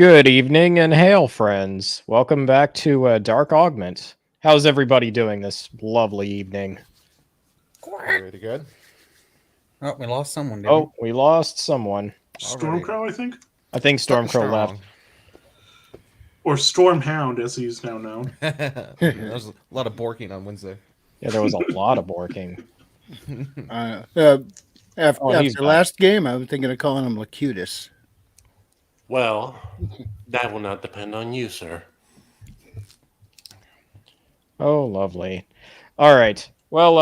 Good evening and hail, friends. Welcome back to Dark Augment. How's everybody doing this lovely evening? Pretty good. Oh, we lost someone, didn't Oh, we lost someone. Stormcrow, I think? I think Stormcrow left. Or Stormhound, as he's now known. There was a lot of borking on Wednesday. Yeah, there was a lot of borking. After last game, I was thinking of calling him Lacutus. Well, that will not depend on you, sir. Oh, lovely. All right. Well,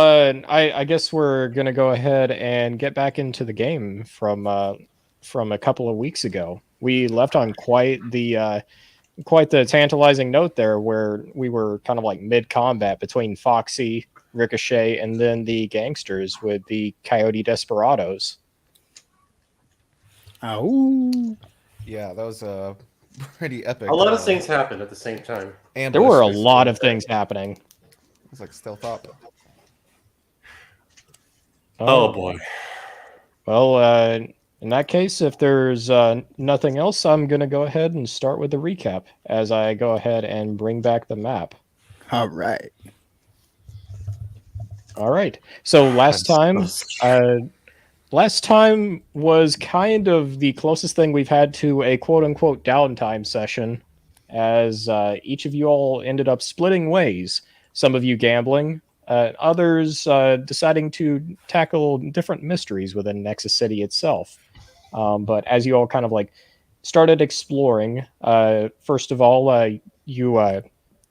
I guess we're gonna go ahead and get back into the game from a couple of weeks ago. We left on quite the tantalizing note there, where we were kind of like mid combat between Foxy, Ricochet, and then the gangsters with the Coyote Desperados. Oh. Yeah, that was a pretty epic. A lot of things happened at the same time. There were a lot of things happening. It was like stealth up. Oh boy. Well, in that case, if there's nothing else, I'm going to go ahead and start with the recap as I go ahead and bring back the map. All right. All right. So last time was kind of the closest thing we've had to a quote-unquote downtime session, as each of you all ended up splitting ways. Some of you gambling, others deciding to tackle different mysteries within Nexus City itself. But as you all kind of like started exploring, first of all, you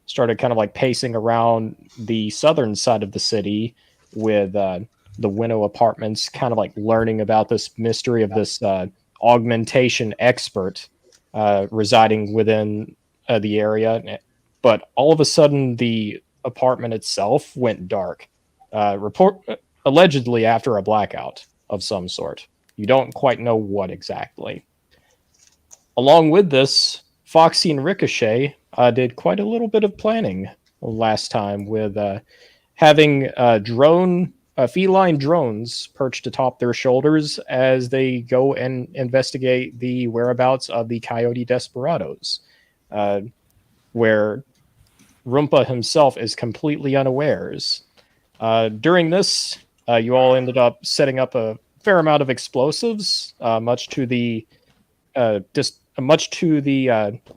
started kind of like pacing around the southern side of the city with the Winnow Apartments, kind of like learning about this mystery of this augmentation expert residing within the area. But all of a sudden, the apartment itself went dark, allegedly after a blackout of some sort. You don't quite know what exactly. Along with this, Foxy and Ricochet did quite a little bit of planning last time with having feline drones perched atop their shoulders as they go and investigate the whereabouts of the Coyote Desperados, where Rumpa himself is completely unawares. During this, you all ended up setting up a fair amount of explosives, much to the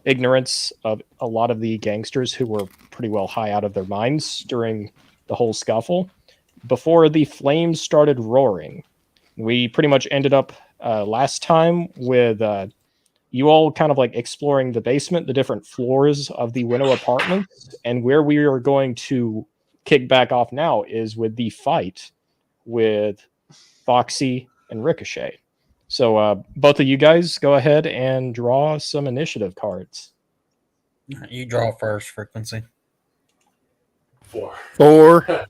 ignorance of a lot of the gangsters who were pretty well high out of their minds during the whole scuffle. Before the flames started roaring, we pretty much ended up last time with you all kind of like exploring the basement, the different floors of the Winnow Apartments, and where we are going to kick back off now is with the fight with Foxy and Ricochet. So both of you guys go ahead and draw some initiative cards. you? Draw first, Frequency. 4. 4.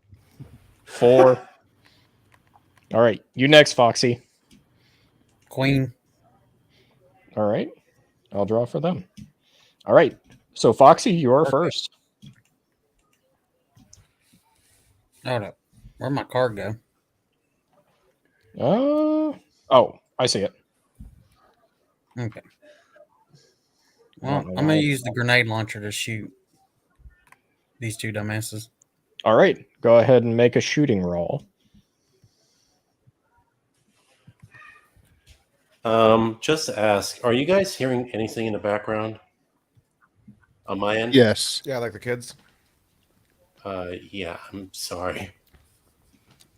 All right, you next, Foxy. Queen. All right, I'll draw for them. All right, so Foxy, you're first. Hold up. Where'd my card go? Oh, I see it. Okay. Well, I'm going to use the grenade launcher to shoot these two dumbasses. All right, go ahead and make a shooting roll. Just to ask, are you guys hearing anything in the background on my end? Yes. Yeah, like the kids. Yeah, I'm sorry.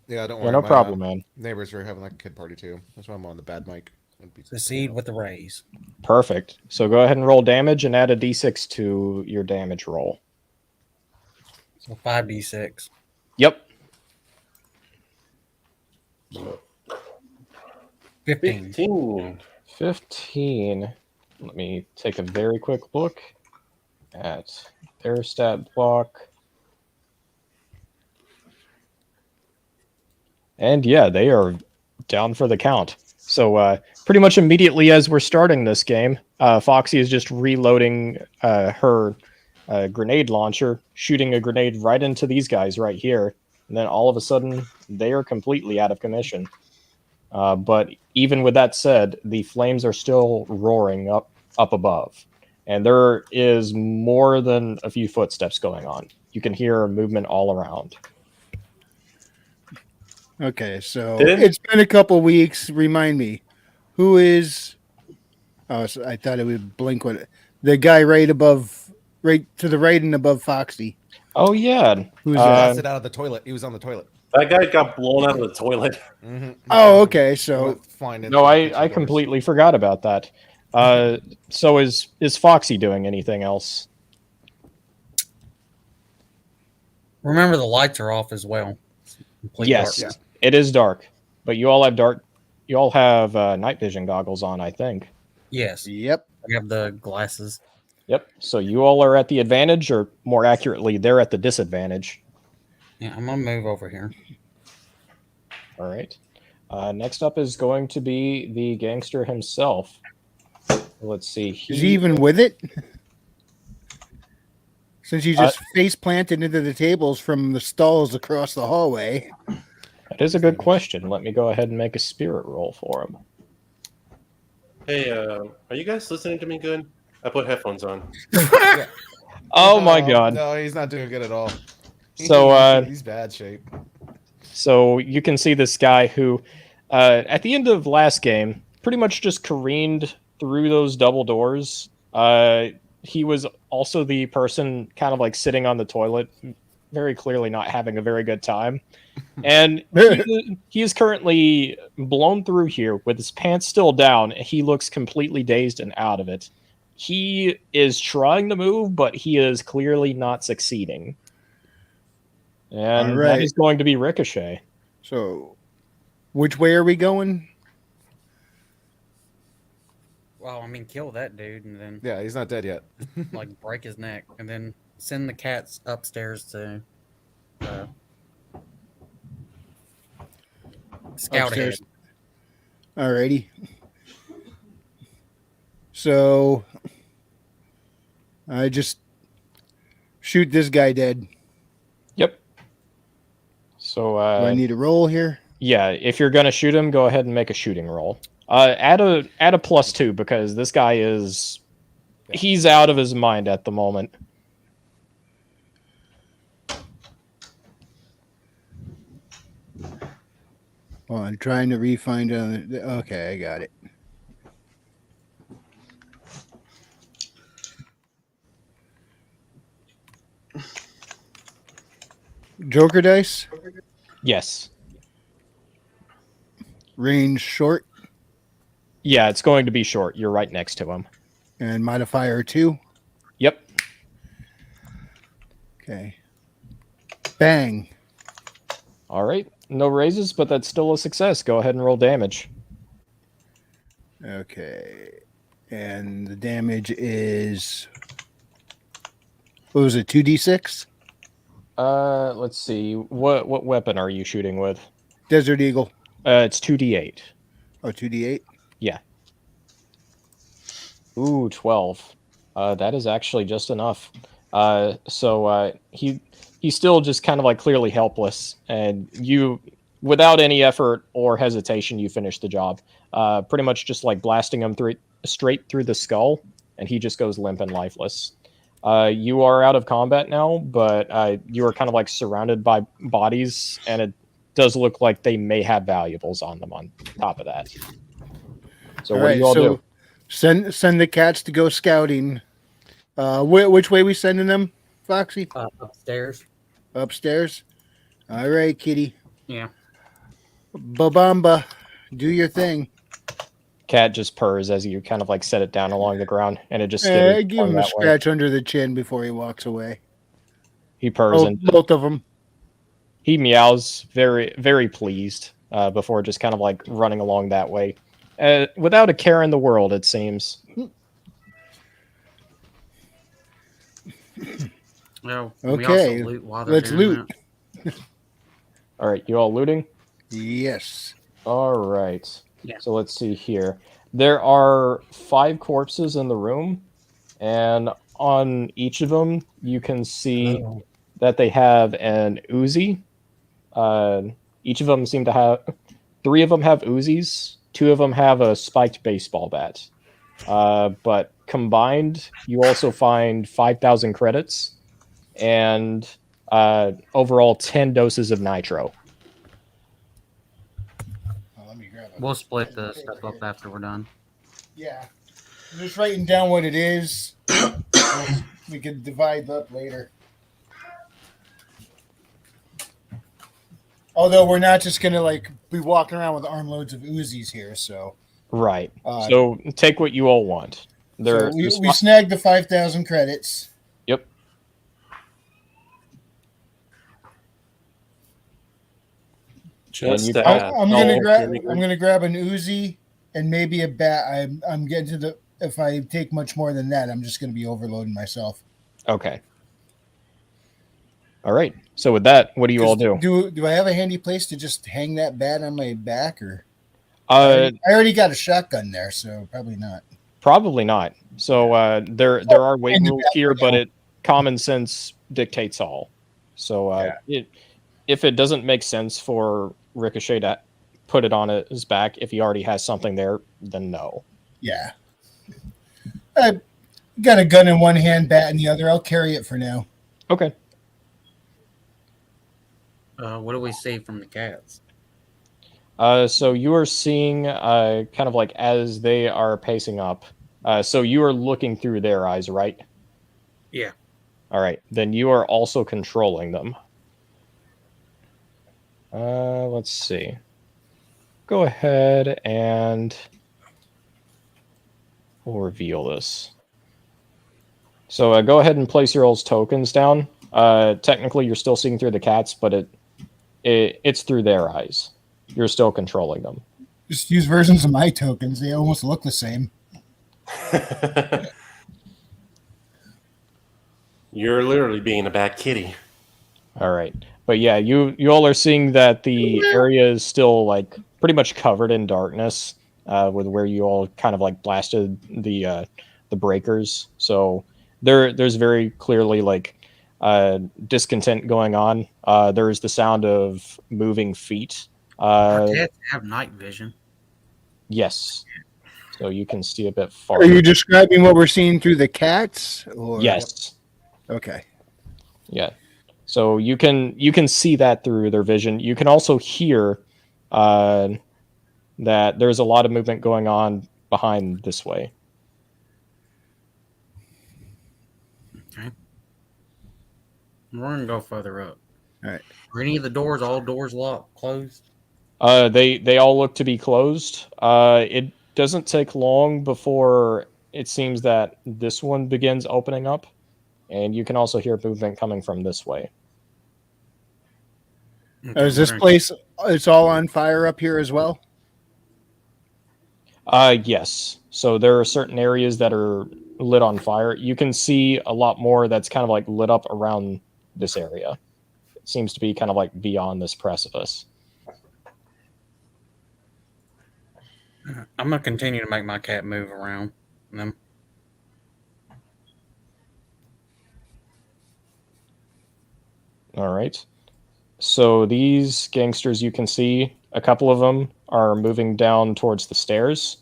Yeah, don't worry. Yeah, no problem, man. Neighbors are having like a kid party too. That's why I'm on the bad mic. Succeed with the raise. Perfect. So go ahead and roll damage and add a d6 to your damage roll. So 5d6. Yep. 15. 15. Let me take a very quick look at their stat block. And yeah, they are down for the count. So pretty much immediately as we're starting this game, Foxy is just reloading her grenade launcher, shooting a grenade right into these guys right here. And then all of a sudden, they are completely out of commission. But even with that said, the flames are still roaring up above. and there is more than a few footsteps going on. You can hear movement all around. Okay, so Didn't- it's been a couple weeks. Remind me, who is? Oh, so I thought it would blink with it. The guy right to the right and above Foxy. Oh yeah, Who's He that? busted out of the toilet. He was on the toilet. That guy got blown out of the toilet. Mm-hmm. Oh, okay. So no, I completely forgot about that. So is Foxy doing anything else? Remember, the lights are off as well. It's complete Yes, dark. it is dark, but you all have night vision goggles on, I think. Yes, yep. I have the glasses. Yep. So you all are at the advantage, or more accurately, they're at the disadvantage. Yeah, I'm gonna move over here. All right. Next up is going to be the gangster himself. Let's see. Is he even with it? Since he just face planted into the tables from the stalls across the hallway. That is a good question. Let me go ahead and make a spirit roll for him. Hey, are you guys listening to me good? I put headphones on. Oh my god. No, he's not doing good at all. So he's bad shape. So you can see this guy who, at the end of last game, pretty much just careened through those double doors. He was also the person kind of like sitting on the toilet, very clearly not having a very good time. And he is currently blown through here with his pants still down. He looks completely dazed and out of it. He is trying to move, but he is clearly not succeeding. And right. that is going to be Ricochet. So, which way are we going? Well, I mean, kill that dude and then Yeah, he's not dead yet. like break his neck, and then send the cats upstairs to scout Upstairs. ahead. Alrighty. So, I just shoot this guy dead. Yep. So Do I need a roll here? yeah, if you're gonna shoot him, go ahead and make a shooting roll. Add a +2 because this guy he's out of his mind at the moment. Well, I'm trying to refind. Okay, I got it. Joker dice, Yes. range short, Yeah, it's going to be short. You're right next to him. and modifier 2. Yep. Okay. Bang. All right. No raises, but that's still a success. Go ahead and roll damage. Okay. And the damage is, what was it, 2d6? Let's see. What weapon are you shooting with? Desert Eagle. It's 2d8. Oh, 2d8? Yeah. Ooh, 12. That is actually just enough. So he's still just kind of like clearly helpless, and you, without any effort or hesitation, you finish the job. Pretty much just like blasting him straight through the skull, and he just goes limp and lifeless. You are out of combat now, but you are kind of like surrounded by bodies, and it does look like they may have valuables on them on top of that. So what do you all do? Send the cats to go scouting. Which way we sending them, Foxy? Upstairs. Upstairs. All right, kitty. Yeah. Babamba, do your thing. Cat just purrs as you kind of like set it down along the ground, and it just skitters Give him a that way. scratch under the chin before he walks away. He purrs and Both of them. he meows, very, very pleased, before just kind of like running along that way, without a care in the world, it seems. Well, Okay, we also loot while they're let's doing loot. that. All right, you all looting? Yes. All right. Yeah. So let's see here. There are 5 corpses in the room, and on each of them, you can see that they have an Uzi. Each of them seem to have 3 of them have Uzis. 2 of them have a spiked baseball bat. But combined, you also find 5,000 credits and overall 10 doses of nitro. Oh, let me grab it. We'll split the stuff up after we're done. Yeah. I'm just writing down what it is. We can divide up later. Although we're not just gonna like be walking around with armloads of Uzis here, so Right. So take what you all want. so we snagged the 5,000 credits. Yep. Just you- to I, add, I'm gonna oh, grab. here we go. I'm gonna grab an Uzi and maybe a bat. I'm getting to the. If I take much more than that, I'm just gonna be overloading myself. Okay. All right. So with that, what do you all do? Do I have a handy place to just hang that bat on my back, or Uh, I already got a shotgun there, so probably not. probably not. So there are weight and the rules bat here, but will. common sense dictates all. So if it doesn't make sense for Ricochet to put it on his back, if he already has something there, then no. Yeah, I got a gun in one hand, bat in the other. I'll carry it for now. Okay. What do we see from the cats? So you are seeing kind of like as they are pacing up. So you are looking through their eyes, right? Yeah. All right. Then you are also controlling them. Let's see. Go ahead and we'll reveal this. So go ahead and place your all's tokens down. Technically, you're still seeing through the cats, but it's through their eyes. You're still controlling them. Just use versions of my tokens. They almost look the same. You're literally being a bad kitty. All right. But yeah, you all are seeing that the area is still like pretty much covered in darkness, with where you all kind of like blasted the breakers. So there's very clearly like discontent going on. There's the sound of moving feet. Our cats have night vision. Yes. So you can see a bit Are farther. you describing what we're seeing through the cats? Or? Yes. Okay. Yeah. So you can see that through their vision. You can also hear that there's a lot of movement going on behind this way. Okay. We're gonna go further up. All right. Are any of the doors, all doors locked, closed? They all look to be closed. It doesn't take long before it seems that this one begins opening up, and you can also hear movement coming from this way. Okay, Is this we're gonna- place? It's all on fire up here as well. Yes. So there are certain areas that are lit on fire. You can see a lot more that's kind of like lit up around this area. It seems to be kind of like beyond this precipice. I'm gonna continue to make my cat move around them. All right. So these gangsters, you can see a couple of them are moving down towards the stairs,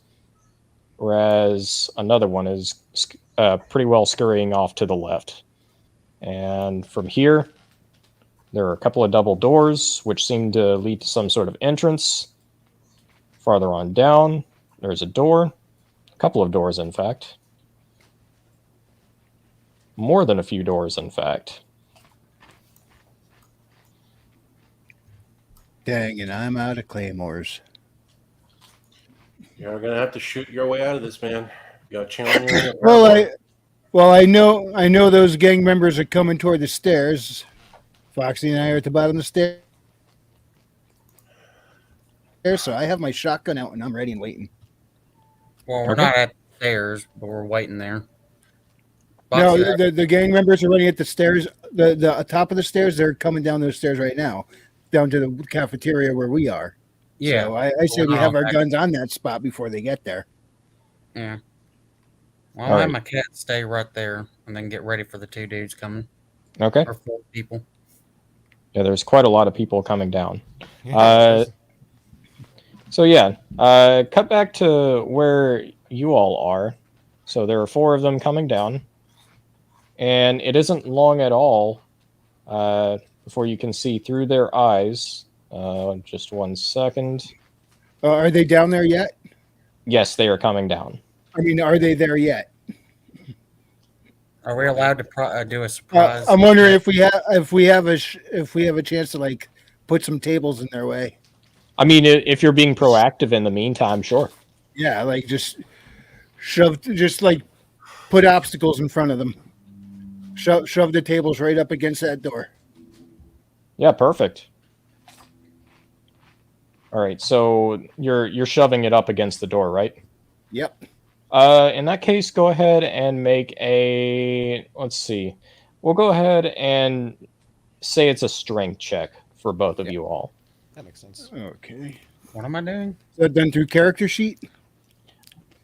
whereas another one is pretty well scurrying off to the left. And from here, there are a couple of double doors, which seem to lead to some sort of entrance. Farther on down, there's a door. A couple of doors, in fact. More than a few doors, in fact. Dang, and I'm out of claymores. You're gonna have to shoot your way out of this, man. You got challenge. Well, I know those gang members are coming toward the stairs. Foxy and I are at the bottom of the stairs. So I have my shotgun out and I'm ready and waiting. Well, we're Okay. not at the stairs, but we're waiting there. No, Foxy, the gang members are running at the stairs. The top of the stairs. They're coming down those stairs right now, down to the cafeteria where we are. yeah, So I say we Well, have our I- guns on that spot before they get there. yeah. Well, All I'll have right. my cat stay right there and then get ready for the two dudes coming, Okay. or four people. Yeah, there's quite a lot of people coming down. Yeah, So yeah, cut back to where you all are. So there are 4 of them coming down. And it isn't long at all before you can see through their eyes. Just 1 second. Are they down there yet? Yes, they are coming down. I mean, are they there yet? Are we allowed to do a surprise? I'm wondering if we have a chance to like put some tables in their way. I mean, if you're being proactive in the meantime, sure. Yeah, like just like put obstacles in front of them. Shove the tables right up against that door. Yeah, perfect. All right, so you're shoving it up against the door, right? Yep. In that case, go ahead and make a. Let's see. We'll go ahead and say it's a strength check for both of you all. That makes sense. Okay. What am I doing? Is that done through character sheet?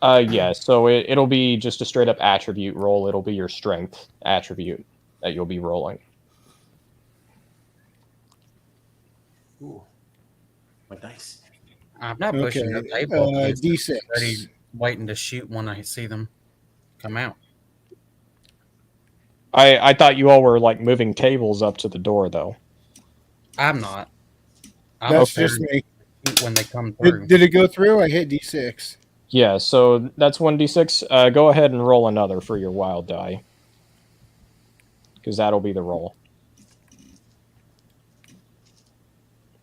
Yeah. So it'll be just a straight up attribute roll. It'll be your strength attribute that you'll be rolling. Ooh. My dice. I'm not pushing the Okay. table. D6. Ready, waiting to shoot when I see them come out. I thought you all were like moving tables up to the door, though. I'm not. I'm That's prepared just me. to shoot when they come through. Did it go through? I hit D6. Yeah. So that's 1d6. Go ahead and roll another for your wild die, because that'll be the roll.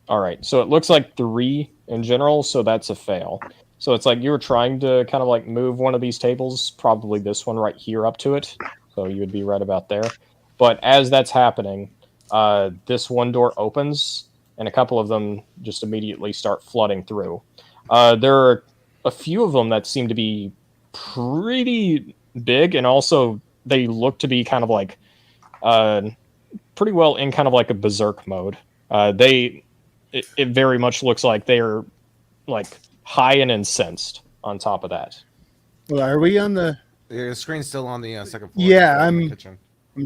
All right, so it looks like 3 in general, so that's a fail. So it's like you were trying to kind of like move one of these tables, probably this one right here up to it. So you would be right about there. But as that's happening, this one door opens, and a couple of them just immediately start flooding through. There are a few of them that seem to be pretty big, and also they look to be kind of like pretty well in kind of like a berserk mode. It very much looks like they are like high and incensed on top of that. Well, are we on the? The screen's still on the second floor. Yeah, in the I'm kitchen.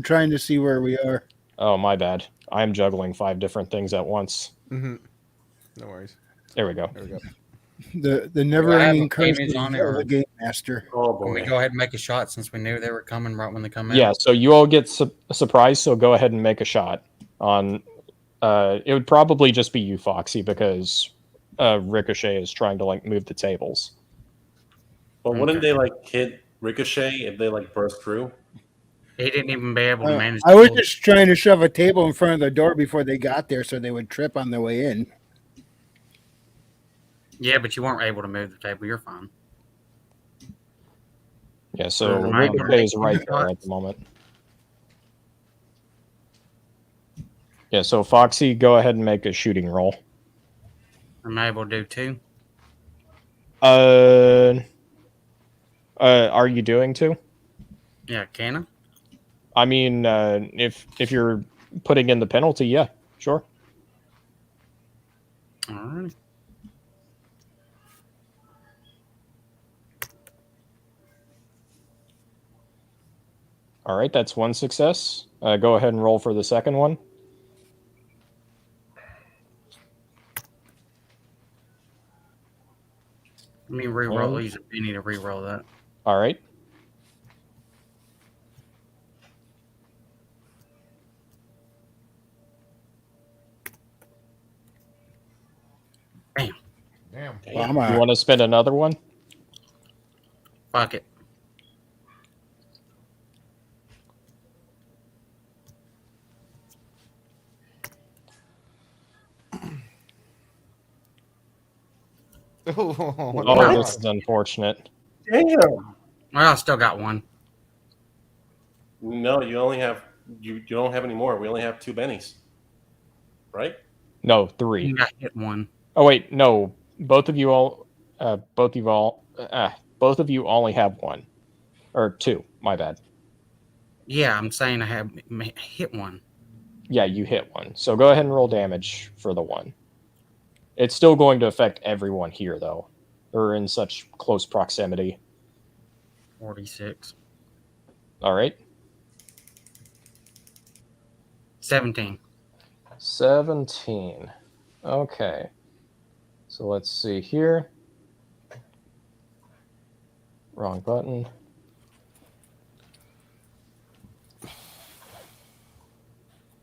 trying to see where we are. Oh, my bad. I'm juggling 5 different things at once. Mm-hmm. No worries. There we go. There we go. The never-ending Do I have curse a of on it, or- the game master. Oh Can we boy. go ahead and make a shot since we knew they were coming right when they come out? Yeah, so you all get a surprise, so go ahead and make a shot on... it would probably just be you, Foxy, because Ricochet is trying to like move the tables. But wouldn't they like hit Ricochet if they like burst through? He didn't even be able to manage. I was to- just trying to shove a table in front of the door before they got there, so they would trip on their way in. Yeah, but you weren't able to move the table. You're fine. Yeah, so Am I able to Ricochet is make right shots? there at the moment. Yeah, so Foxy, go ahead and make a shooting roll. Am I able to do 2? Are you doing 2? Yeah, can I mean, if you're putting in the penalty, yeah, sure. I? All right. All right, that's 1 success. Go ahead and roll for the second one. Let me re-roll. You need to re-roll that. All right. Bam. Damn. Well, I'm You want to spend another one? Fuck it. Oh, this is unfortunate. Damn. Well, I still got 1. No, you only have you don't have any more. We only have 2 bennies. Right? No, 3. You got hit 1. Oh wait, no. Both of you only have 1 or 2. My bad. Yeah, I'm saying I have hit 1. Yeah, you hit 1. So go ahead and roll damage for the 1. It's still going to affect everyone here, though. They're in such close proximity. 46. All right. 17. 17. Okay. So let's see here. Wrong button.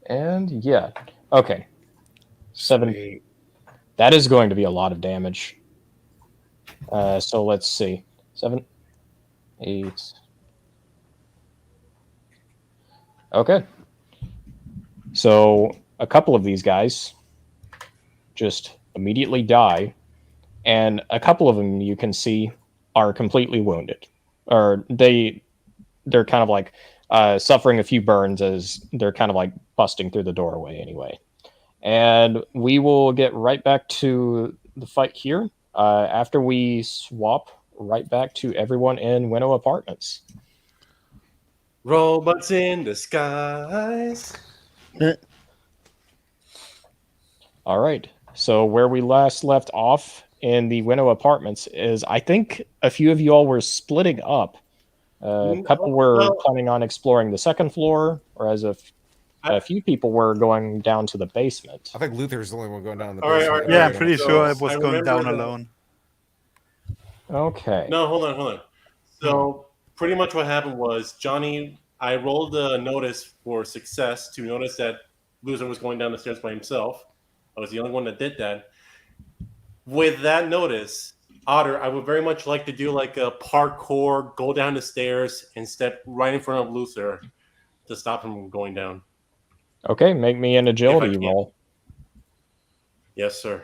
And yeah. Okay. 7. Sweet. That is going to be a lot of damage. So let's see. 7, 8. Okay. So a couple of these guys just immediately die, and a couple of them you can see are completely wounded, or they're kind of like suffering a few burns as they're kind of like busting through the doorway anyway. And we will get right back to the fight here after we swap right back to everyone in Winnow Apartments. Robots in disguise. All right. So where we last left off in the Winnow Apartments is, I think a few of you all were splitting up. A couple were planning on exploring the second floor, whereas a few people were going down to the basement. I think Luther's the only one going down in the All right, basement. all right, Yeah, all I'm right. pretty So, sure I was I going down remember alone. Okay. No, hold on. So pretty much what happened was Johnny, I rolled a notice for success to notice that Loser was going down the stairs by himself. I was the only one that did that. With that notice, Otter, I would very much like to do like a parkour, go down the stairs and step right in front of Loser to stop him from going down. Okay, make me an agility can. roll. Yes, sir.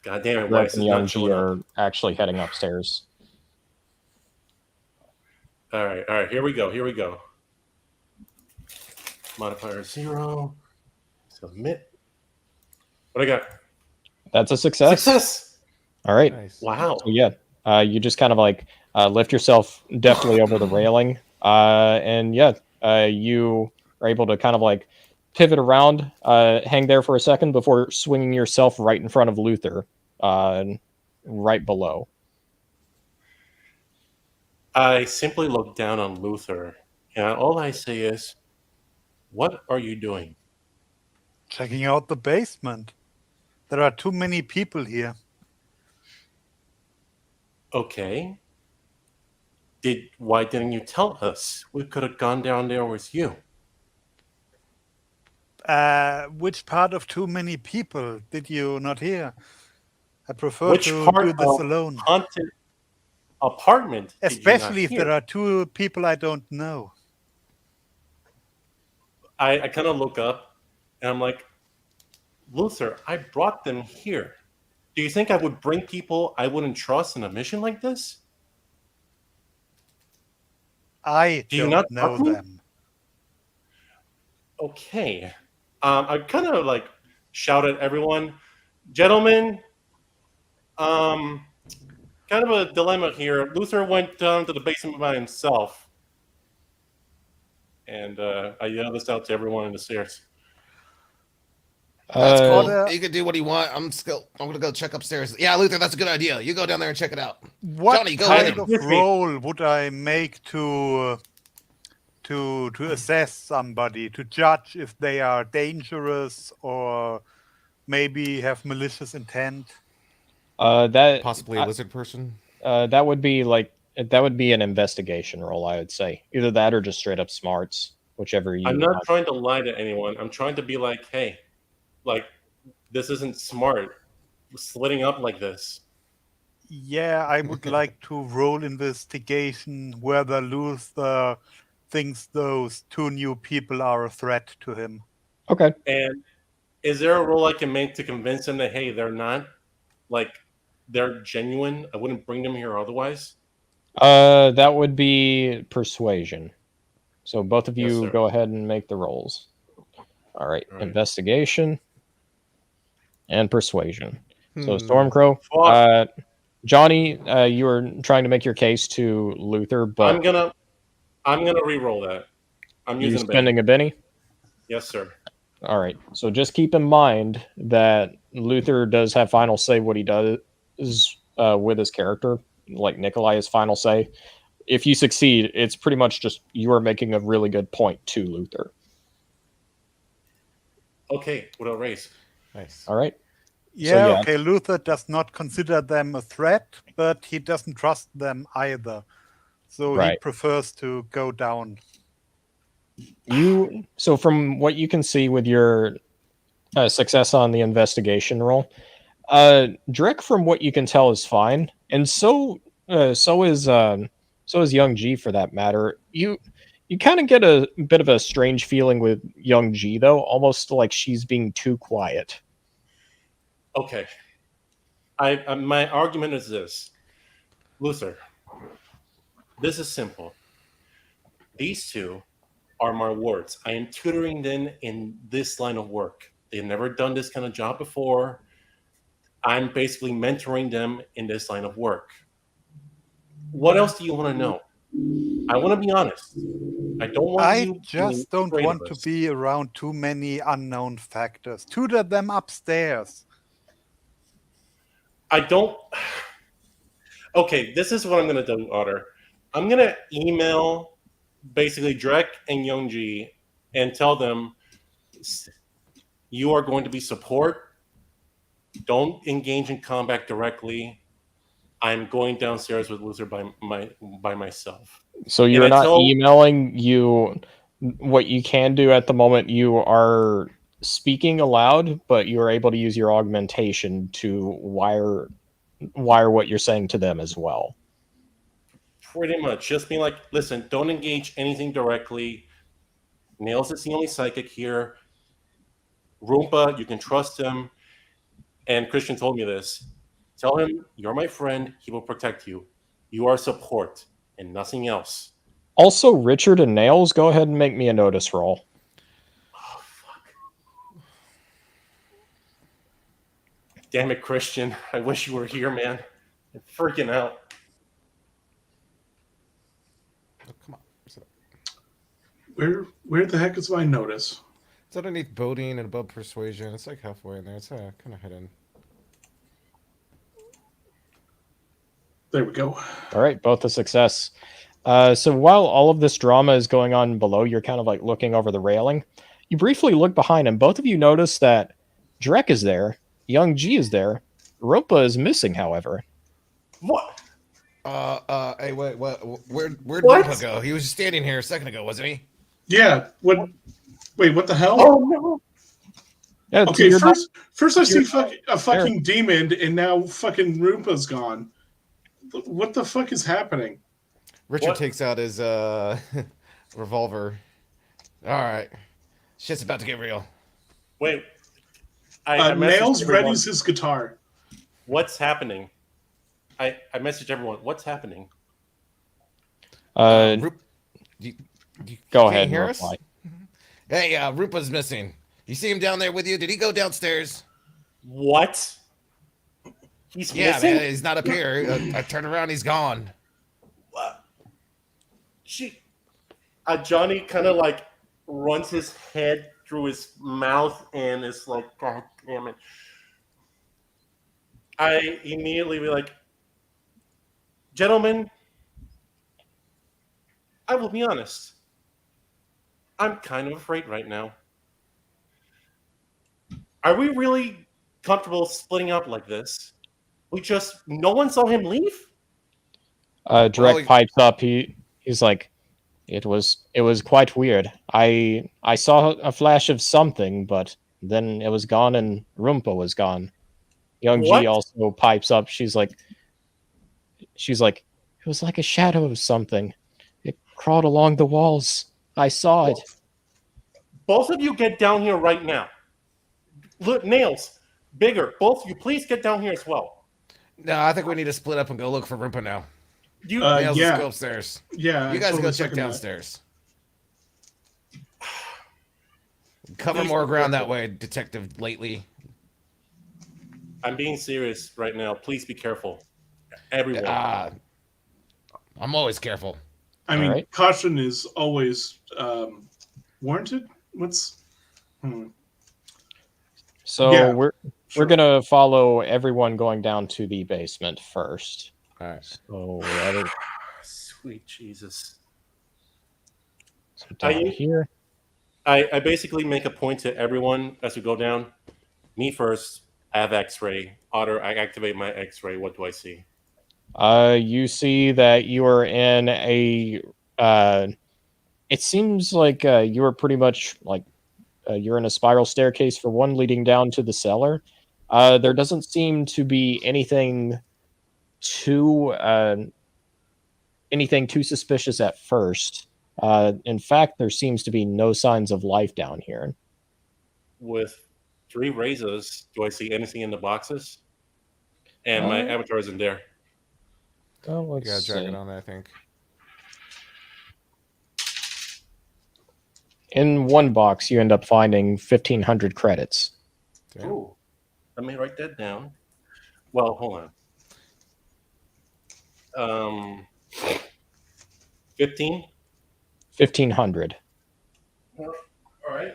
God damn it, Rex Weiss and is Young not G showing up. are actually heading upstairs. All right, here we go. Modifier 0. Submit. What I got? That's a success. All right. Nice. Wow. So yeah, you just kind of like lift yourself deftly over the railing, and yeah, you are able to kind of like pivot around, hang there for a second before swinging yourself right in front of Luther, right below. I simply look down on Luther, and all I say is, "What are you doing?" Checking out the basement. There are too many people here. Okay. Why didn't you tell us? We could have gone down there with you. Which part of too many people did you not hear? I prefer Which to part do this of alone. haunted apartment did you Especially not if hear? there are two people I don't know. I kind of look up, and I'm like, Luther, I brought them here. Do you think I would bring people I wouldn't trust in a mission like this? I Do you don't not know trust me? them. Okay. I kind of like shout at everyone, gentlemen. Kind of a dilemma here. Luther went down to the basement by himself, and I yell this out to everyone in the stairs. That's cool. Otter- He can do what he want. I'm gonna go check upstairs. Yeah, Luther, that's a good idea. You go down there and check it out. What Johnny, go kind with him. of With me. role would I make to assess somebody, to judge if they are dangerous or maybe have malicious intent? That Possibly a lizard person. that would be an investigation roll, I would say. Either that or just straight up smarts, whichever you I'm not want. trying to lie to anyone. I'm trying to be like, hey, like, this isn't smart. Slitting up like this. Yeah, I would like to roll investigation whether Luther thinks those two new people are a threat to him. Okay. And is there a role I can make to convince them that, hey, they're not, like, they're genuine? I wouldn't bring them here otherwise. That would be persuasion. So both of Yes, you sir. go ahead and make the rolls. All right. All right. Investigation and persuasion. So Hmm. Stormcrow, Fuck. Johnny, you were trying to make your case to Luther, but I'm gonna re-roll that. I'm you using a spending a Benny? Yes, sir. All right. So just keep in mind that Luther does have final say what he does with his character, like Nikolai has final say. If you succeed, it's pretty much just you are making a really good point to Luther. Okay, without raise. Nice. All right. Yeah, yeah. okay, Luther does not consider them a threat, but he doesn't trust them either. So he Right. prefers to go down. So from what you can see with your success on the investigation roll, Drek, from what you can tell, is fine, and so is Young G for that matter. You kind of get a bit of a strange feeling with Young G though, almost like she's being too quiet. Okay. My argument is this, Luther. This is simple. These two are my wards. I am tutoring them in this line of work. They've never done this kind of job before. I'm basically mentoring them in this line of work. What else do you want to know? I want to be honest. I don't want I you just being don't afraid want of to us. be around too many unknown factors. Tutor them upstairs. I don't. Okay, this is what I'm going to do, Otter. I'm going to email basically Drek and Youngji and tell them you are going to be support. Don't engage in combat directly. I'm going downstairs with Luther by myself. So you're not until- emailing. What you can do at the moment, you are speaking aloud, but you are able to use your augmentation to wire what you're saying to them as well. Pretty much. Just being like, listen, don't engage anything directly. Nails is the only psychic here. Roompa, you can trust him. And Christian told me this. Tell him you're my friend. He will protect you. You are support and nothing else. Also, Richard and Nails, go ahead and make me a notice roll. Oh, fuck. Damn it, Christian. I wish you were here, man. I'm freaking out. Oh, come on. Where the heck is my notice? It's underneath boding and above persuasion. It's like halfway in there. It's kind of hidden. There we go. All right, both a success. So while all of this drama is going on below, you're kind of like looking over the railing. You briefly look behind, and both of you notice that Drek is there, Young G is there, Ropa is missing, however. What? Hey, where'd What? Ropa go? He was just standing here a second ago, wasn't he? Yeah. What? Wait. What the hell? Oh, no. Yeah, so Okay. you're not- First I see you're a fucking demon, and now fucking Roompa's gone. What the fuck is happening? Richard What? takes out his revolver. All right. Shit's about to get real. Wait. I messaged Nails everyone. readies his guitar. What's happening? I messaged everyone. What's happening? You Go can't ahead hear and us? reply. Hey, Rupa's missing. You see him down there with you? Did he go downstairs? What? He's Yeah, missing? man, he's not up here. I turned around, he's gone. What? Johnny kind of like runs his head through his mouth and is like, God damn it. I immediately be like, gentlemen, I will be honest. I'm kind of afraid right now. Are we really comfortable splitting up like this? No one saw him leave? Drek Well, pipes up. He's like, it was quite weird. I saw a flash of something, but then it was gone and Roompa was gone. Young What? G also pipes up. She's like, it was like a shadow of something. It crawled along the walls. I saw it. Both of you get down here right now. Look, Nails, bigger. Both of you, please get down here as well. No, I think we need to split up and go look for Rupa now. You, Nails, yeah. let's go upstairs. Yeah. You I guys totally go check second that. downstairs. Cover Please more be ground that careful. way, Detective Lately. I'm being serious right now. Please be careful. Everyone. I'm always careful. I mean, Alright. caution is always warranted. So Yeah, we're Sure. gonna follow everyone going down to the basement first. All right. So, Sweet Jesus. so down you- here. I basically make a point to everyone as we go down. Me first. I have X-ray. Otter, I activate my X-ray. What do I see? You see that you are in It seems like you were pretty much like you're in a spiral staircase for one leading down to the cellar. There doesn't seem to be too anything too suspicious at first. In fact, there seems to be no signs of life down here. With 3 razors, do I see anything in the boxes? And my avatar isn't there. Oh, You let's gotta drag see. it on, I think. In one box, you end up finding 1,500 credits. Damn. Ooh, let me write that down. Well, hold on. 15. 1,500. All right.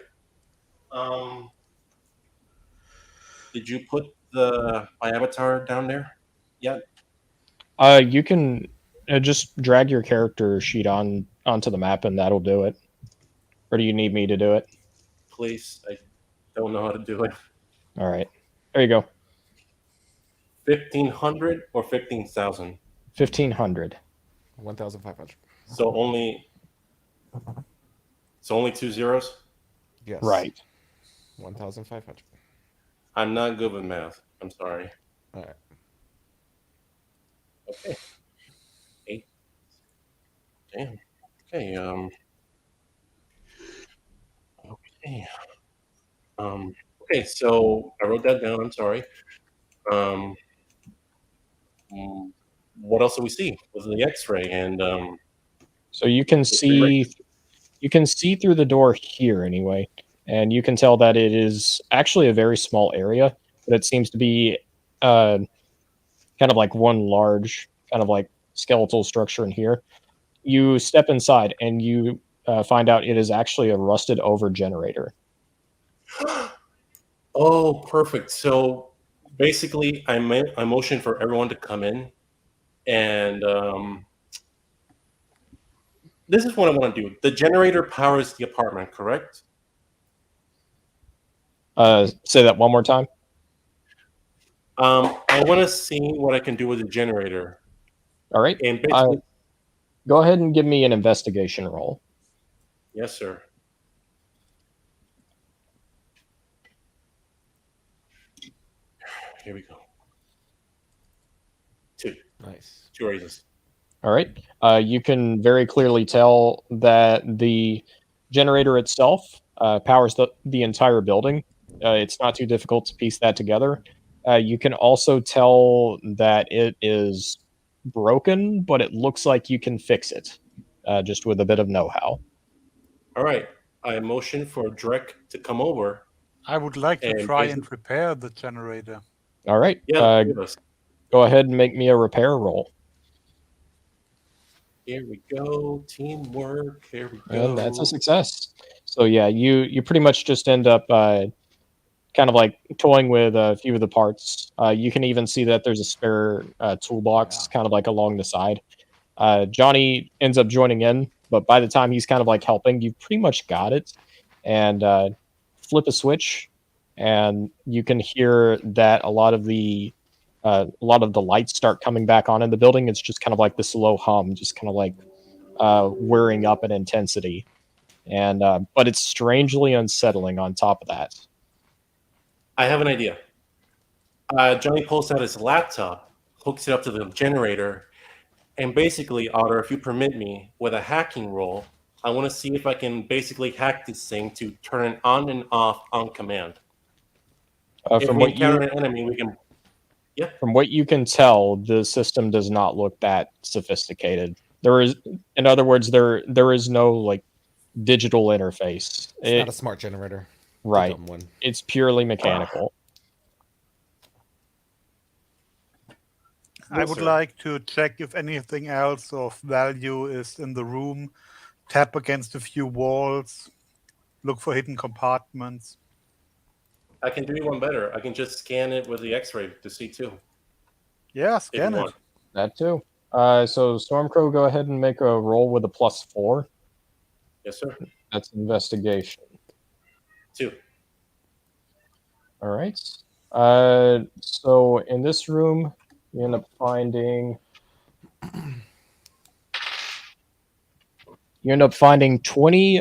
Did you put my avatar down there yet? You can just drag your character sheet onto the map, and that'll do it. Or do you need me to do it? Please, I don't know how to do it. All right, there you go. 1,500 or 15,000. 1,500. 1,500. So only 2 zeros. Yes. Right. 1,500. I'm not good with math. I'm sorry. All right. Okay. 8. Damn. Okay. Okay. Okay. So I wrote that down. I'm sorry. What else do we see? Was the X-ray and So you can see through the door here anyway, and you can tell that it is actually a very small area, but it seems to be kind of like one large kind of like skeletal structure in here. You step inside and you find out it is actually a rusted over generator. Oh, perfect. So basically, I motioned for everyone to come in, and this is what I want to do. The generator powers the apartment, correct? Say that one more time. I want to see what I can do with the generator, All right. and basically, Go ahead and give me an investigation roll. yes, sir. Here we go. 2. Nice. 2 raises. All right. You can very clearly tell that the generator itself powers the entire building. It's not too difficult to piece that together. You can also tell that it is broken, but it looks like you can fix it just with a bit of know-how. All right. I motion for Drek to come over. I would like to And try basic- and repair the generator. All right. Yeah, give us. Go ahead and make me a repair roll. Here we go. Teamwork. Here we go. And that's a success. So yeah, you pretty much just end up kind of like toying with a few of the parts. You can even see that there's a spare toolbox kind of like along the side. Johnny ends up joining in, but by the time he's kind of like helping, you've pretty much got it. And flip a switch, and you can hear that a lot of the lights start coming back on in the building. It's just kind of like this low hum, just kind of like wearing up in intensity. And but it's strangely unsettling on top of that. I have an idea. Johnny pulls out his laptop, hooks it up to the generator, and basically, Otter, if you permit me, with a hacking roll, I want to see if I can basically hack this thing to turn it on and off on command. If From we what encounter an enemy, we can. Yeah. From what you can tell, the system does not look that sophisticated. There is, in other words, there is no like digital interface. It's not a smart generator. Right. Dumb one. It's purely mechanical. I would like to check if anything else of value is in the room. Tap against a few walls. Look for hidden compartments. I can do you one better. I can just scan it with the X-ray to see too. Yeah, If scan you it. want. That too. So Stormcrow, go ahead and make a roll with a +4. Yes, sir. That's investigation. 2. All right. So in this room, you end up finding You end up finding 20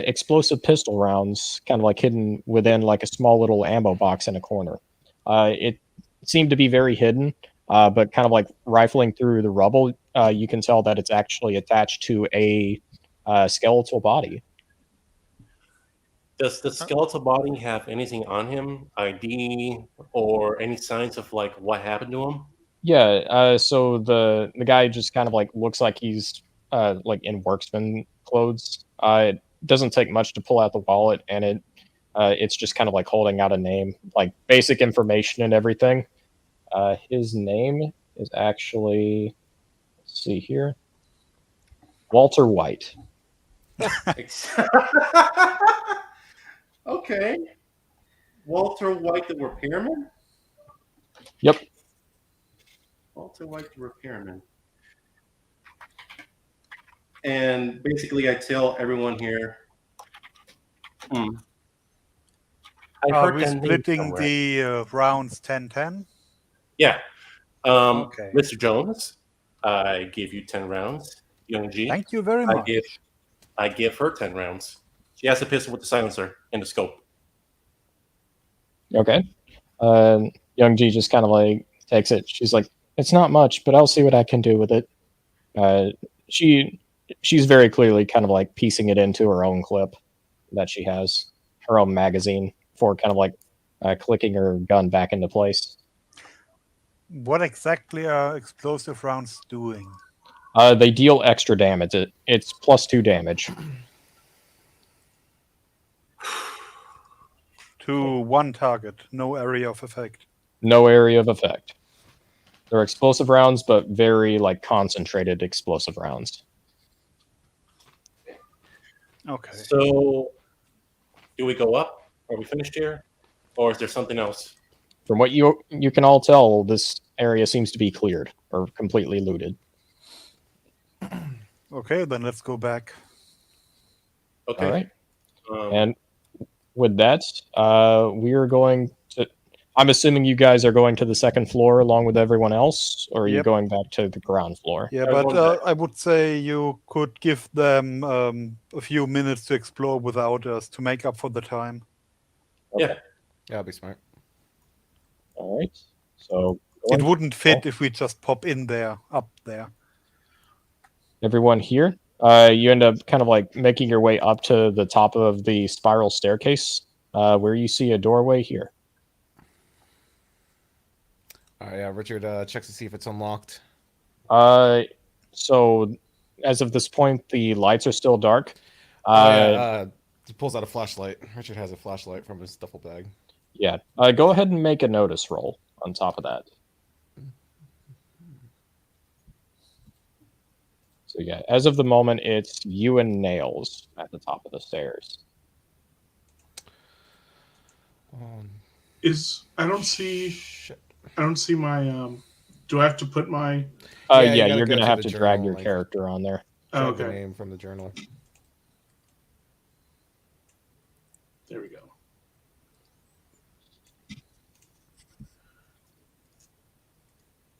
explosive pistol rounds, kind of like hidden within like a small little ammo box in a corner. It seemed to be very hidden, but kind of like rifling through the rubble, you can tell that it's actually attached to a skeletal body. Does the skeletal body have anything on him, ID, or any signs of like what happened to him? Yeah, so the guy just kind of like looks like he's like in worksman clothes. It doesn't take much to pull out the wallet, and it's just kind of like holding out a name, like basic information and everything. His name is actually, let's see here, Walter White. Okay. Walter White, the repairman? Yep. Walter White, the repairman. And basically, I tell everyone here. I Are heard we 10 names splitting somewhere. the rounds 10-10? Yeah. Okay. Mr. Jones, I give you 10 rounds. Young G, Thank you very I much. give her 10 rounds. She has a pistol with the silencer and the scope. Okay. Young G just kind of like takes it. She's like, it's not much, but I'll see what I can do with it. She's very clearly kind of like piecing it into her own clip that she has, her own magazine, for kind of like clicking her gun back into place. What exactly are explosive rounds doing? They deal extra damage. It's +2 damage. To one target, no area of effect. No area of effect. They're explosive rounds, but very like concentrated explosive rounds. Okay. So, do we go up? Are we finished here? Or is there something else? From what you can all tell, this area seems to be cleared or completely looted. Okay, then let's go back. Okay. All right. Um, And with that, we are going to. I'm assuming you guys are going to the second floor along with everyone else, or are you Yep. going back to the ground floor? Yeah, I'm but going back. I would say you could give them a few minutes to explore without us to make up for the time. Yeah. Yeah, that'd be smart. All right. So It wouldn't fit if we just pop in there, up there. everyone here. You end up kind of like making your way up to the top of the spiral staircase, where you see a doorway here. All right, yeah, Richard checks to see if it's unlocked. So as of this point, the lights are still dark. He pulls out a flashlight. Richard has a flashlight from his duffel bag. Yeah. Go ahead and make a notice roll on top of that. So yeah, as of the moment, it's you and Nails at the top of the stairs. I don't see my do I have to put my Yeah, you you're gotta gonna go have to to the drag journal, your like- character on there. Check the okay. name from the journal. There we go.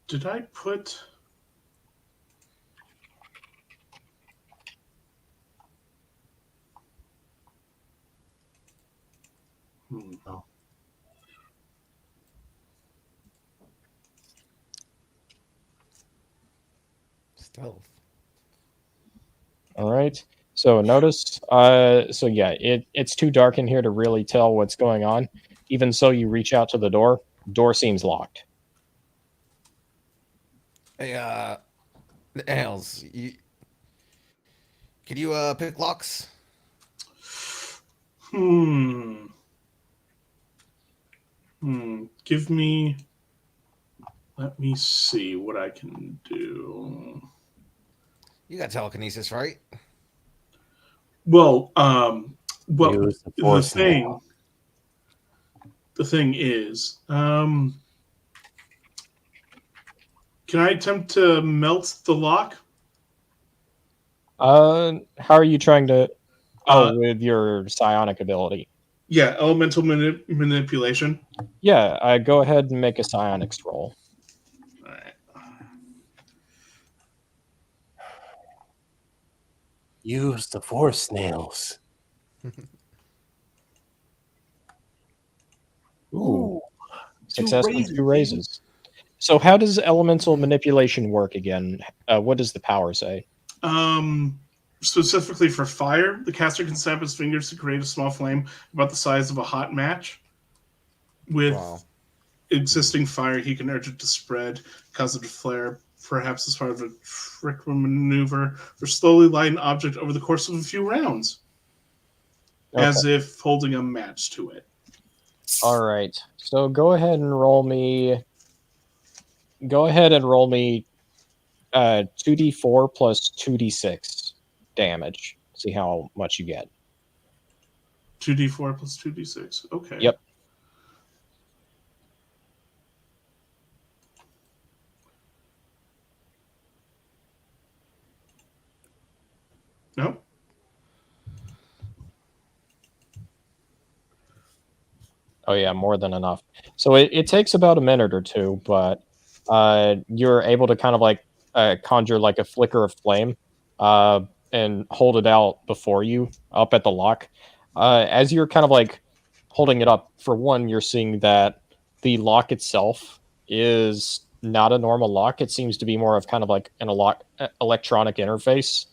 Did I put no. Stealth. All right. So notice. So yeah, it's too dark in here to really tell what's going on. Even so, you reach out to the door. Door seems locked. Hey, Nails, can you pick locks? Give me. Let me see what I can do. You got telekinesis, right? Well, Use the force now. the thing is, can I attempt to melt the lock? How are you trying to? With your psionic ability. Yeah, elemental manipulation. Yeah, go ahead and make a psionics roll. All right. Use the force nails. Ooh. Success with 2 raises. So how does elemental manipulation work again? What does the power say? Specifically for fire, the caster can snap his fingers to create a small flame about the size of a hot match. With existing fire, he can urge it to spread, cause it to flare, perhaps as part of a trick maneuver, or slowly light an object over the course of a few rounds, as if holding a match to it. All right. So go ahead and roll me. Go ahead and roll me 2d4 plus 2d6 damage. See how much you get. 2d4 plus 2d6. Okay. Yep. No. Oh yeah, more than enough. So it takes about a minute or two, but you're able to kind of like conjure like a flicker of flame and hold it out before you up at the lock. As you're kind of like holding it up, for one, you're seeing that the lock itself is not a normal lock. It seems to be more of kind of like an electronic interface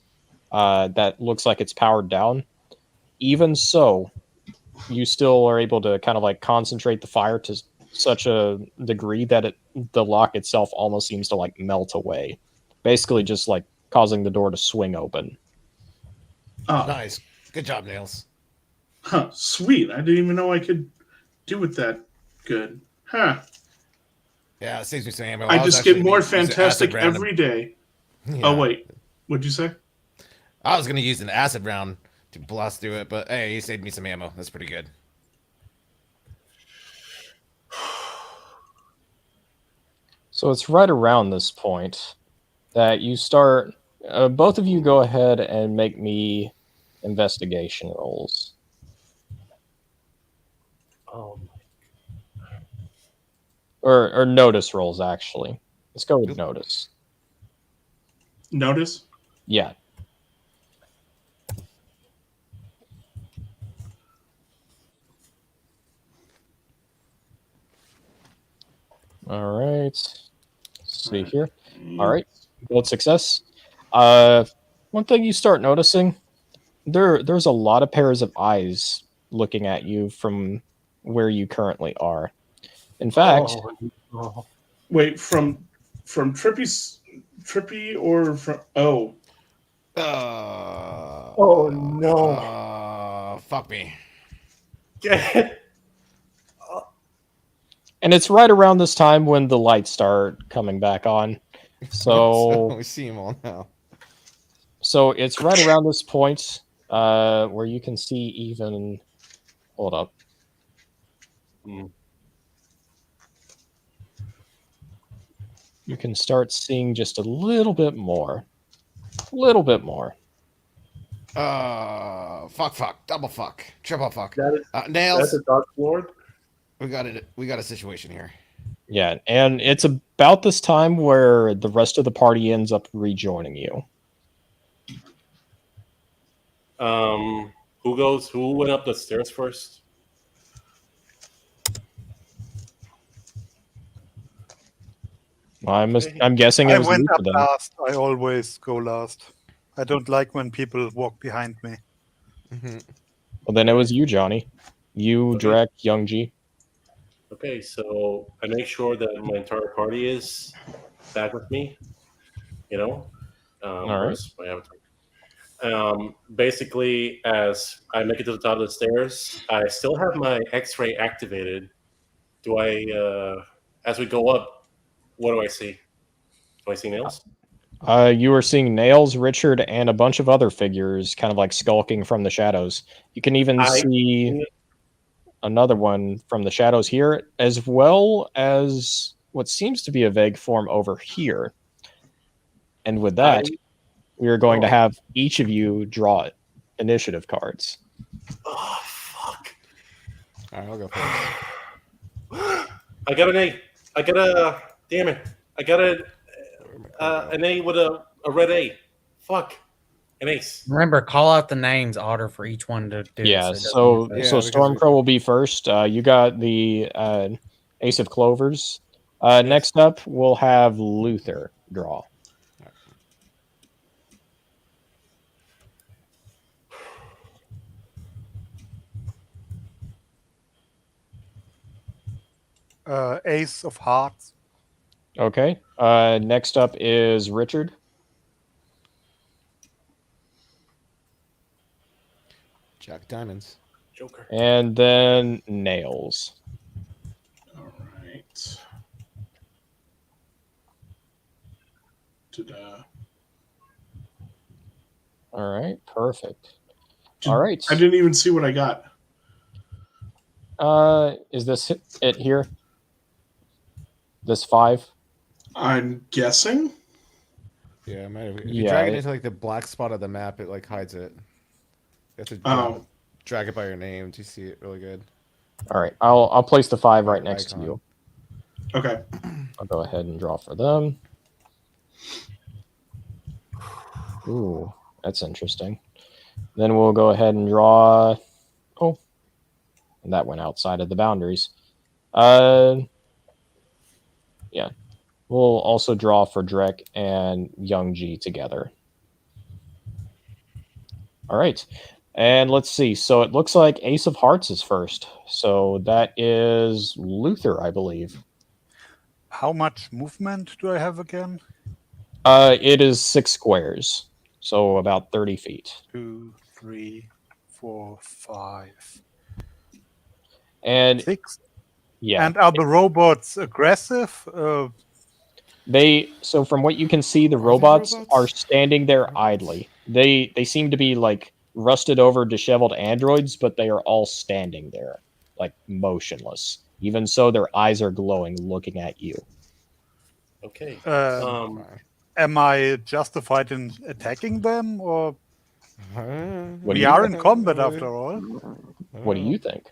that looks like it's powered down. Even so, you still are able to kind of like concentrate the fire to such a degree that the lock itself almost seems to like melt away, basically just like causing the door to swing open. Oh, Nice. Good job, Nails. Huh, sweet. I didn't even know I could do it that good. Huh. Yeah, it saves me some ammo. I was just actually get gonna more use an fantastic acid round every day. Yeah. Oh, wait. What'd you say? I was going to use an acid round to blast through it, but hey, you saved me some ammo. That's pretty good. So it's right around this point that you start. Both of you go ahead and make me investigation rolls. Or notice rolls, actually. Let's go with notice. Notice? Yeah. All right. Let's see here. All right. Both success. One thing you start noticing, there's a lot of pairs of eyes looking at you from where you currently are. In fact, Wait, from Trippy or from Oh no. Fuck me. and it's right around this time when the lights start coming back on. So we see them all now. So it's right around this point where you can see even. Hold up. You can start seeing just a little bit more. A little bit more. Fuck, double fuck, triple fuck. That's Nails. a Dark Lord. We got a situation here. Yeah, and it's about this time where the rest of the party ends up rejoining you. Who went up the stairs first? I'm guessing it I was went Luther up then. last. I always go last. I don't like when people walk behind me. Well, then it was you, Johnny. You, Drek, Young G. Okay, so I make sure that my entire party is back with me. You know, All right. where's my avatar? Basically, as I make it to the top of the stairs, I still have my X-ray activated. Do I, as we go up, what do I see? Do I see nails? You were seeing Nails, Richard, and a bunch of other figures kind of like skulking from the shadows. You can even see another one from the shadows here, as well as what seems to be a vague form over here. And with that, we are going to have each of you draw initiative cards. Oh, fuck. All right, I'll go first. I got an A. I got a... Damn it. I got an A with a red A. Fuck. An ace. Remember, call out the names, Otter, for each one to do. Yeah, it so doesn't so Yeah, because Stormcrow will be first. You got the Ace of Clovers. Yes. Next up, we'll have Luther draw. Ace of Hearts. Okay. Next up is Richard. Jack Diamonds. Joker. And then Nails. All right. All right, perfect. All right. I didn't even see what I got. Is this it here? This 5? I'm guessing. Yeah, it might have. If you Yeah, drag it it- into like the black spot of the map, it like hides it. You have to Oh, drag it by your name to see it really good. All right. I'll place the 5 right Your next to icon. you. okay. I'll go ahead and draw for them. Ooh, that's interesting. Then we'll go ahead and draw. Oh, and that went outside of the boundaries. Yeah. We'll also draw for Drek and Young G together. All right. And let's see. So it looks like Ace of Hearts is first. So that is Luther, I believe. How much movement do I have again? It is 6 squares. So about 30 feet. 2, 3, 4, 5, And 6. yeah. And are the robots aggressive? So from what you can see, the Are they robots robots? are standing there idly. They seem to be like rusted over, disheveled androids, but they are all standing there, like motionless. Even so, their eyes are glowing, looking at you. Okay. Am I justified in attacking them, or What do we you- are in combat after all? What do you think?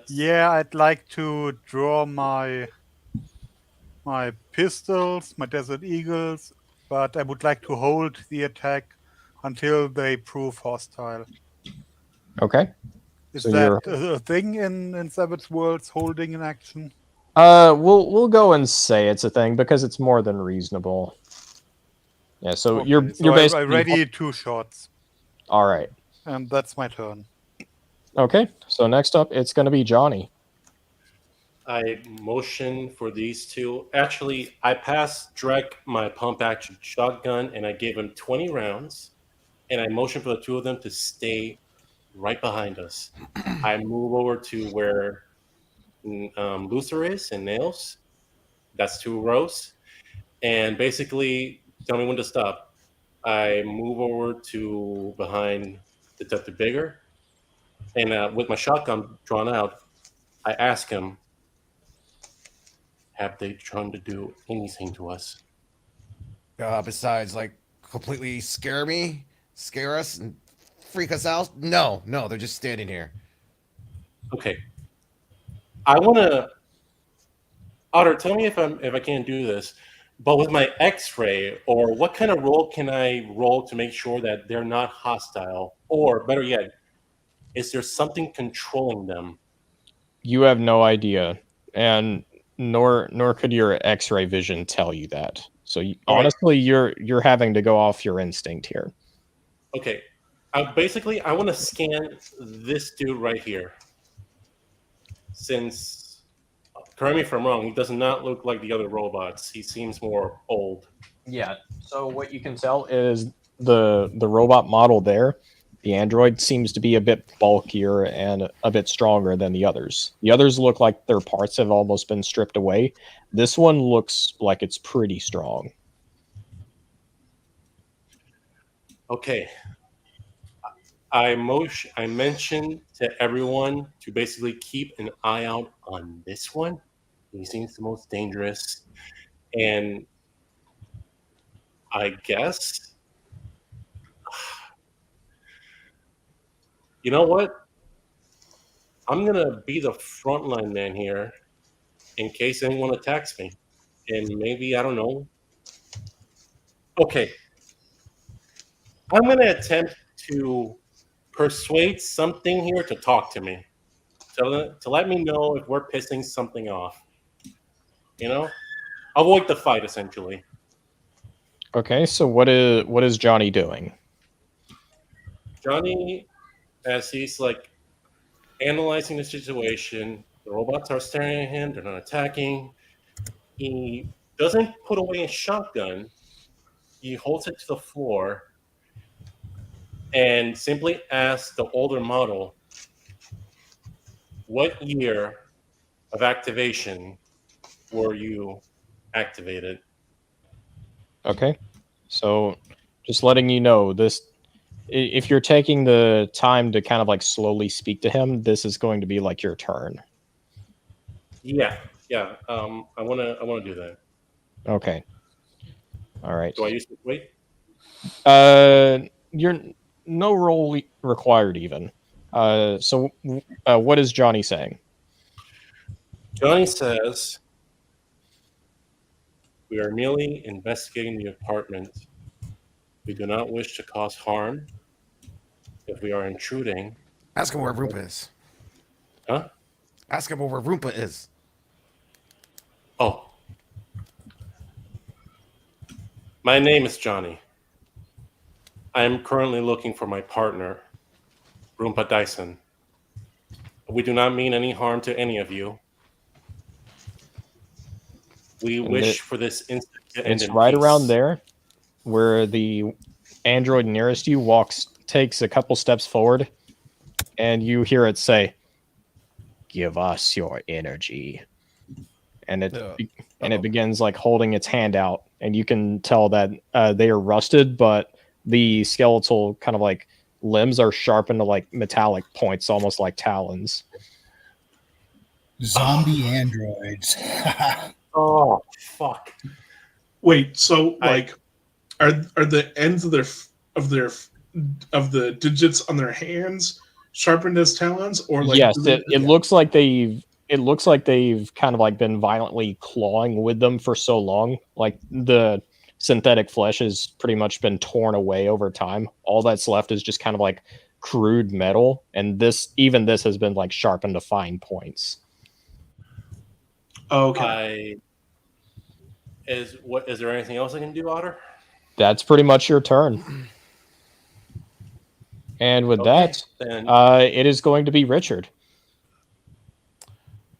Yeah, I'd like to draw my pistols, my Desert Eagles, but I would like to hold the attack until they prove hostile. Okay. Is So that a thing in Savage Worlds, holding an action? We'll go and say it's a thing because it's more than reasonable. Yeah. So Okay, you're so basically I ready 2 shots, All right. and that's my turn. Okay. So next up, it's going to be Johnny. I motion for these two. Actually, I passed Drek my pump action shotgun and I gave him 20 rounds. And I motion for the two of them to stay right behind us. I move over to where Luther is and Nails. That's 2 rows. And basically, tell me when to stop. I move over to behind Detective Bigger. And with my shotgun drawn out, I ask him, have they tried to do anything to us? Besides, like, completely scare us, and freak us out? No, they're just standing here. Okay. I want to... Otter, tell me if I can't do this, but with my X-ray, or what kind of roll can I roll to make sure that they're not hostile? Or, better yet, is there something controlling them? You have no idea, and nor could your X-ray vision tell you that. So honestly, you're having to go off your instinct here. Okay. Basically, I want to scan this dude right here. Since, correct me if I'm wrong, he does not look like the other robots. He seems more old. Yeah. So what you can tell is the robot model there, the android seems to be a bit bulkier and a bit stronger than the others. The others look like their parts have almost been stripped away. This one looks like it's pretty strong. Okay. I mentioned to everyone to basically keep an eye out on this one. He seems the most dangerous. And I guess, you know what? I'm going to be the frontline man here in case anyone attacks me. And maybe, I don't know. Okay. I'm going to attempt to persuade something here to talk to me, to let me know if we're pissing something off. You know, avoid the fight essentially. Okay, so what is Johnny doing? Johnny, as he's like analyzing the situation, the robots are staring at him. They're not attacking. He doesn't put away his shotgun. He holds it to the floor and simply asks the older model, "What year of activation were you activated?" Okay, so just letting you know this. If you're taking the time to kind of like slowly speak to him, this is going to be like your turn. Yeah. I wanna do that. Okay. All right. Do I use the wait? You're no roll required even. So what is Johnny saying? Johnny says, "We are merely investigating the apartment. We do not wish to cause harm. If we are intruding..." Ask him where Roompa is. Huh? Ask him where Roompa is. Oh. My name is Johnny. I am currently looking for my partner, Roompa Dyson. We do not mean any harm to any of you. We wish for this instant to end It's in right peace. around there where the android nearest you takes a couple steps forward, and you hear it say, "Give us your energy." And it begins like holding its hand out, and you can tell that they are rusted, but the skeletal kind of like limbs are sharpened to like metallic points, almost like talons. Zombie androids. Oh, fuck. Wait, so like, are the ends of the digits on their hands sharpened as talons, or like? Yes, it looks like they've kind of like been violently clawing with them for so long. Like the synthetic flesh has pretty much been torn away over time. All that's left is just kind of like crude metal, and this has been like sharpened to fine points. Okay. Is there anything else I can do, Otter? That's pretty much your turn. And with that, then it is going to be Richard.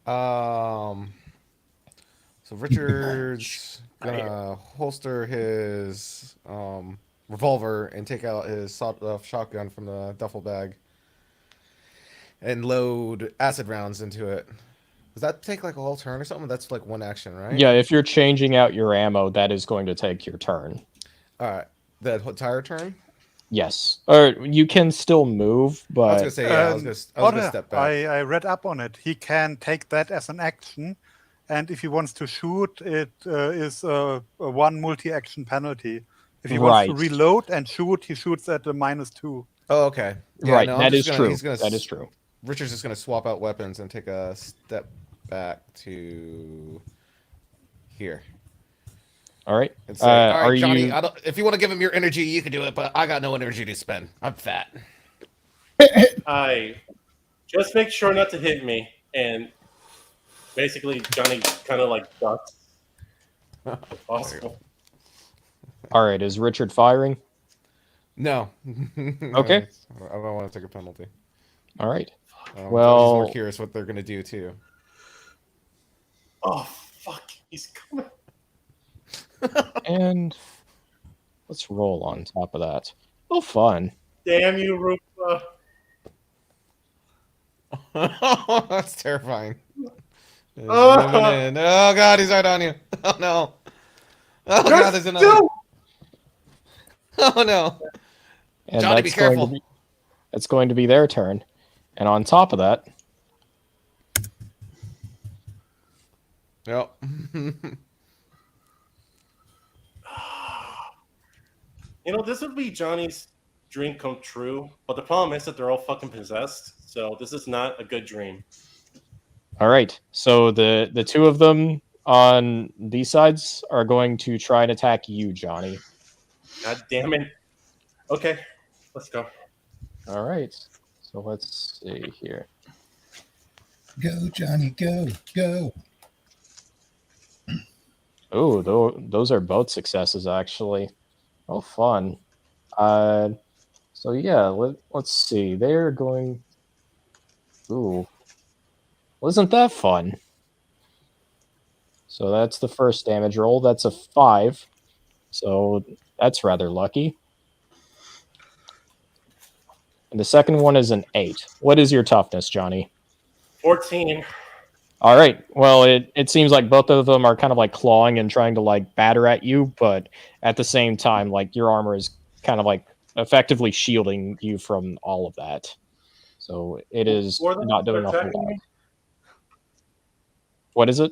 So Richard's gonna holster his revolver and take out his sawed-off shotgun from the duffel bag and load acid rounds into it. Does that take like a whole turn or something? That's like one action, right? Yeah, if you're changing out your ammo, that is going to take your turn. All right, the entire turn. Yes, or you can still move, but I was gonna say, yeah, I was gonna step back. I read up on it. He can take that as an action, and if he wants to shoot, it is a one multi-action penalty. If he wants to reload and shoot, he shoots at a -2. Oh, okay. Yeah, right, no, that is true. That is true. Richard's just gonna swap out weapons and take a step back to here. All right. And say, all right, Johnny, you... if you want to give him your energy, you can do it, but I got no energy to spend. I'm fat. I just make sure not to hit me, and basically Johnny kind of like ducks. Awesome. All right, is Richard firing? No. Okay. I don't want to take a penalty. All right. Well, I'm more curious what they're gonna do too. Oh fuck! He's coming. And let's roll on top of that. Oh, fun. Damn you, Roompa. That's terrifying. Oh god, he's right on you. Oh no. Oh god, there's another. Oh no. And Johnny, be careful. It's going to be their turn. And on top of that. Yep. You know, this would be Johnny's dream come true, but the problem is that they're all fucking possessed, so this is not a good dream. All right, so the two of them on these sides are going to try and attack you, Johnny. God damn it. Okay, let's go. All right. So let's see here. Go, Johnny, go, go. Oh, those are both successes, actually. Oh, fun. So yeah, let's see. They're going. Ooh, wasn't that fun? So that's the first damage roll. That's a 5. So that's rather lucky. And the second one is an 8. What is your toughness, Johnny? 14. All right. Well, it seems like both of them are kind of like clawing and trying to like batter at you, but at the same time, like your armor is kind of like effectively shielding you from all of that. So it is Who are the not ones that are doing a whole attacking lot. me? What is it?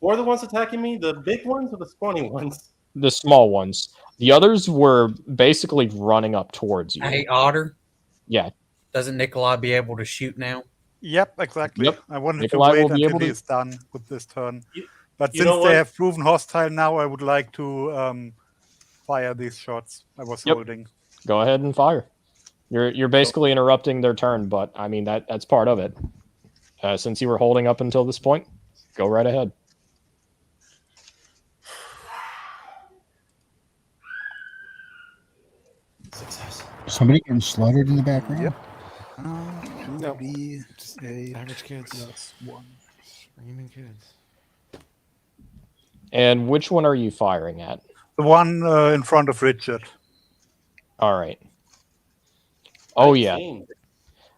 Who are the ones attacking me? The big ones or the spawning ones? The small ones. The others were basically running up towards you. Hey, Otter. Yeah. Doesn't Nikolai be able to shoot now? Yep, exactly. Yep. I wanted Nikolai to wait will be until able to- he's done with this turn. But you know since what? they have proven hostile now, I would like to fire these shots I was holding. Go ahead and fire. You're basically interrupting their turn, but I mean that's part of it. Since you were holding up until this point, go right ahead. Success. Somebody getting slaughtered in the background? Yep. No. Be Just a average kids. +1. Screaming kids. And which one are you firing at? The one in front of Richard. All right. Oh yeah. 19.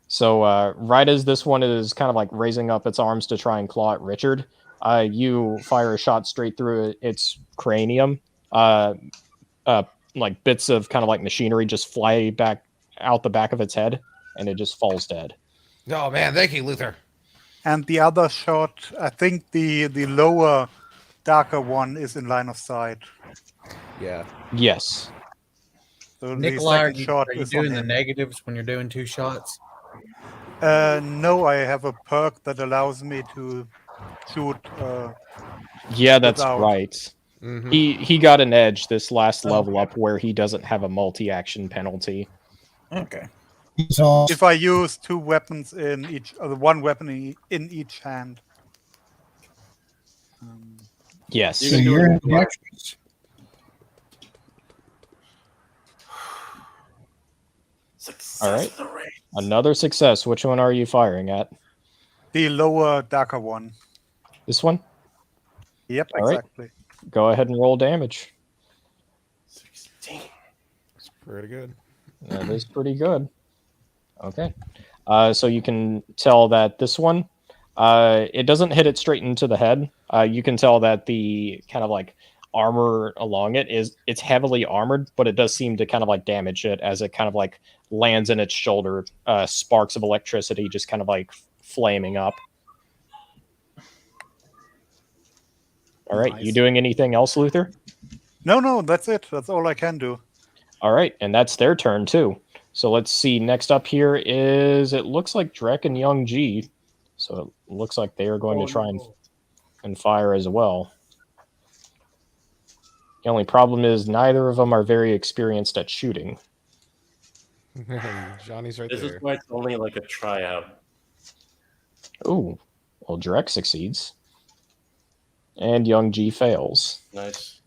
So right as this one is kind of like raising up its arms to try and claw at Richard, you fire a shot straight through its cranium. Like bits of kind of like machinery just fly back out the back of its head, and it just falls dead. Oh man, thank you, Luther. And the other shot, I think the lower, darker one is in line of sight. Yeah. Yes. So Nikolai, the are second you, shot are you is on doing the him. negatives when you're doing 2 shots? No, I have a perk that allows me to shoot. Yeah, that's Without- right. Mm-hmm. He got an edge this last level up where he doesn't have a multi-action penalty. Okay. He's all If I use 2 weapons in each, one weapon in each hand. Yes. so you're ambidextrous. Success All right. for the raid. Another success. Which one are you firing at? The lower, darker one. This one? Yep, All right. exactly. Go ahead and roll damage. 16. It's pretty good. That is pretty good. Okay. So you can tell that this one, it doesn't hit it straight into the head. You can tell that the kind of like armor along it's heavily armored, but it does seem to kind of like damage it as it kind of like lands in its shoulder. Sparks of electricity just kind of like flaming up. All right. Nice. You doing anything else, Luther? No, that's it. That's all I can do. All right, and that's their turn too. So let's see. Next up here is it looks like Drek and Young G. So it looks like they are going to try and fire as well. The only problem is neither of them are very experienced at shooting. Johnny's right This there. is why it's only like a tryout. Ooh, well, Drek succeeds. And Young G fails. Nice.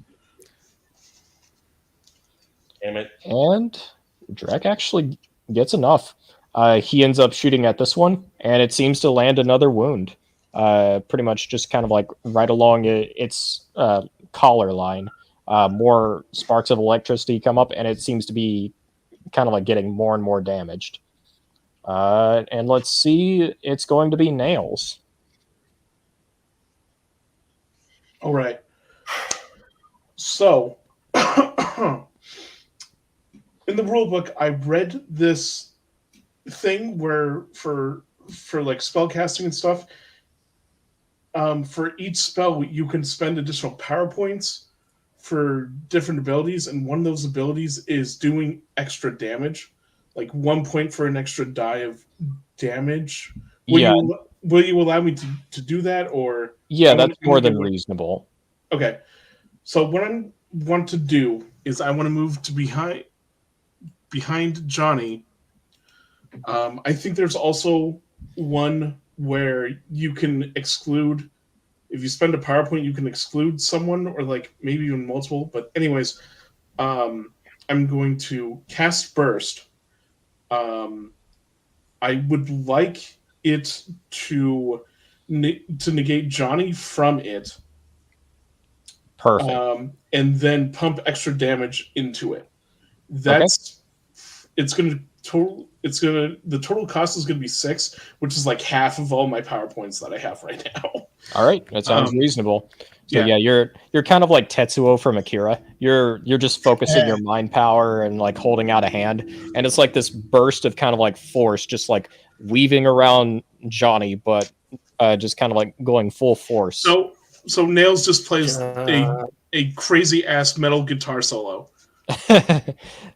Damn it. And Drek actually gets enough. He ends up shooting at this one, and it seems to land another wound. Pretty much just kind of like right along its collar line. More sparks of electricity come up, and it seems to be kind of like getting more and more damaged. And let's see, it's going to be Nails. All right. So, in the rule book, I read this thing where for like spell casting and stuff, for each spell you can spend additional power points for different abilities, and one of those abilities is doing extra damage, like 1 point for an extra die of damage. Will you allow me to do that, or Yeah, that's more than reasonable. Okay, so what I want to do is I want to move to behind behind Johnny, I think there's also one where you can exclude. If you spend a power point, you can exclude someone, or like maybe even multiple. But anyways, I'm going to cast Burst. I would like it to negate Johnny from it. Perfect. And then pump extra damage into it. That's it's gonna total. The total cost is gonna be 6, which is like half of all my power points that I have right now. All right, that sounds reasonable. So yeah, you're kind of like Tetsuo from Akira. You're just focusing your mind power and like holding out a hand, and it's like this burst of kind of like force, just like weaving around Johnny, but just kind of like going full force. So Nails just plays a crazy ass metal guitar solo.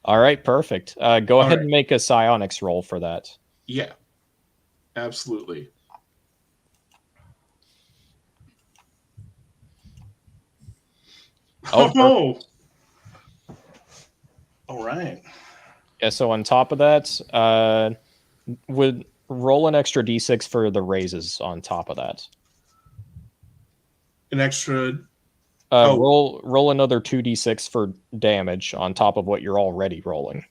All right, perfect. Go ahead and make a psionics roll for that. Yeah, absolutely. Oh, all right. Yeah, so on top of that, would roll an extra d6 for the raises on top of that. An extra. Roll another 2d6 for damage on top of what you're already rolling.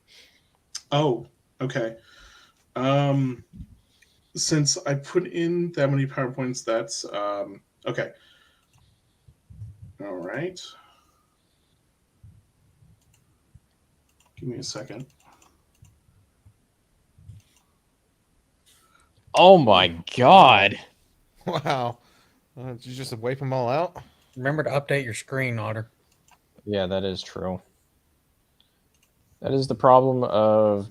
Oh, okay. Since I put in that many power points, that's okay. All right. Give me a second. Oh my god! Wow. Did you just wipe them all out? Remember to update your screen, Otter. Yeah, that is true. That is the problem of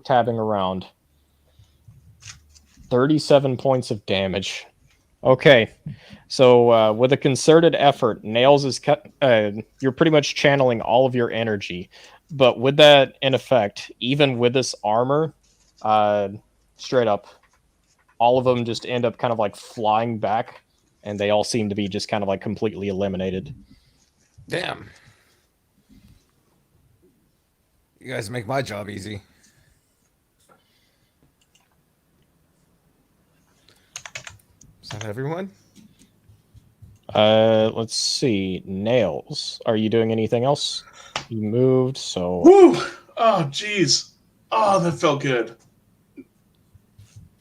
tabbing around. 37 points of damage. Okay, so with a concerted effort, Nails is you're pretty much channeling all of your energy, but with that in effect, even with this armor, straight up, all of them just end up kind of like flying back, and they all seem to be just kind of like completely eliminated. Damn. You guys make my job easy. Is that everyone? Let's see. Nails. Are you doing anything else? You moved, so... Woo! Oh, jeez. Oh, that felt good.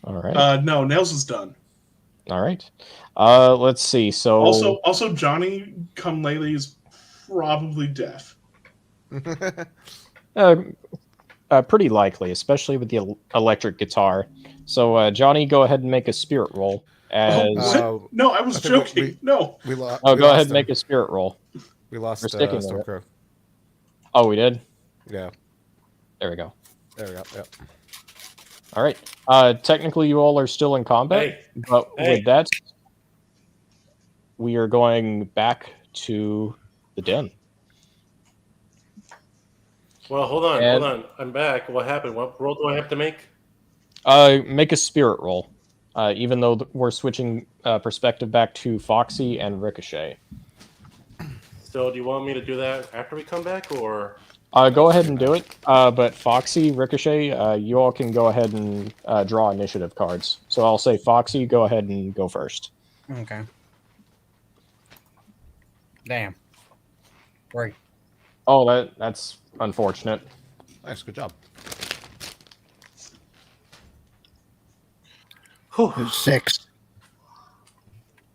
All right. No, Nails is done. All right. Let's see. So also, Johnny come lately is probably deaf. pretty likely, especially with the electric guitar. So Johnny, go ahead and make a spirit roll. No, I was joking. Go ahead and make a spirit roll. We lost Stormcrow. Oh, we did? Yeah. There we go. There we go. Yep. All right. Technically, you all are still in combat, but with that, we are going back to the den. Well, hold on. I'm back. What happened? What roll do I have to make? Make a spirit roll. Even though we're switching perspective back to Foxy and Ricochet. So, do you want me to do that after we come back, or? Go ahead and do it. But Foxy, Ricochet, you all can go ahead and draw initiative cards. So I'll say Foxy, go ahead and go first. Okay. Damn. Great. Oh, that's unfortunate. Nice, good job. 6.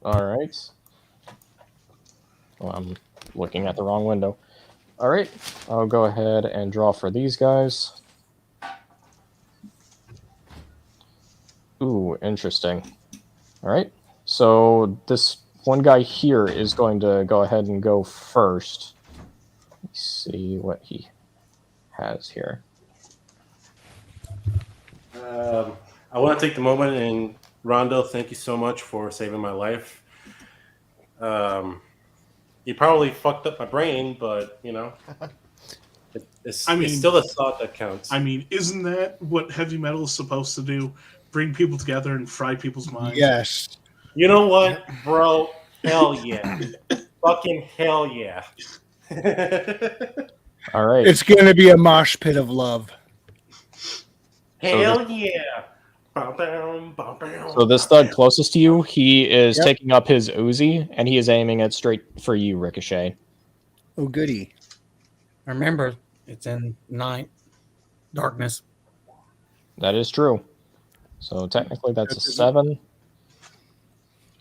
All right. Well, I'm looking at the wrong window. All right. I'll go ahead and draw for these guys. Ooh, interesting. All right. So this one guy here is going to go ahead and go first. Let's see what he has here. I want to take the moment and Rondo, thank you so much for saving my life. You probably fucked up my brain, but you know, it's still a thought that counts. I mean, isn't that what heavy metal is supposed to do? Bring people together and fry people's minds. Yes. You know what, bro? Hell yeah. Fucking hell yeah. All right. It's going to be a mosh pit of love. Hell yeah! Bow, So this thug closest to you, he is Yep. taking up his Uzi, and he is aiming it straight for you, Ricochet. Oh, goody. Remember, it's in night, darkness. That is true. So technically that's a That's 7.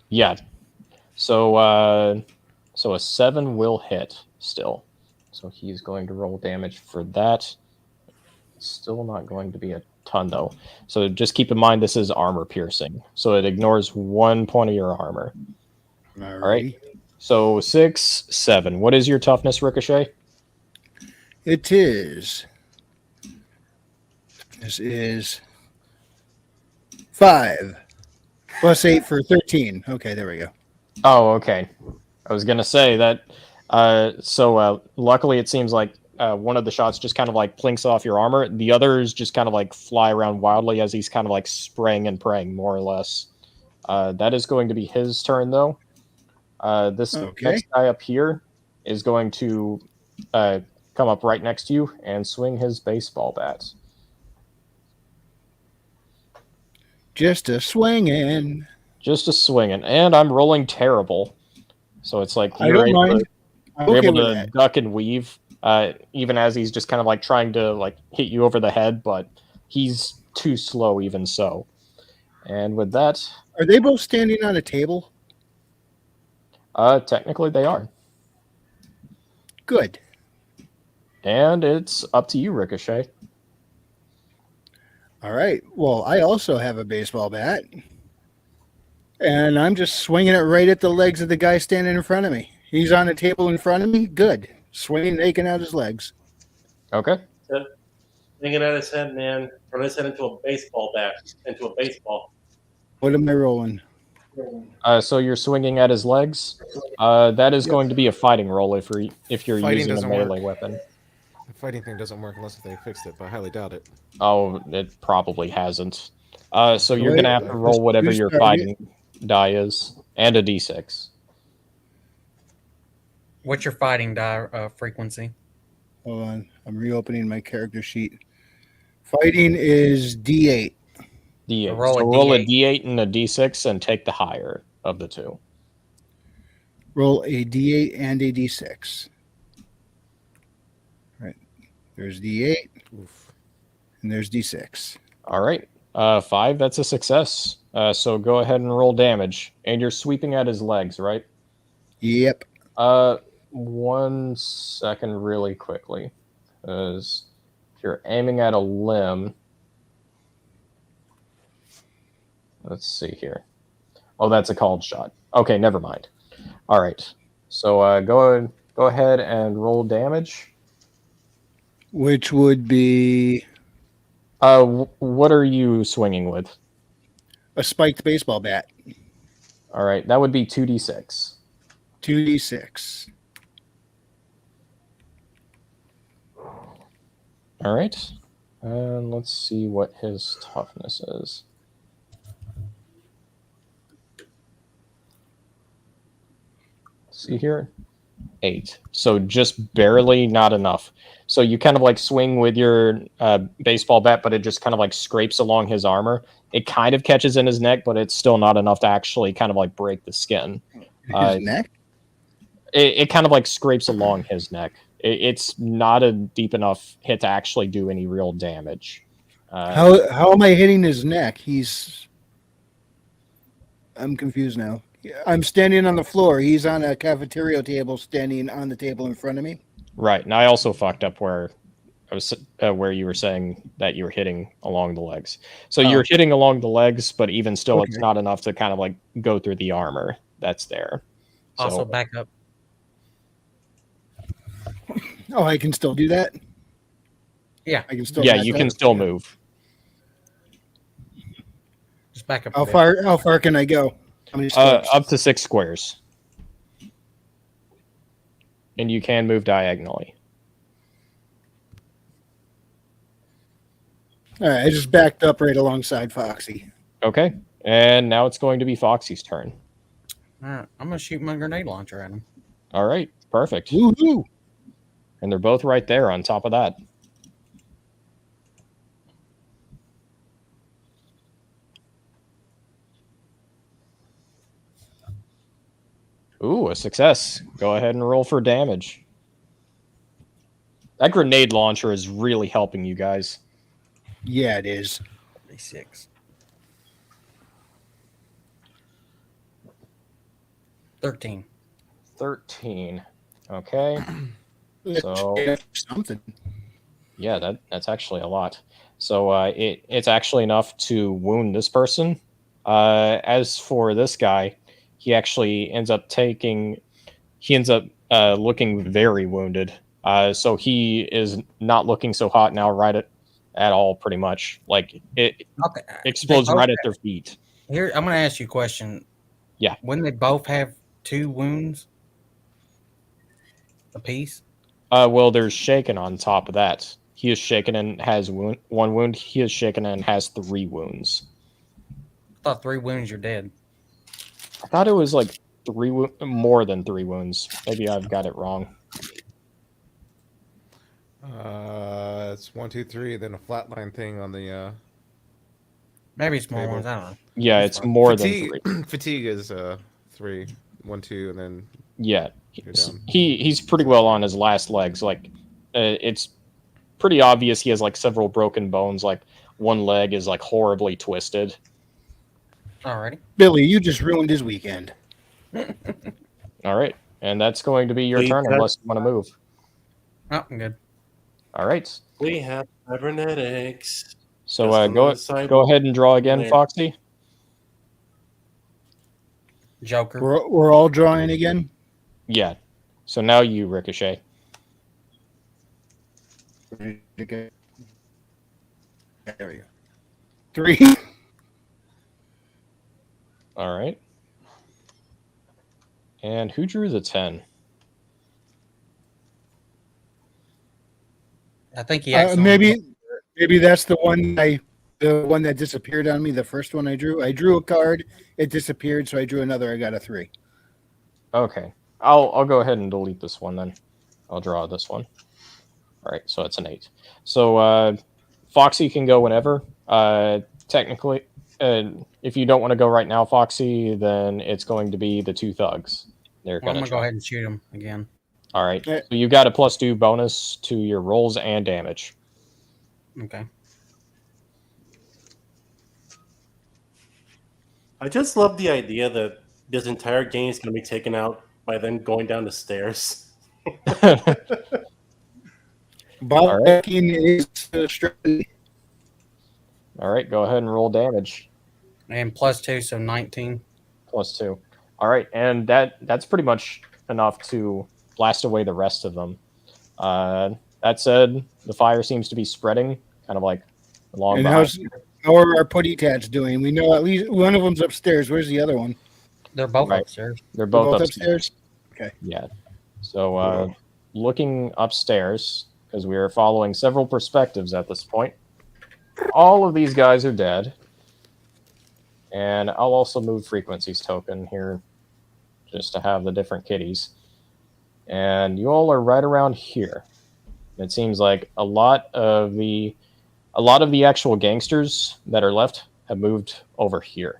Yeah. So a 7 will hit still. So he's going to roll damage for that. Still not going to be a ton though. So just keep in mind this is armor piercing. So it ignores 1 point of your armor. All right. So 6, 7. What is your toughness, Ricochet? It is. This is 5 plus 8 for 13. Okay, there we go. Oh, okay. I was gonna say that. Luckily, it seems like one of the shots just kind of like plinks off your armor. The others just kind of like fly around wildly as he's kind of like spraying and praying, more or less. That is going to be his turn, though. This next guy up here is going to come up right next to you and swing his baseball bat. Just a swinging. Just a swinging. And I'm rolling terrible. So it's like I don't mind. You're able to duck and weave, even as he's just kind of like trying to like hit you over the head, but he's too slow even so. And with that... Are they both standing on a table? Technically they are. Good. And it's up to you, Ricochet. All right. Well, I also have a baseball bat. And I'm just swinging it right at the legs of the guy standing in front of me. He's on a table in front of me. Good. Swinging, taking out his legs. Okay. Swinging at his head, man. Turn his head into a baseball bat. Into a baseball. What am I rolling? So you're swinging at his legs. That is going to be a fighting roll if you're Fighting using a melee weapon. The fighting thing doesn't work unless they fixed it, but I highly doubt it. Oh, it probably hasn't. So you're going to have to roll whatever your fighting die is, and a d6. What's your fighting die frequency? Hold on. I'm reopening my character sheet. Fighting is D8. D8. So roll a D8 and a D6 and take the higher of the two. Roll a D8 and a D6. All right. There's D8. Oof. And there's D6. All right. 5, that's a success. So go ahead and roll damage. And you're sweeping at his legs, right? Yep. 1 second really quickly. Because if you're aiming at a limb... Let's see here. Oh, that's a called shot. Okay, never mind. All right. So go ahead and roll damage. Which would be... what are you swinging with? A spiked baseball bat. All right, that would be 2d6. 2d6. All right. And let's see what his toughness is. See here, 8. So just barely not enough. So you kind of like swing with your baseball bat, but it just kind of like scrapes along his armor. It kind of catches in his neck, but it's still not enough to actually kind of like break the skin. His neck? It kind of like scrapes along his neck. It's not a deep enough hit to actually do any real damage. How am I hitting his neck? I'm confused now. I'm standing on the floor. He's on a cafeteria table, standing on the table in front of me. Right, and I also fucked up where I was where you were saying that you were hitting along the legs. So you're hitting along the legs, but even still, it's not enough to kind of like go through the armor that's there. So, Also, back up. Oh, I can still do that? Yeah. I can still. Yeah, you can still move. Just back up. How far can I go? How many steps? Up to 6 squares. And you can move diagonally. All right, I just backed up right alongside Foxy. Okay, and now it's going to be Foxy's turn. All right, I'm gonna shoot my grenade launcher at him. All right, perfect. Woohoo! And they're both right there on top of that. Ooh, a success. Go ahead and roll for damage. That grenade launcher is really helping you guys. Yeah, it is. 36. 13. 13. Okay. So Something. yeah, that's actually a lot. So it's actually enough to wound this person. As for this guy, he actually ends up looking very wounded. So he is not looking so hot now, right at all, pretty much. Like it Okay. explodes right at their feet. Here, I'm going to ask you a question. Yeah. When they both have 2 wounds apiece? Well, there's Shaken on top of that. He is shaken and has 1 wound. He is shaken and has 3 wounds. I thought 3 wounds, you're dead. I thought it was like more than 3 wounds. Maybe I've got it wrong. It's 1, 2, 3, then a flatline thing on the. Maybe it's more Table. ones. I don't know. Yeah, it's more than fatigue. 3. Fatigue is 3, 1, 2, and then Yeah, you're down. he's pretty well on his last legs. Like, it's pretty obvious he has like several broken bones. Like one leg is like horribly twisted. Alrighty. Billy, you just ruined his weekend. All right, and that's going to be your turn unless you want to move. Oh, I'm good. All right. We have cybernetics. So Just go ahead and draw again, there. Foxy. Joker. We're all drawing again. Yeah. So now you, Ricochet. There we go. 3. All right. And who drew the 10? I think he actually maybe that's the one that disappeared on me. The first one I drew a card, it disappeared, so I drew another. I got a 3. Okay. I'll go ahead and delete this one then. I'll draw this one. All right, so it's an 8. So Foxy can go whenever. Technically, if you don't want to go right now, Foxy, then it's going to be the 2 thugs. I'm going to go ahead and shoot him again. All right. So you got a +2 bonus to your rolls and damage. Okay. I just love the idea that this entire game is going to be taken out by them going down the stairs. Backing is a strategy. All right, go ahead and roll damage. And +2, so 19. +2. All right, and that's pretty much enough to blast away the rest of them. That said, the fire seems to be spreading, kind of like along. And how are our putty tats doing? We know at least one of them's upstairs. Where's the other one? They're both upstairs. They're both upstairs. Okay. Yeah. So looking upstairs, because we are following several perspectives at this point, all of these guys are dead. And I'll also move frequencies token here just to have the different kitties. And you all are right around here. It seems like a lot of the actual gangsters that are left have moved over here.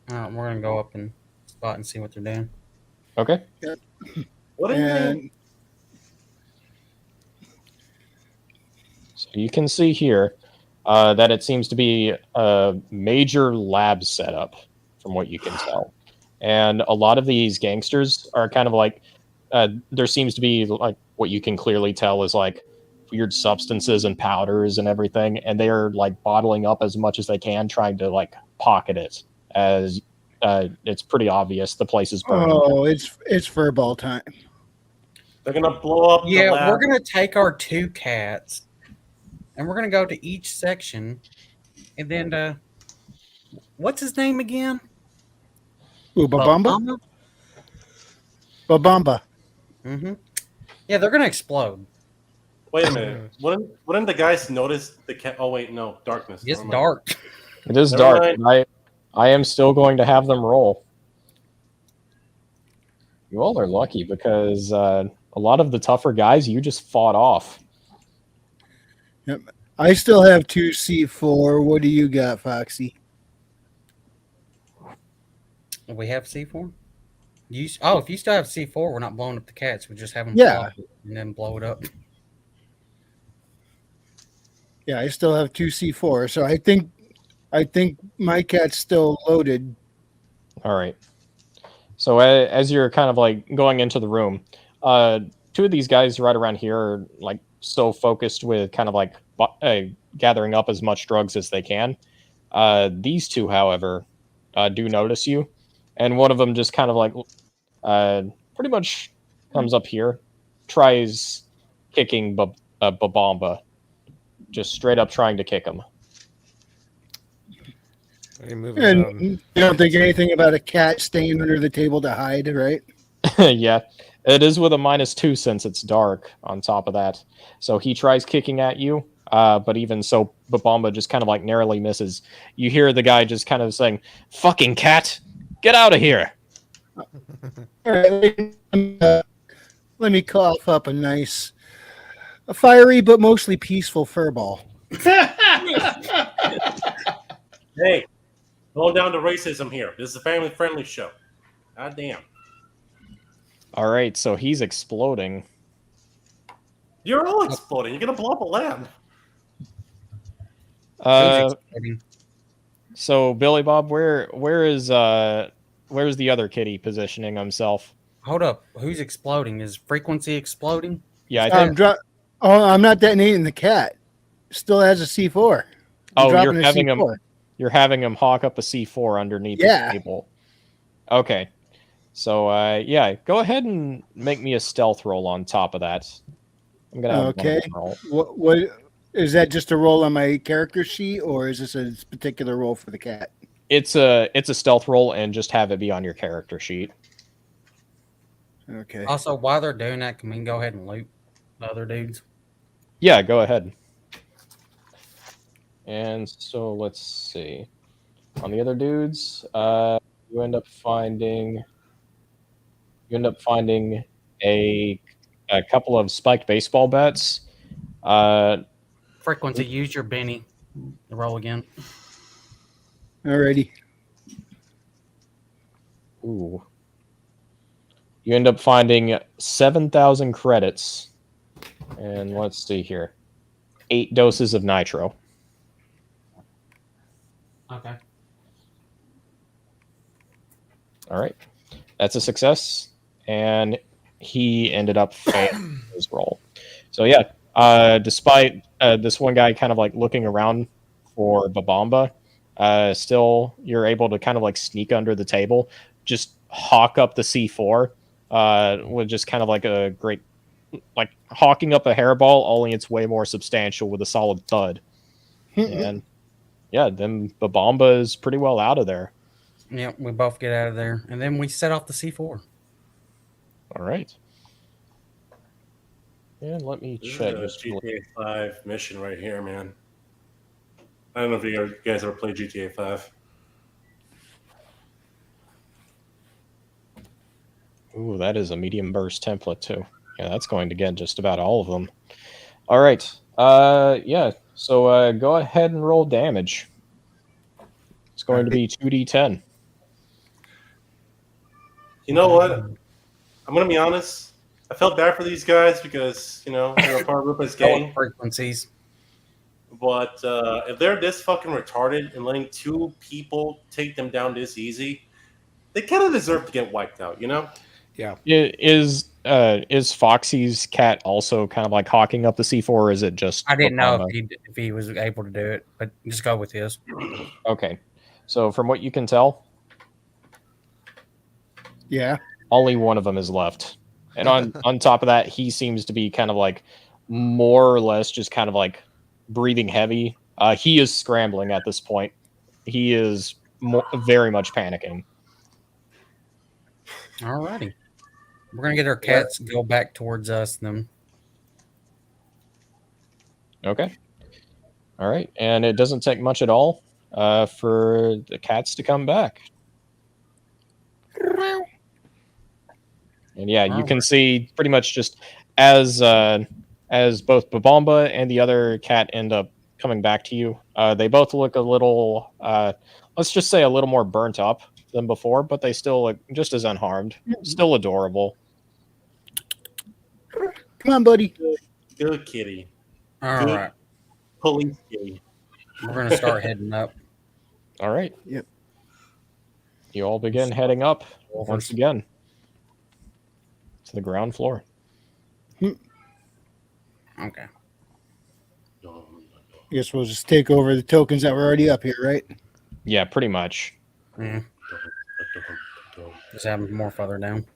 We're going to go up and spot and see what they're doing. Okay. Yep. What are they? So you can see here that it seems to be a major lab setup from what you can tell. And a lot of these gangsters are kind of like, there seems to be like what you can clearly tell is like weird substances and powders and everything. And they are like bottling up as much as they can, trying to like pocket it, as it's pretty obvious the place is burning. Oh, it's furball time. They're going to blow up the lab. We're going to take our 2 cats and we're going to go to each section. And then, what's his name again? Ooh, Babamba? Babamba. Mm-hmm. Yeah, they're going to explode. Wait a minute. Wouldn't the guys notice the cat? Oh, wait, no. Darkness. It's dark. It is Never dark. mind. I am still going to have them roll. You all are lucky because a lot of the tougher guys you just fought off. Yep. I still have 2 C4. What do you got, Foxy? We have C4. If you still have C4, we're not blowing up the cats. We just have them Yeah. fly and then blow it up. Yeah, I still have 2 C4. So I think my cat's still loaded. All right. So as you're kind of like going into the room, 2 of these guys right around here are like so focused with kind of like gathering up as much drugs as they can. These 2, however, do notice you, and one of them just kind of like pretty much comes up here, tries kicking Babamba, just straight up trying to kick him. And you don't think anything about a cat staying under the table to hide, right? Yeah, it is with a -2 since it's dark on top of that. So he tries kicking at you, but even so, Babamba just kind of like narrowly misses. You hear the guy just kind of saying, "Fucking cat, get out of here!" All right, let me cough up a fiery but mostly peaceful furball. Hey, going down to racism here. This is a family-friendly show. God damn. All right, so he's exploding. You're all exploding. You're gonna blow up a lab. So Billy Bob, where's the other kitty positioning himself? Hold up. Who's exploding? Is frequency exploding? Yeah, I think. I'm not detonating the cat. Still has a C4. You're having him hawk up a C4 underneath the table. Okay. So yeah, go ahead and make me a stealth roll on top of that. I'm gonna have okay. Roll. What is that? Just a roll on my character sheet, or is this a particular roll for the cat? It's a stealth roll, and just have it be on your character sheet. Okay. Also, while they're doing that, can we go ahead and loot the other dudes? Yeah, go ahead. And so let's see. On the other dudes, you end up finding a couple of spiked baseball bats. Frequency, use your Benny. Roll again. Alrighty. Ooh. You end up finding 7,000 credits. And let's see here. 8 doses of nitro. Okay. All right. That's a success. And he ended up failing his roll. So yeah, despite this one guy kind of like looking around for Babamba, still you're able to kind of like sneak under the table, just hawk up the C4 with just kind of like a great, like hawking up a hairball, only it's way more substantial with a solid thud. And yeah, then Babamba is pretty well out of there. Yeah, we both get out of there, and then we set off the C4. All right. And let me check this GTA 5 mission right here, man. I don't know if you guys ever played GTA 5. Ooh, that is a medium burst template too. Yeah, that's going to get just about all of them. All right. Yeah. So go ahead and roll damage. It's going to be 2d10. You know what? I'm gonna be honest. I felt bad for these guys because they're a part of Rupa's gang. Frequencies. But if they're this fucking retarded and letting 2 people take them down this easy, they kind of deserve to get wiped out. Yeah. Is Foxy's cat also kind of like hawking up the C4, or is it just? I didn't know if he was able to do it, but just go with his. Okay. So from what you can tell, yeah, only one of them is left. And on top of that, he seems to be kind of like more or less just kind of like breathing heavy. He is scrambling at this point. He is very much panicking. Alrighty. We're going to get our cats go back towards us then. Okay. All right. And it doesn't take much at all for the cats to come back. And yeah, you can see pretty much just as both Babamba and the other cat end up coming back to you, they both look a little, let's just say a little more burnt up than before, but they still look just as unharmed. Still adorable. Come on, buddy. Good kitty. All right. Police kitty. We're going to start heading up. All right. Yep. You all begin heading up once again to the ground floor. Okay. I guess we'll just take over the tokens that were already up here, right? Yeah, pretty much. Just have them more further down.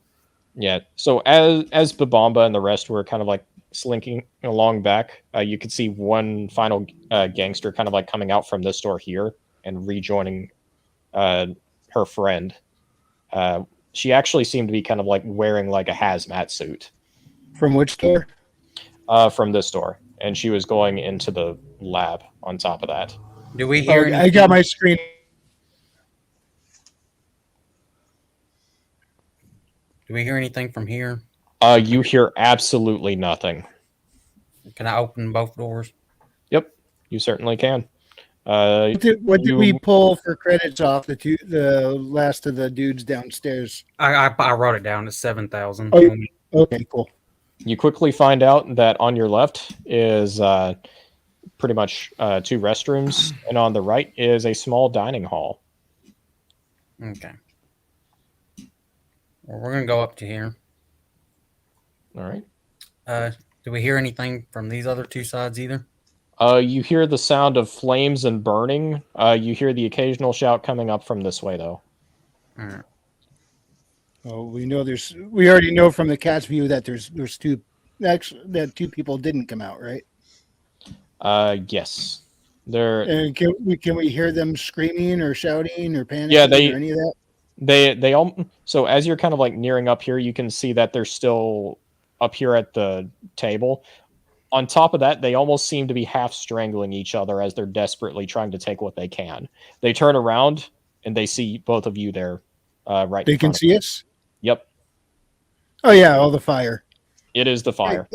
Yeah. So as Babamba and the rest were kind of like slinking along back, you could see one final gangster kind of like coming out from this door here and rejoining her friend. She actually seemed to be kind of like wearing like a hazmat suit. From which door? From this door. And she was going into the lab on top of that. Do we hear anything? I got my screen. Do we hear anything from here? You hear absolutely nothing. Can I open both doors? Yep, you certainly can. What did we pull for credits off the last of the dudes downstairs? I wrote it down. It's 7,000. Oh, okay, cool. You quickly find out that on your left is pretty much 2 restrooms, and on the right is a small dining hall. Okay. Well, we're gonna go up to here. All right. Do we hear anything from these other 2 sides either? You hear the sound of flames and burning. You hear the occasional shout coming up from this way, though. All right. Oh, we already know from the cat's view that there's 2, actually, that 2 people didn't come out, right? Yes. They're. And can we hear them screaming or shouting or panicking or any of that? They all. So as you're kind of like nearing up here, you can see that they're still up here at the table. On top of that, they almost seem to be half strangling each other as they're desperately trying to take what they can. They turn around and they see both of you there. Right. They can see us? Yep. Oh yeah, all the fire. It is the fire.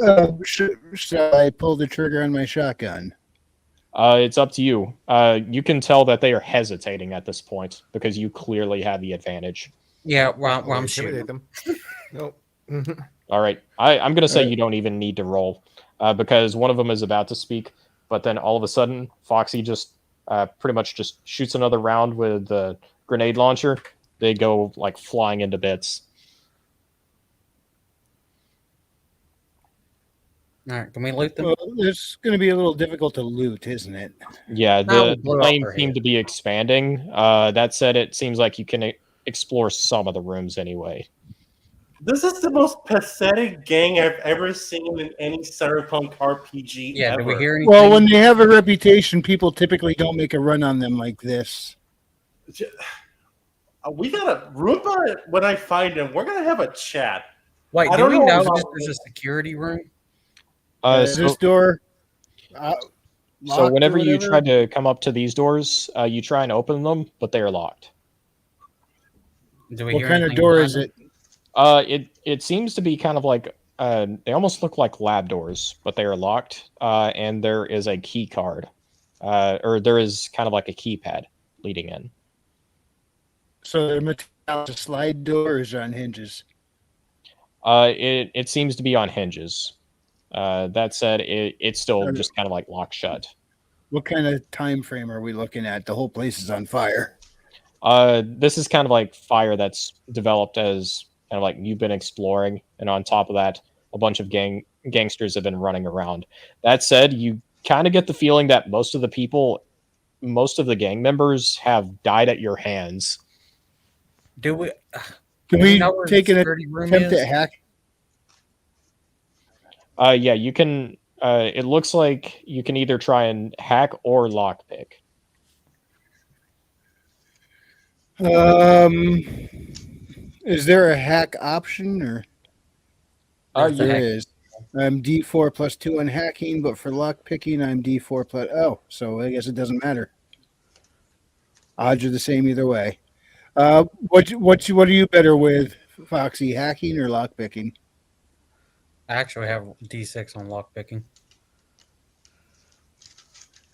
Shall I pull the trigger on my shotgun? It's up to you. You can tell that they are hesitating at this point because you clearly have the advantage. Yeah, well I'm shooting them. Nope. All right. I'm going to say you don't even need to roll because one of them is about to speak, but then all of a sudden, Foxy just pretty much just shoots another round with the grenade launcher. They go like flying into bits. All right, can we loot them? Well, it's going to be a little difficult to loot, isn't it? Yeah, the flame seemed to be expanding. That said, it seems like you can explore some of the rooms anyway. This is the most pathetic gang I've ever seen in any cyberpunk RPG. Yeah, ever. do we hear anything? Well, when they have a reputation, people typically don't make a run on them like this. We gotta Roomba. When I find him, we're gonna have a chat. Wait, do we know if there's a security room? This door. So whenever you try to come up to these doors, you try and open them, but they are locked. Do we What hear kind of anything door behind is them? it? It seems to be kind of like they almost look like lab doors, but they are locked. And there is a key card, or there is kind of like a keypad leading in. So they're metallic slide doors on hinges. It seems to be on hinges. That said, it's still just kind of like locked shut. What kind of time frame are we looking at? The whole place is on fire. This is kind of like fire that's developed as kind of like you've been exploring, and on top of that, a bunch of gangsters have been running around. That said, you kind of get the feeling that most of the gang members have died at your hands. Do we? Can we take an attempt at hack? Yeah, you can. It looks like you can either try and hack or lockpick. Is there a hack option or? There Yeah. is. I'm D4 plus 2 on hacking, but for lock picking, I'm D4 plus. Oh, so I guess it doesn't matter. Odds are the same either way. What are you better with, Foxy, hacking or lockpicking? I actually have D6 on lockpicking.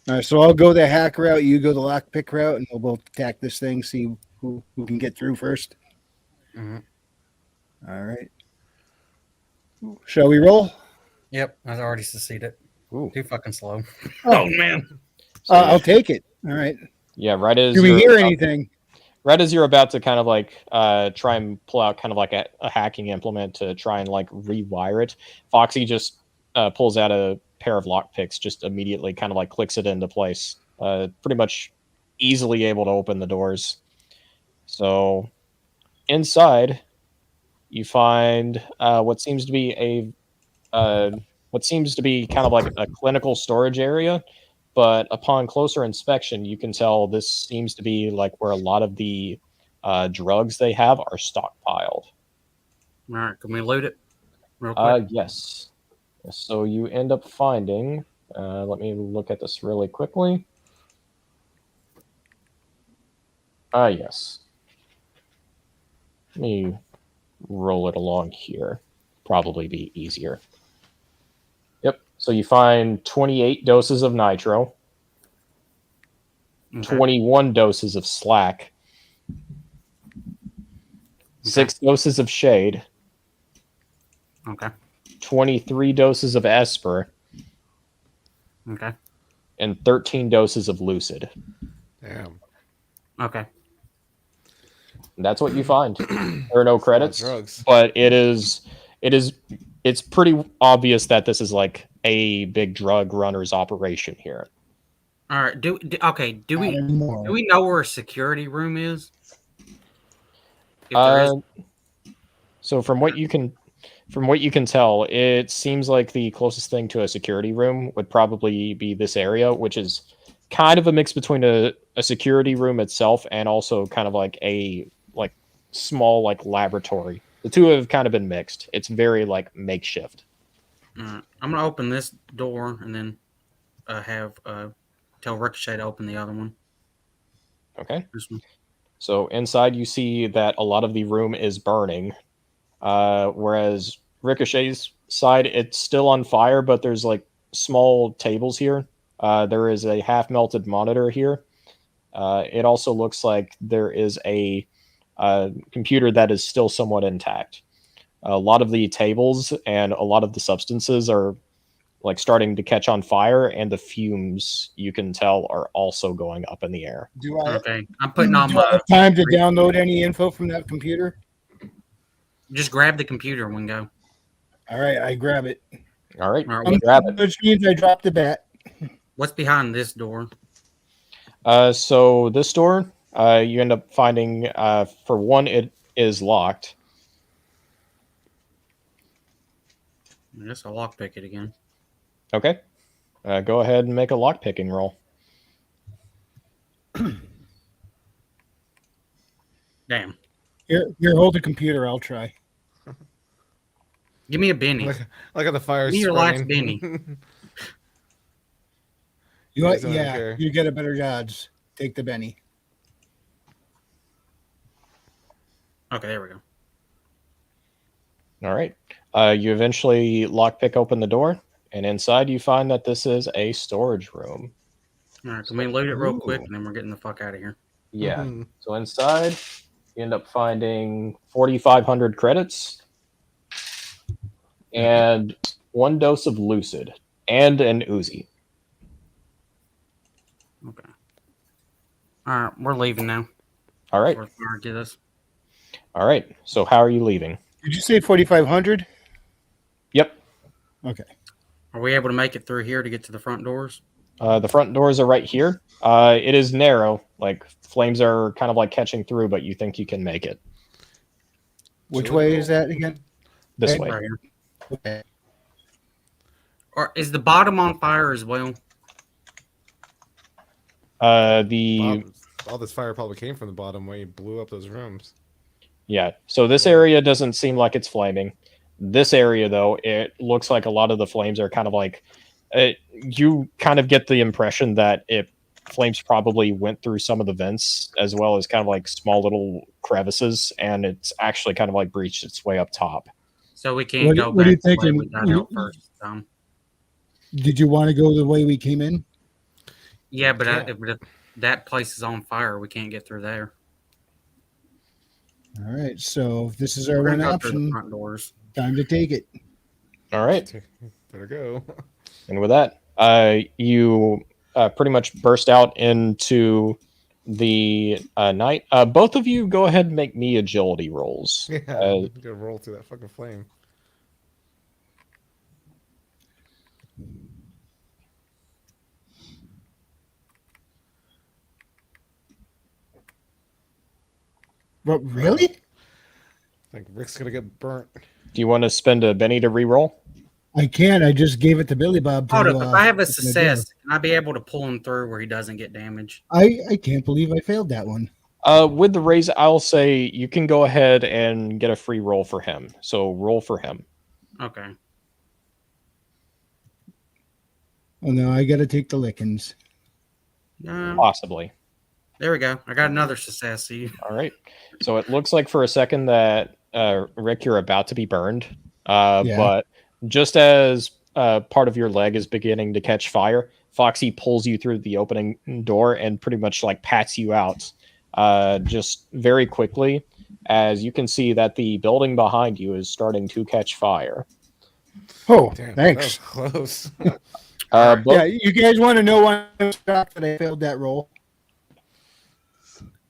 All right, so I'll go the hack route. You go the lockpick route, and we'll both attack this thing. See who can get through first. Mm-hmm. All right. Shall we roll? Yep, I already succeeded. Ooh. Too fucking slow. Oh man. So, I'll take it. All right. yeah, right as Do we you're hear about- anything? right as you're about to kind of like try and pull out kind of like a hacking implement to try and like rewire it, Foxy just pulls out a pair of lockpicks, just immediately kind of like clicks it into place. Pretty much easily able to open the doors. So inside, you find what seems to be kind of like a clinical storage area. But upon closer inspection, you can tell this seems to be like where a lot of the drugs they have are stockpiled. All right, can we loot it real quick? Yes. So you end up finding, let me look at this really quickly. Yes. Let me roll it along here. Probably be easier. Yep. So you find 28 doses of nitro, Okay. 21 doses of slack, 6 doses of shade, Okay. 23 doses of esper, Okay. and 13 doses of lucid. Damn. Okay. And that's what you find. There are no credits, drugs. but it's pretty obvious that this is like a big drug runner's operation here. All right. Do we Not anymore. do we know where a security room is? If there is, So from what you can tell, it seems like the closest thing to a security room would probably be this area, which is kind of a mix between a security room itself and also kind of like a small like laboratory. The two have kind of been mixed. It's very like makeshift. I'm gonna open this door and then have tell Ricochet to open the other one. Okay. This one. So inside you see that a lot of the room is burning, whereas Ricochet's side, it's still on fire, but there's like small tables here. There is a half melted monitor here. It also looks like there is a computer that is still somewhat intact. A lot of the tables and a lot of the substances are like starting to catch on fire, and the fumes you can tell are also going up in the air. Do I, Okay. I'm putting on do I my. have time to download any info from that computer? Just grab the computer and go. All right, I grab it. All right, All right, you grab it. Which means I drop the bat. What's behind this door? So this door, you end up finding, for one, it is locked. I guess I'll lockpick it again. Okay. Go ahead and make a lockpicking roll. Damn. Here, hold the computer. I'll try. Give me a Benny. Look at the fire Give me your last spreading. Benny. You what? Doesn't Yeah, care. you get a better odds. Take the Benny. Okay, there we go. All right. You eventually lockpick open the door, and inside you find that this is a storage room. All right, can we loot it real quick Ooh. and then we're getting the fuck out of here? Yeah. Mhm. So inside, you end up finding 4,500 credits and 1 dose of lucid and an Uzi. Okay. All right, we're leaving now. All right. Before fire get us. All right. So how are you leaving? Did you say 4,500? Yep. Okay. Are we able to make it through here to get to the front doors? The front doors are right here. It is narrow. Like flames are kind of like catching through, but you think you can make it Which way is that again? this Okay. way. Right here. Okay. Or is the bottom on fire as well? The All this fire probably came from the bottom where you blew up those rooms. Yeah. So this area doesn't seem like it's flaming. This area, though, it looks like a lot of the flames are kind of like you kind of get the impression that it flames probably went through some of the vents as well as kind of like small little crevices, and it's actually kind of like breached its way up top. So we can't go what are you back the way thinking? we got out first time. Did you want to go the way we came in? Yeah, but if that place is on fire, we can't get through there. All right, so if this is our We're one gonna go through the option, front doors. time to take it. All right. Better go. And with that, you pretty much burst out into the night. Both of you go ahead and make me agility rolls. Yeah, you gotta roll through that fucking flame. But really? I think Rick's gonna get burnt. Do you want to spend a Benny to re-roll? I can't. I just gave it to Billy Bob. Hold up, if I have a open the door. success, can I be able to pull him through where he doesn't get damaged? I can't believe I failed that one. With the raise, I'll say you can go ahead and get a free roll for him. So roll for him. Okay. Oh no, I got to take the lickings. Possibly. There we go. I got another success. See. All right. So it looks like for a second that Rick, you're about to be burned. But just as part of your leg is beginning to catch fire, Foxy pulls you through the opening door and pretty much like pats you out just very quickly, as you can see that the building behind you is starting to catch fire. Oh, Damn, thanks. that was close. Yeah, you guys want to know why I'm shocked that I failed that roll?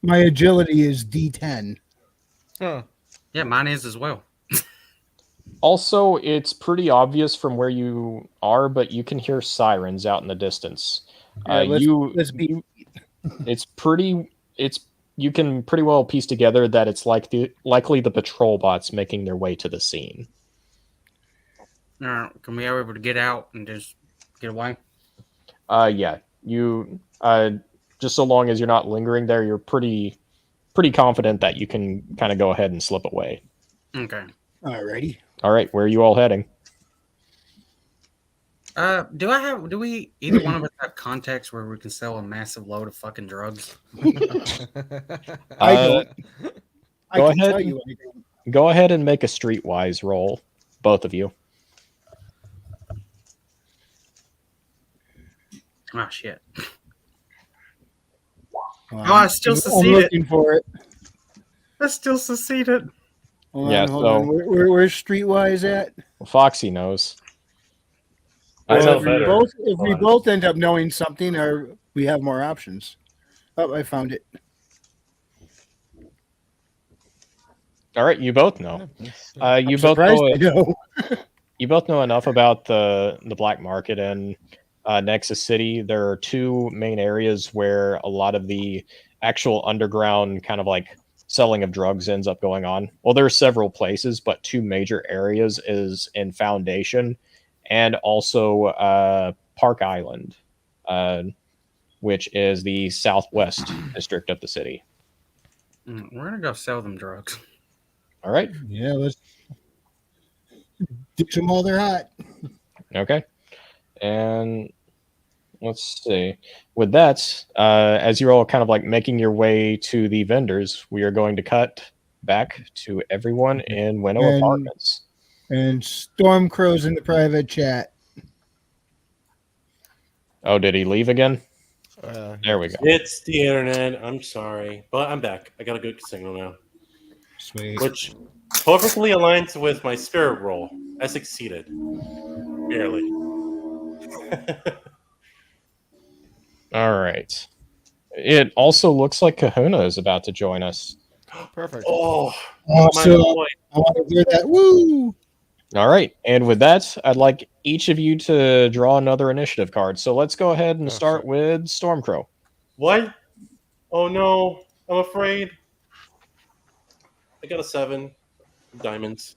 My agility is D10. Huh. Yeah, mine is as well. Also, it's pretty obvious from where you are, but you can hear sirens out in the distance. Let's be. You can pretty well piece together that it's likely the patrol bots making their way to the scene. Can we be able to get out and just get away? Yeah. You just so long as you're not lingering there, you're pretty confident that you can kind of go ahead and slip away. Okay. Alrighty. All right, where are you all heading? Do we either one of us have contacts where we can sell a massive load of fucking drugs? I don't. I Go can ahead. tell you I don't. Go ahead and make a streetwise roll, both of you. Oh shit! Well, Oh, I still I'm succeeded. looking for it. I still succeeded. Hold Yeah, on, hold so- on. Where's Streetwise at? Foxy knows. I know if we better. both end up knowing something, or we have more options. Oh, I found it. All right, you both know. You I'm both surprised know. I know. You both know enough about the black market and Nexus City. There are two main areas where a lot of the actual underground kind of like selling of drugs ends up going on. Well, there are several places, but two major areas is in Foundation and also Park Island, which is the southwest district of the city. We're gonna go sell them drugs. All right. Yeah, let's ditch them while they're hot. Okay. And let's see. With that, as you're all kind of like making your way to the vendors, we are going to cut back to everyone in Winnow And- Apartments. And Stormcrow's in the private chat. Oh, did he leave again? There we go. It's the internet. I'm sorry, but I'm back. I got a good signal now, Sweet. which perfectly aligns with my spirit roll. I succeeded, barely. All right. It also looks like Kahuna is about to join us. Perfect. Oh, my So boy. I want to hear that. Woo! All right. And with that, I'd like each of you to draw another initiative card. So let's go ahead and start with Stormcrow. What? Oh no, I'm afraid. I got a 7 diamonds.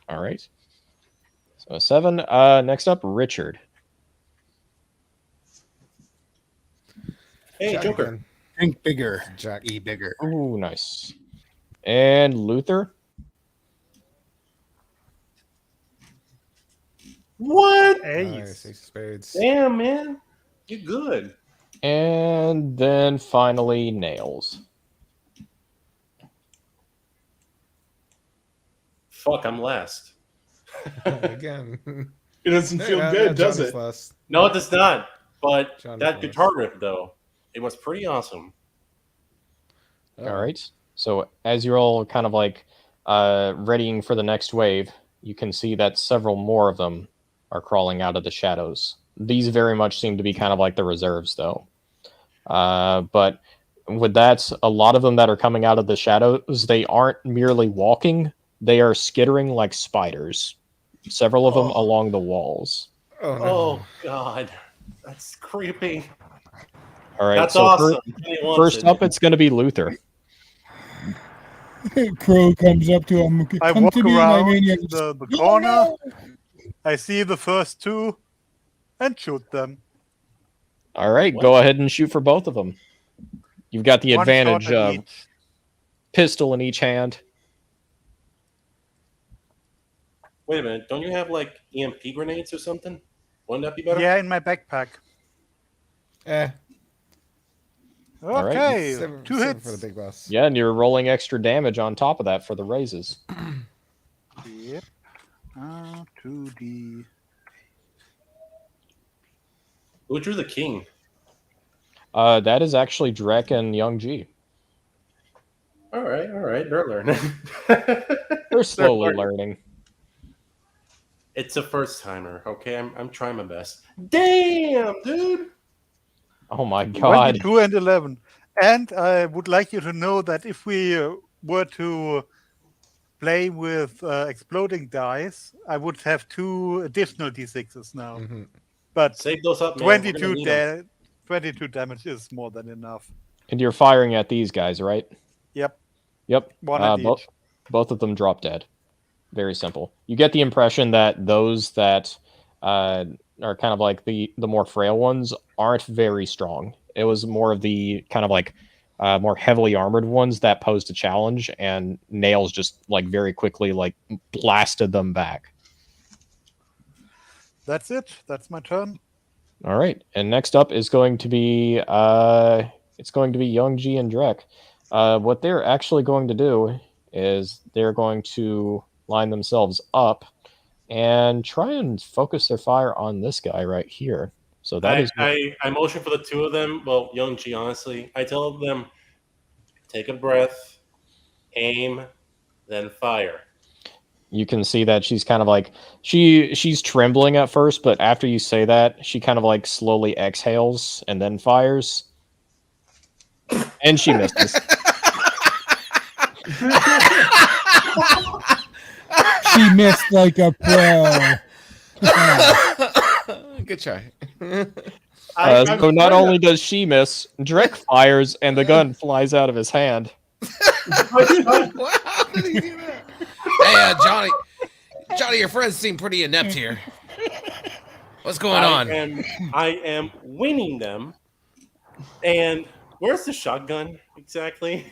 All right. So a 7. Next up, Richard. Hey, Jack Joker. again. Think bigger. Jack. E bigger. Ooh, nice. And Luther. What? Ace. Nice. Ace of spades. Damn, man. You're good. And then finally, Nails. Fuck, I'm last. Again. It doesn't feel good, does Johnny's it? last. No, it does not. But Johnny's that last. guitar riff, though, it was pretty awesome. Oh. All right. So as you're all kind of like readying for the next wave, you can see that several more of them are crawling out of the shadows. These very much seem to be kind of like the reserves, though. But with that, a lot of them that are coming out of the shadows, they aren't merely walking, they are skittering like spiders. Several of them along the walls. Oh, no. Oh, God. That's creepy. All right, That's so awesome. first up, it's going to be Luther. Crow comes up to him. I Come walk to me, my around minion. the No, corner. no. I see the first two and shoot them. All right, What? go ahead and shoot for both of them. You've got the One advantage shot at of each. pistol in each hand. Wait a minute. Don't you have, like, EMP grenades or something? Wouldn't that be better? Yeah, in my backpack. Eh. right, Okay, Seven two hits. for the big boss. Yeah, and you're rolling extra damage on top of that for the raises. Yep. 2D. Who drew the king? That is actually Drek and Young G. All right. They're learning. They're slowly learning. It's a first timer, okay? I'm trying my best. Damn, dude! Oh my god. 22 and 11. And I would like you to know that if we were to play with exploding dice, I would have 2 additional d6s now. Mm-hmm. But Save those up, man. We're gonna 22, need 'em. 22 damage is more than enough. And you're firing at these guys, right? Yep. Yep. One at each. Both of them drop dead. Very simple. You get the impression that those that are kind of like the more frail ones aren't very strong. It was more of the kind of like more heavily armored ones that posed a challenge, and Nails just like very quickly like blasted them back. That's it. That's my turn. All right, and next up is going to be it's going to be Young G and Drek. What they're actually going to do is they're going to line themselves up and try and focus their fire on this guy right here. So that I motion for the two of them. Well, Young G, honestly, I tell them, take a breath, aim, then fire. You can see that she's kind of like she's trembling at first, but after you say that, she kind of like slowly exhales and then fires, and she misses. She missed like a pro. Good try. So not only does she miss, Drek fires, and the gun flies out of his hand. Wow, how did he do that? Hey, Johnny, your friends seem pretty inept here. What's going on? I am winning them. And where's the shotgun exactly?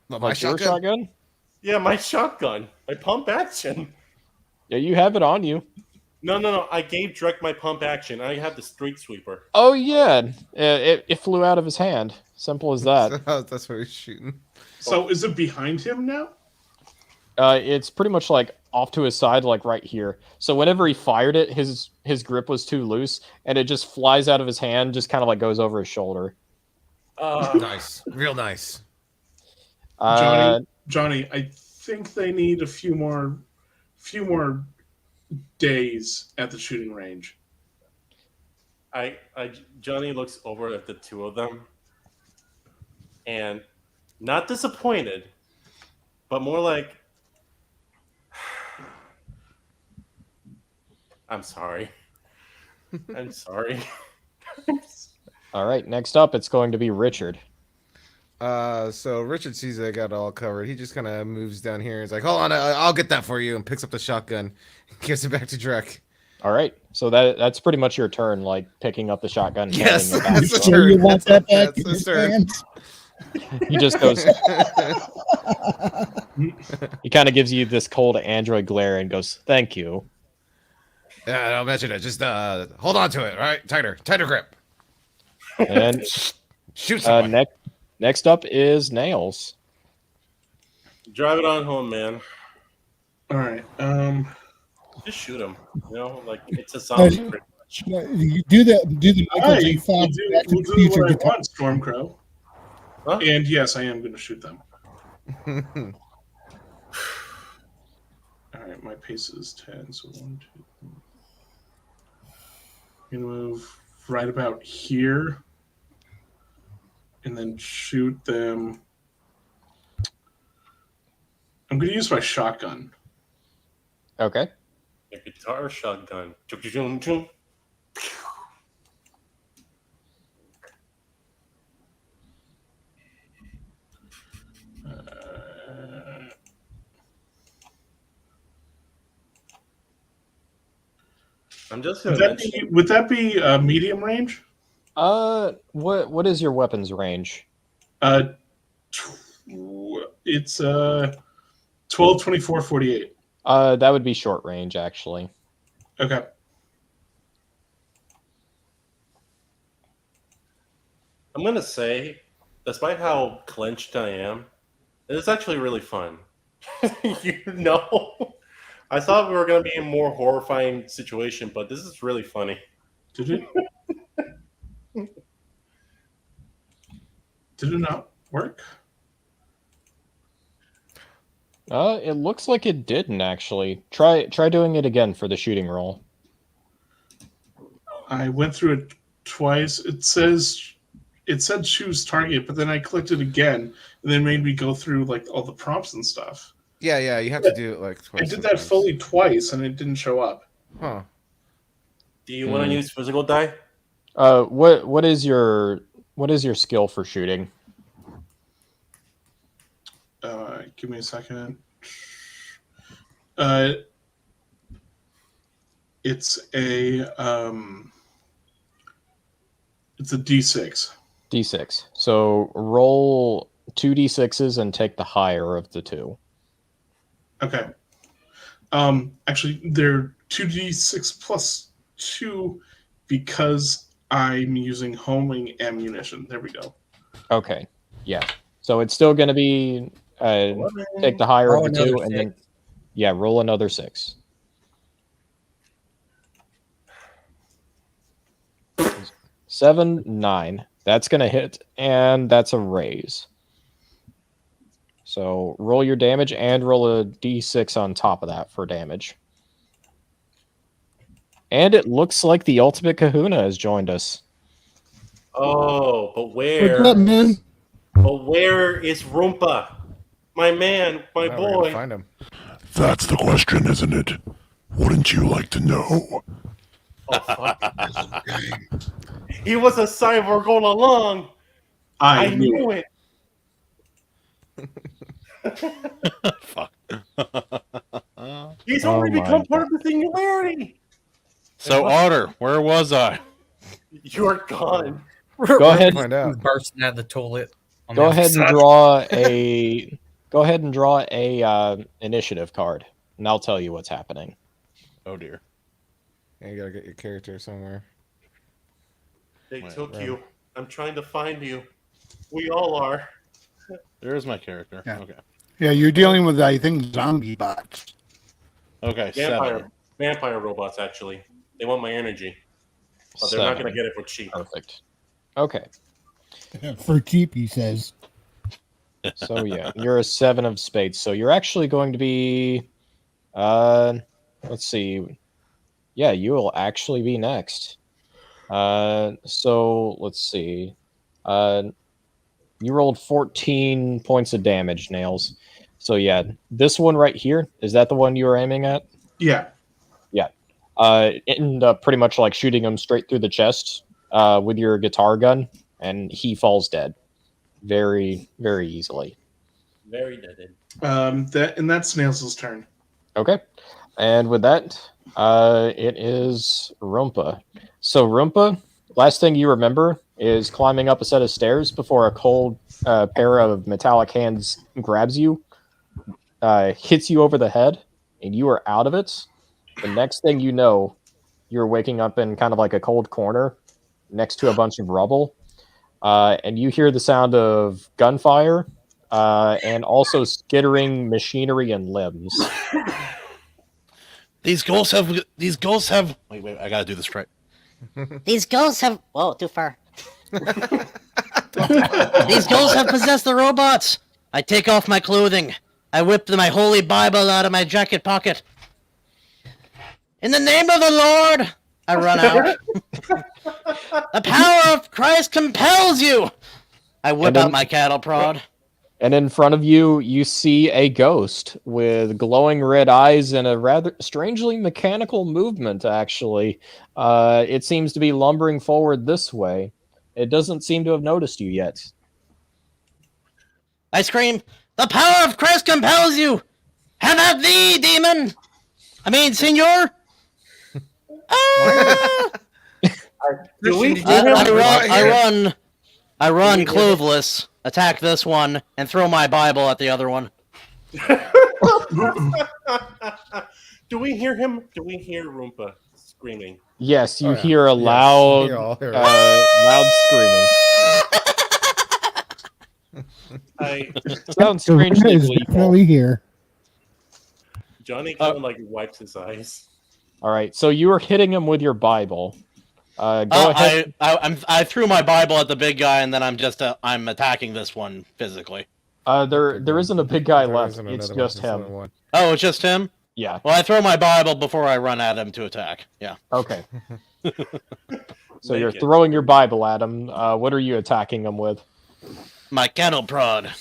What, Like your shotgun? Yeah, my shotgun. My pump action. Yeah, you have it on you. No. I gave Drek my pump action. I have the street sweeper. Oh yeah, it flew out of his hand. Simple as that. That's what he's shooting. So is it behind him now? It's pretty much like off to his side, like right here. So whenever he fired it, his grip was too loose, and it just flies out of his hand, just kind of like goes over his shoulder. Nice, real nice. Johnny, I think they need a few more days at the shooting range. Johnny looks over at the two of them, and not disappointed, but more like, I'm sorry. I'm sorry. All right, next up, it's going to be Richard. So Richard sees I got it all covered. He just kind of moves down here. He's like, "Hold on, I'll get that for you," and picks up the shotgun, gives it back to Drek. All right, so that's pretty much your turn, like picking up the shotgun. and Yes, handing it back that's to the him. turn. You want that back That's in his your turn. hands? He just goes. He kind of gives you this cold android glare and goes, "Thank you." Yeah, don't mention it. Just hold on to it, all right? Tighter grip. And shoot someone. Next up is Nails. Drive it on home, man. All right. Just shoot him. You know, like it's a zombie pretty much. You do the Michael J. Fox Back to the Future what I guitar. want, Stormcrow. Huh? And yes, I am going to shoot them. All right, my pace is 10, so 1, 2, 3. I'm going to move right about here and then shoot them. I'm going to use my shotgun. Okay. A guitar shotgun. Chum, chum, chum. I'm just gonna mention. Would that be medium range? What is your weapons range? It's 12, 24, 48. That would be short range, actually. Okay. I'm gonna say, despite how clenched I am, it's actually really fun. You know, I thought we were gonna be in a more horrifying situation, but this is really funny. Did it? Did it not work? It looks like it didn't actually. Try doing it again for the shooting roll. I went through it twice. It said choose target, but then I clicked it again, and then made me go through like all the prompts and stuff. Yeah, you have to do it like twice. I did that fully twice, and it didn't show up. Huh. Do you want to use physical die? What is your skill for shooting? Give me a second. It's a D6. D6. So roll 2d6s and take the higher of the two. Okay. Actually, they're 2d6 plus 2 because I'm using homing ammunition. There we go. Okay. Yeah. So it's still going to be take the higher of the two, and then roll another 6. Seven, 9. That's going to hit, and that's a raise. So roll your damage and roll a d6 on top of that for damage. And it looks like the Ultimate Kahuna has joined us. Oh, but where? What's up, man? But where is Rumpa? My man, my boy. Find him. That's the question, isn't it? Wouldn't you like to know? Oh, fuck. He was a cyborg all along. I knew it. Fuck. He's already become part of the singularity. So, Otter, where was I? You're gone. Go ahead. Find out. Bursting out of the toilet. Go ahead and draw a initiative card, and I'll tell you what's happening. Oh dear. Yeah, you gotta get your character somewhere. They took you. I'm trying to find you. We all are. There's my character. Yeah. Okay. Yeah, you're dealing with, I think, zombie bots. Okay. 7. Vampire robots, actually. They want my energy. But they're not going to get it for cheap. Perfect. Okay. For cheap, he says. So yeah, you're a 7 of spades. So you're actually going to be, let's see. Yeah, you will actually be next. So let's see. You rolled 14 points of damage, Nails. So yeah, this one right here, is that the one you were aiming at? Yeah. Yeah. End up pretty much like shooting him straight through the chest with your guitar gun, and he falls dead very, very easily. Very dead. That's Nails' turn. Okay. And with that, it is Rumpa. So Rumpa, last thing you remember is climbing up a set of stairs before a cold pair of metallic hands grabs you, hits you over the head, and you are out of it. The next thing you know, you're waking up in kind of like a cold corner next to a bunch of rubble, and you hear the sound of gunfire and also skittering machinery and limbs. These ghosts have. Wait, I gotta do this right. These ghosts have. Whoa, too far. These ghosts have possessed the robots. I take off my clothing. I whip my holy Bible out of my jacket pocket. In the name of the Lord, I run out. The power of Christ compels you. I whip out my cattle prod. And in front of you, you see a ghost with glowing red eyes and a rather strangely mechanical movement, actually. It seems to be lumbering forward this way. It doesn't seem to have noticed you yet. I scream, the power of Christ compels you! Have at thee, demon! I mean, senor! Ah! I run clothesless, attack this one, and throw my Bible at the other one. Do we hear him? Do we hear Roompa screaming? Yes, you hear a loud, loud screaming. Sounds strangely is gleeful. definitely here. Johnny kind of like wipes his eyes. All right, so you were hitting him with your Bible. Go ahead. I threw my Bible at the big guy, and then I'm attacking this one physically. There isn't a big guy left. It's just him. Oh, it's just him? Yeah. Well, I throw my Bible before I run at him to attack. Yeah. Okay. So you're throwing your Bible at him. What are you attacking him with? My cattle prod.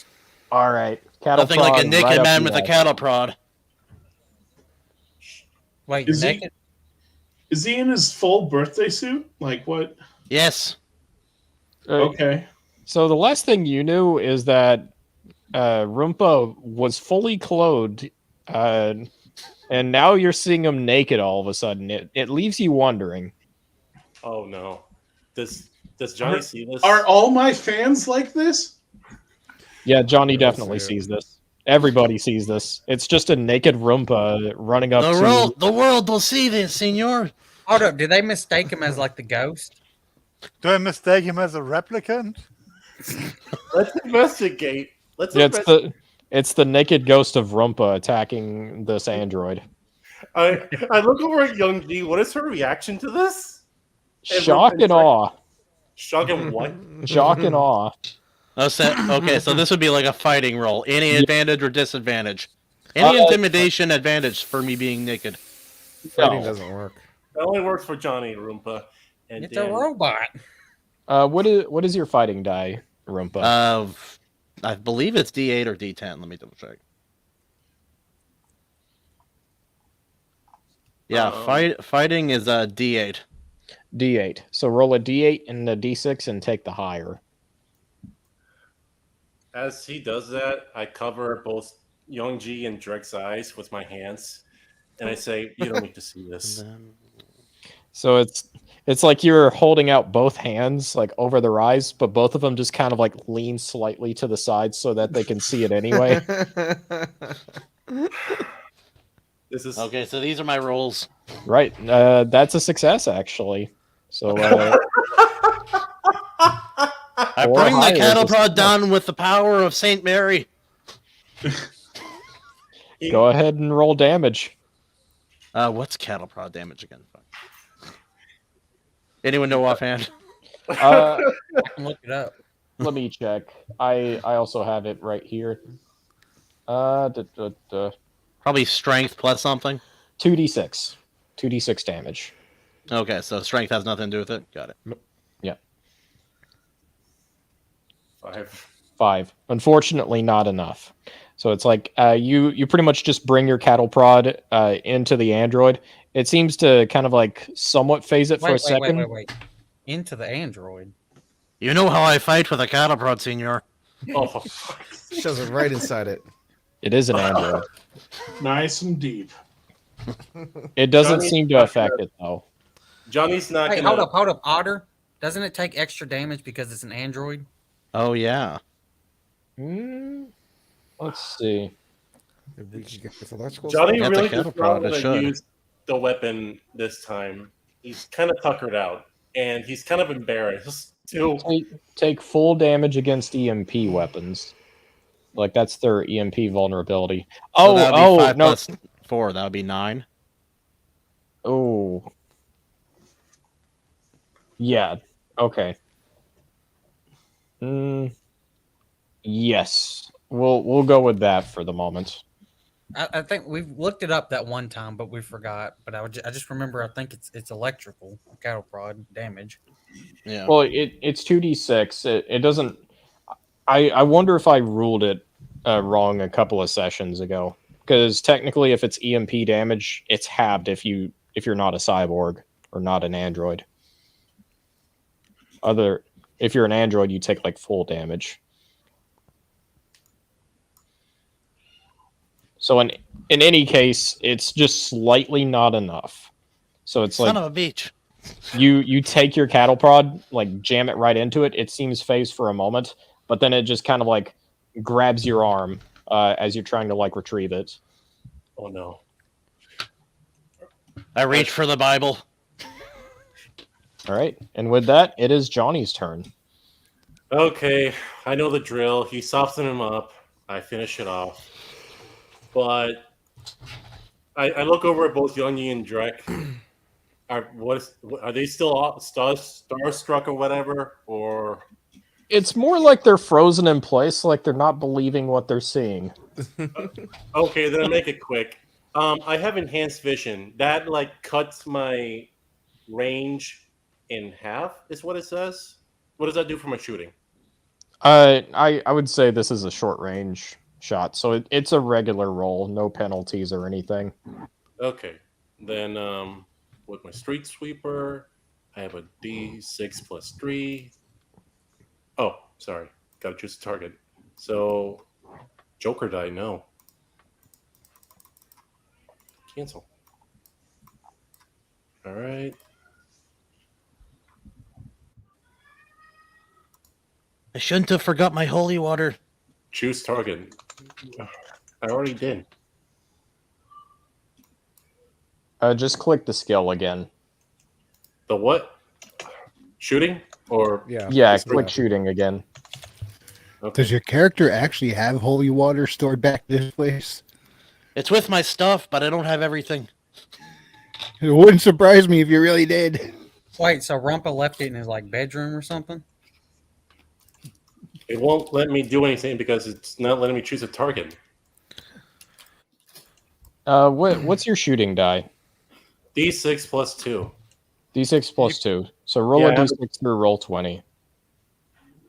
All right. Cattle Nothing prod like a naked right man up with a your cattle prod. Wait, Is naked? Is he in his full birthday suit? Like what? Yes. Okay. So the last thing you knew is that Roompa was fully clothed, and now you're seeing him naked all of a sudden. It leaves you wondering. Oh no. Does Johnny see this? Are all my fans like this? Yeah, Johnny definitely sees this. Everybody sees this. It's just a naked Roompa running up to... The world will see this, senor. Hold up, do they mistake him as like the ghost? Do I mistake him as a replicant? Let's investigate. It's the naked ghost of Roompa attacking this android. I look over at Young G. What is her reaction to this? Shock and awe. Shock and what? Shock and awe. Okay, so this would be like a fighting roll. Any advantage or disadvantage? Any intimidation advantage for me being naked? Fighting doesn't work. That only works for Johnny Roompa. And It's a robot. What is your fighting die, Roompa? I believe it's D8 or D10. Let me double check. Yeah, fighting is a D8. D8. So roll a D8 and a D6 and take the higher. As he does that, I cover both Young G and Drek's eyes with my hands, and I say, "You don't need to see this." So it's like you're holding out both hands like over their eyes, but both of them just kind of like lean slightly to the side so that they can see it anyway. This is okay. So these are my rolls. Right. That's a success actually. So I bring my cattle prod down with the power of Saint Mary. Go ahead and roll damage. What's cattle prod damage again? Anyone know offhand? I can look it up. Let me check. I also have it right here. Probably strength plus something. 2d6. 2d6 damage. Okay, so strength has nothing to do with it. Got it. Yeah. 5. 5. Unfortunately, not enough. So it's like you pretty much just bring your cattle prod into the android. It seems to kind of like somewhat phase it for a second. Wait. Into the android. You know how I fight with a cattle prod, senor. Oh, shoves it right inside it. It is an android. Nice and deep. It doesn't seem to affect it though. Johnny's not. Hey, hold up, Otter. Doesn't it take extra damage because it's an android? Oh yeah. Let's see. Johnny really just want to use the weapon this time he's kind of tuckered out, and he's kind of embarrassed to take full damage against EMP weapons. Like that's their EMP vulnerability. So that would be 5 no. plus 4. That would be 9. Oh. Yeah. Okay. Yes. We'll go with that for the moment. I think we've looked it up that one time, but we forgot. But I just remember. I think it's electrical cattle prod damage. Yeah. Well, it's 2d6. It doesn't. I wonder if I ruled it wrong a couple of sessions ago, because technically, if it's EMP damage, it's halved if you're not a cyborg or not an android. If you're an android, you take like full damage. So in any case, it's just slightly not enough. So it's Son like of a beach. you take your cattle prod, like jam it right into it. It seems phased for a moment, but then it just kind of like grabs your arm as you're trying to like retrieve it. Oh no! I reach for the Bible. All right, and with that, it is Johnny's turn. Okay, I know the drill. He softens him up. I finish it off. But I look over at both Youngie and Drek. Are they still starstruck or whatever? Or it's more like they're frozen in place, like they're not believing what they're seeing. Okay, then I'll make it quick. I have enhanced vision. That like cuts my range in half, is what it says. What does that do for my shooting? I would say this is a short range shot, so it's a regular roll, no penalties or anything. Okay, then with my street sweeper, I have a D6 plus 3. Oh, sorry, gotta choose a target. So Joker die, no. Cancel. All right. I shouldn't have forgot my holy water. Choose target. I already did. Just click the skill again. The what? Shooting? Or yeah, click shooting again. Okay. Does your character actually have holy water stored back this place? It's with my stuff, but I don't have everything. It wouldn't surprise me if you really did. Wait, so Rumpa left it in his like bedroom or something? It won't let me do anything because it's not letting me choose a target. What's your shooting die? D6 plus 2. D6 plus 2. So roll a D6 through roll 20.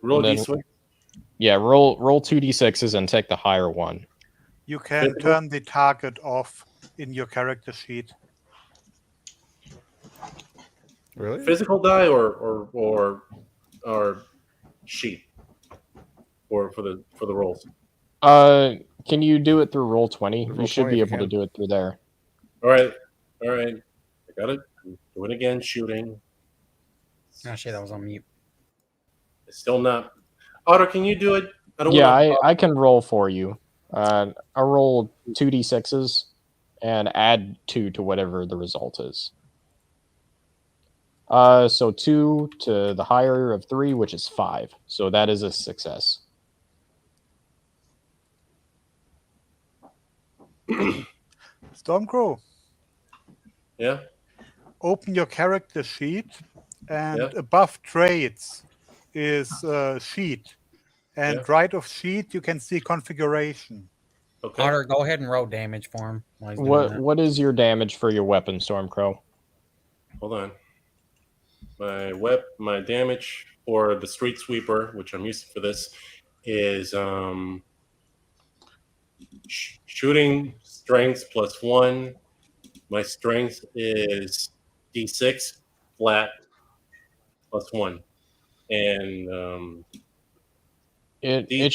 Roll then, D6? Yeah, roll 2 D6s and take the higher one. You can turn the target off in your character sheet. Really? Physical die or sheet? Or for the rolls? Can you do it through roll 20? Roll You should 20 be if you able to can. do it through there. All right. I got it. Do it again. Shooting. Oh shit, that was on mute. It's still not. Otter, can you do it? I can roll for you. I'll roll 2 D6s and add 2 to whatever the result is. So 2 to the higher of 3, which is 5. So that is a success. Stormcrow. Yeah. Open your character sheet, and above traits is sheet, and right of sheet you can see configuration. Okay. Otter, go ahead and roll damage for him. While he's doing that. What is your damage for your weapon, Stormcrow? Hold on. My damage for the street sweeper, which I'm using for this, is shooting strength plus 1. My strength is D6 flat plus 1, and it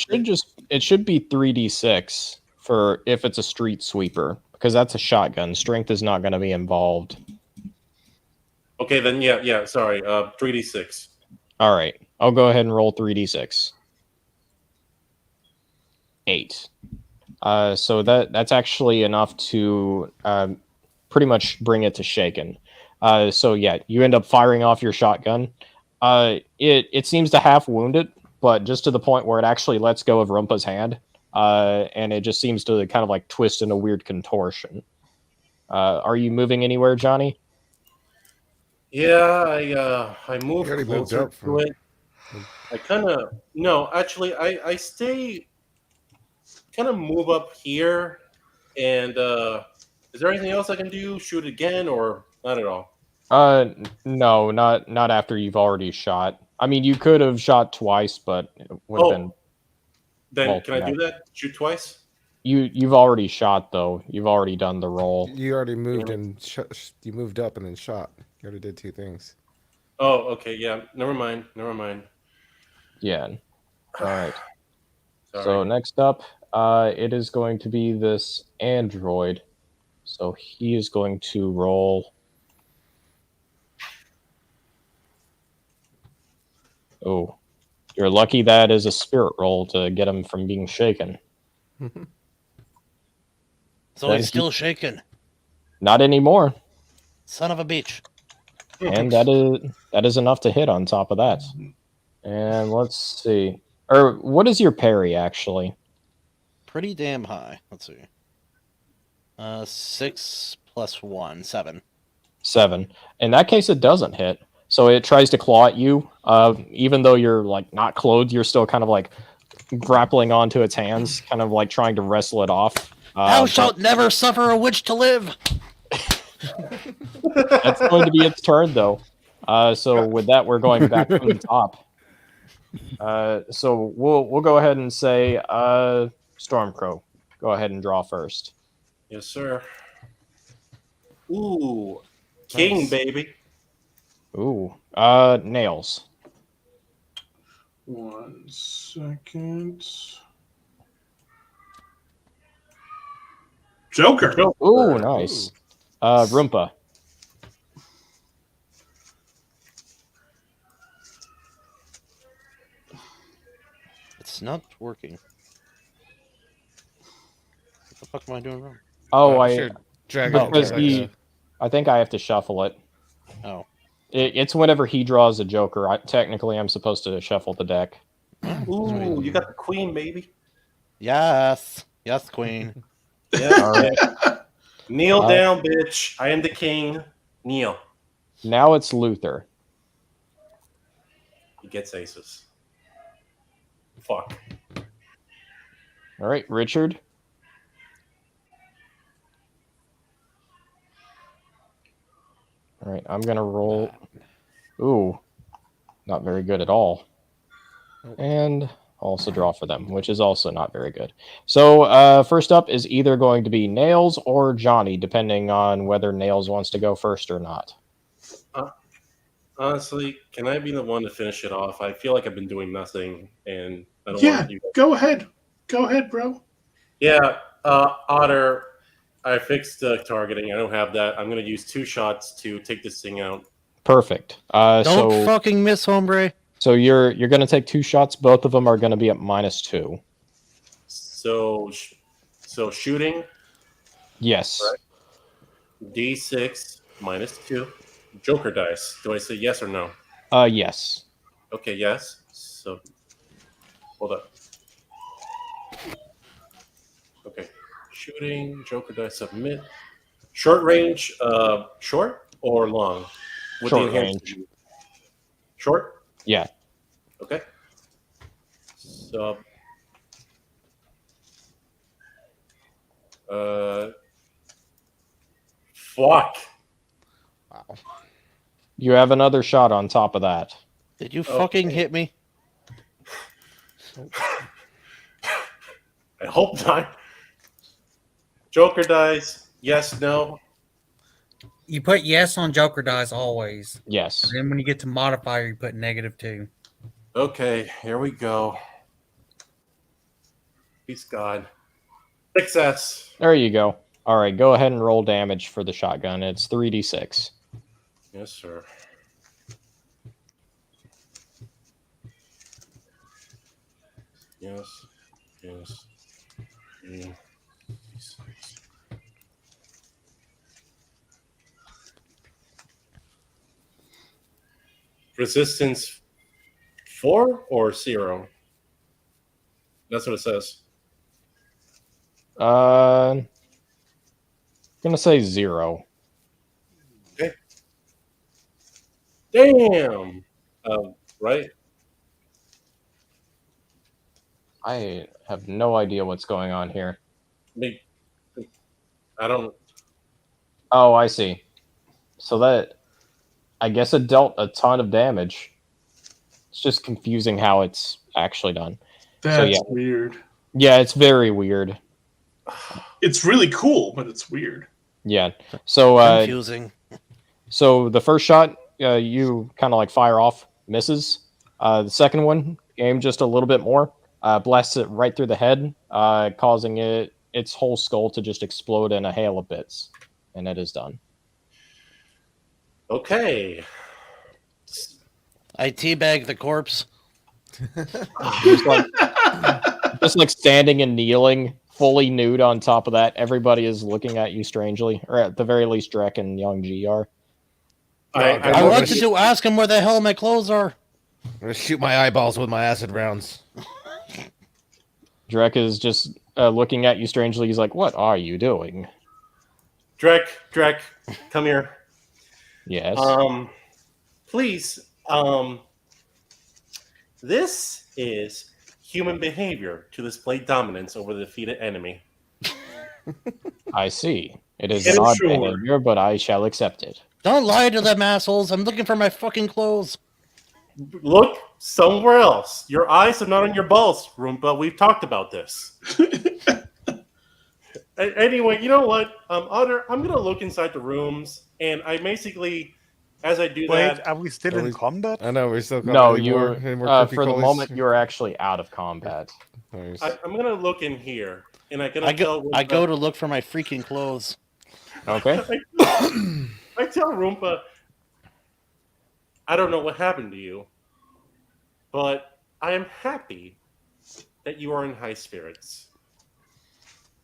should be 3d6 for if it's a street sweeper, because that's a shotgun. Strength is not going to be involved. Okay, then yeah. Sorry, 3d6. All right, I'll go ahead and roll 3d6. 8. So that's actually enough to pretty much bring it to shaken. So yeah, you end up firing off your shotgun. It seems to half wound it, but just to the point where it actually lets go of Rumpa's hand, and it just seems to kind of like twist in a weird contortion. Are you moving anywhere, Johnny? Yeah, I moved already moved closer up to from- it. I kind of no, actually, I stay kind of move up here, and is there anything else I can do? Shoot again, or not at all? No, not after you've already shot. I mean, you could have shot twice, but it would have been. Then Well, can I do that? Shoot twice? You've already shot though. You've already done the roll. You already moved and you moved up and then shot. You already did 2 things. Oh, okay, yeah. Never mind. Yeah. All right. Sorry. So next up, it is going to be this android. So he is going to roll. Oh, you're lucky that is a spirit roll to get him from being shaken. So Then he's still shaken. Not anymore. Son of a bitch. And that is enough to hit on top of that. And let's see. Or what is your parry actually? Pretty damn high. Let's see. 6 plus 1, 7. 7. In that case, it doesn't hit. So it tries to claw at you. Even though you're like not clothed, you're still kind of like grappling onto its hands, kind of like trying to wrestle it off. Thou shalt never suffer a witch to live. That's going to be its turn, though. So with that, we're going back from the top. So we'll go ahead and say Stormcrow. Go ahead and draw first. Yes, sir. Ooh, king, Nice. baby. Ooh, nails. 1 second. Joker. Ooh, nice. Rumpa. It's not working. What the fuck am I doing wrong? Oh, Sure. because I think I have to shuffle it. Oh. It's whenever he draws a Joker. Technically, I'm supposed to shuffle the deck. Ooh, you got the queen, baby. Yes. Yes, queen. Yeah. All right. Kneel down, bitch. I am the king. Kneel. Now it's Luther. He gets aces. Fuck. All right, Richard. All right, I'm gonna roll. Ooh, not very good at all. And also draw for them, which is also not very good. So first up is either going to be Nails or Johnny, depending on whether Nails wants to go first or not. Honestly, can I be the one to finish it off? I feel like I've been doing nothing, and I don't Yeah, want you guys. go ahead. Go ahead, bro. Yeah, Otter, I fixed the targeting. I don't have that. I'm going to use 2 shots to take this thing out. Perfect. Don't fucking miss, hombre. So you're going to take 2 shots. Both of them are going to be at -2. So shooting. Yes. Right. D6 -2. Joker dice. Do I say yes or no? Yes. Okay, yes. So hold up. Okay. Shooting, Joker dice, submit. Short range, short or long? With Short the enhanced range. Short? Yeah. Okay. So fuck. Wow. You have another shot on top of that. Did you fucking hit me? I hope not. Joker dice. Yes, no. You put yes on Joker dice always. Yes. And then when you get to modifier, you put -2. Okay, here we go. Peace God. Success. There you go. All right, go ahead and roll damage for the shotgun. It's 3d6. Yes, sir. Yes. Yes. Yeah. Resistance 4 or 0? That's what it says. I'm gonna say 0. Okay. Damn. Right. I have no idea what's going on here. I don't. Oh, I see. So that, I guess it dealt a ton of damage. It's just confusing how it's actually done. That's weird. Yeah, it's very weird. It's really cool, but it's weird. Yeah. So confusing. So the first shot, you kind of like fire off, misses. The second one, aim just a little bit more, blasts it right through the head, causing its whole skull to just explode in a hail of bits, and it is done. Okay. I teabag the corpse. just like standing and kneeling, fully nude on top of that. Everybody is looking at you strangely, or at the very least, Drek and Young G are. I wanted to ask him where the hell my clothes are. I'm gonna shoot my eyeballs with my acid rounds. Drek is just looking at you strangely. He's like, "What are you doing?" Drek, come here. Yes. Please. This is human behavior to display dominance over the defeated enemy. I see. It is an odd behavior, but I shall accept it. Don't lie to them assholes. I'm looking for my fucking clothes. Look somewhere else. Your eyes are not on your balls, Roomba. We've talked about this. Anyway, you know what, Otter, I'm going to look inside the rooms, and I basically, as I do that... Wait, are we still in combat? I know, we're still No, you're, for the moment, you're actually out of combat. Nice. I'm going to look in here, and I'm going I to tell Roomba... I go to look for my freaking clothes. Okay. I tell Roomba, I don't know what happened to you, but I am happy that you are in high spirits.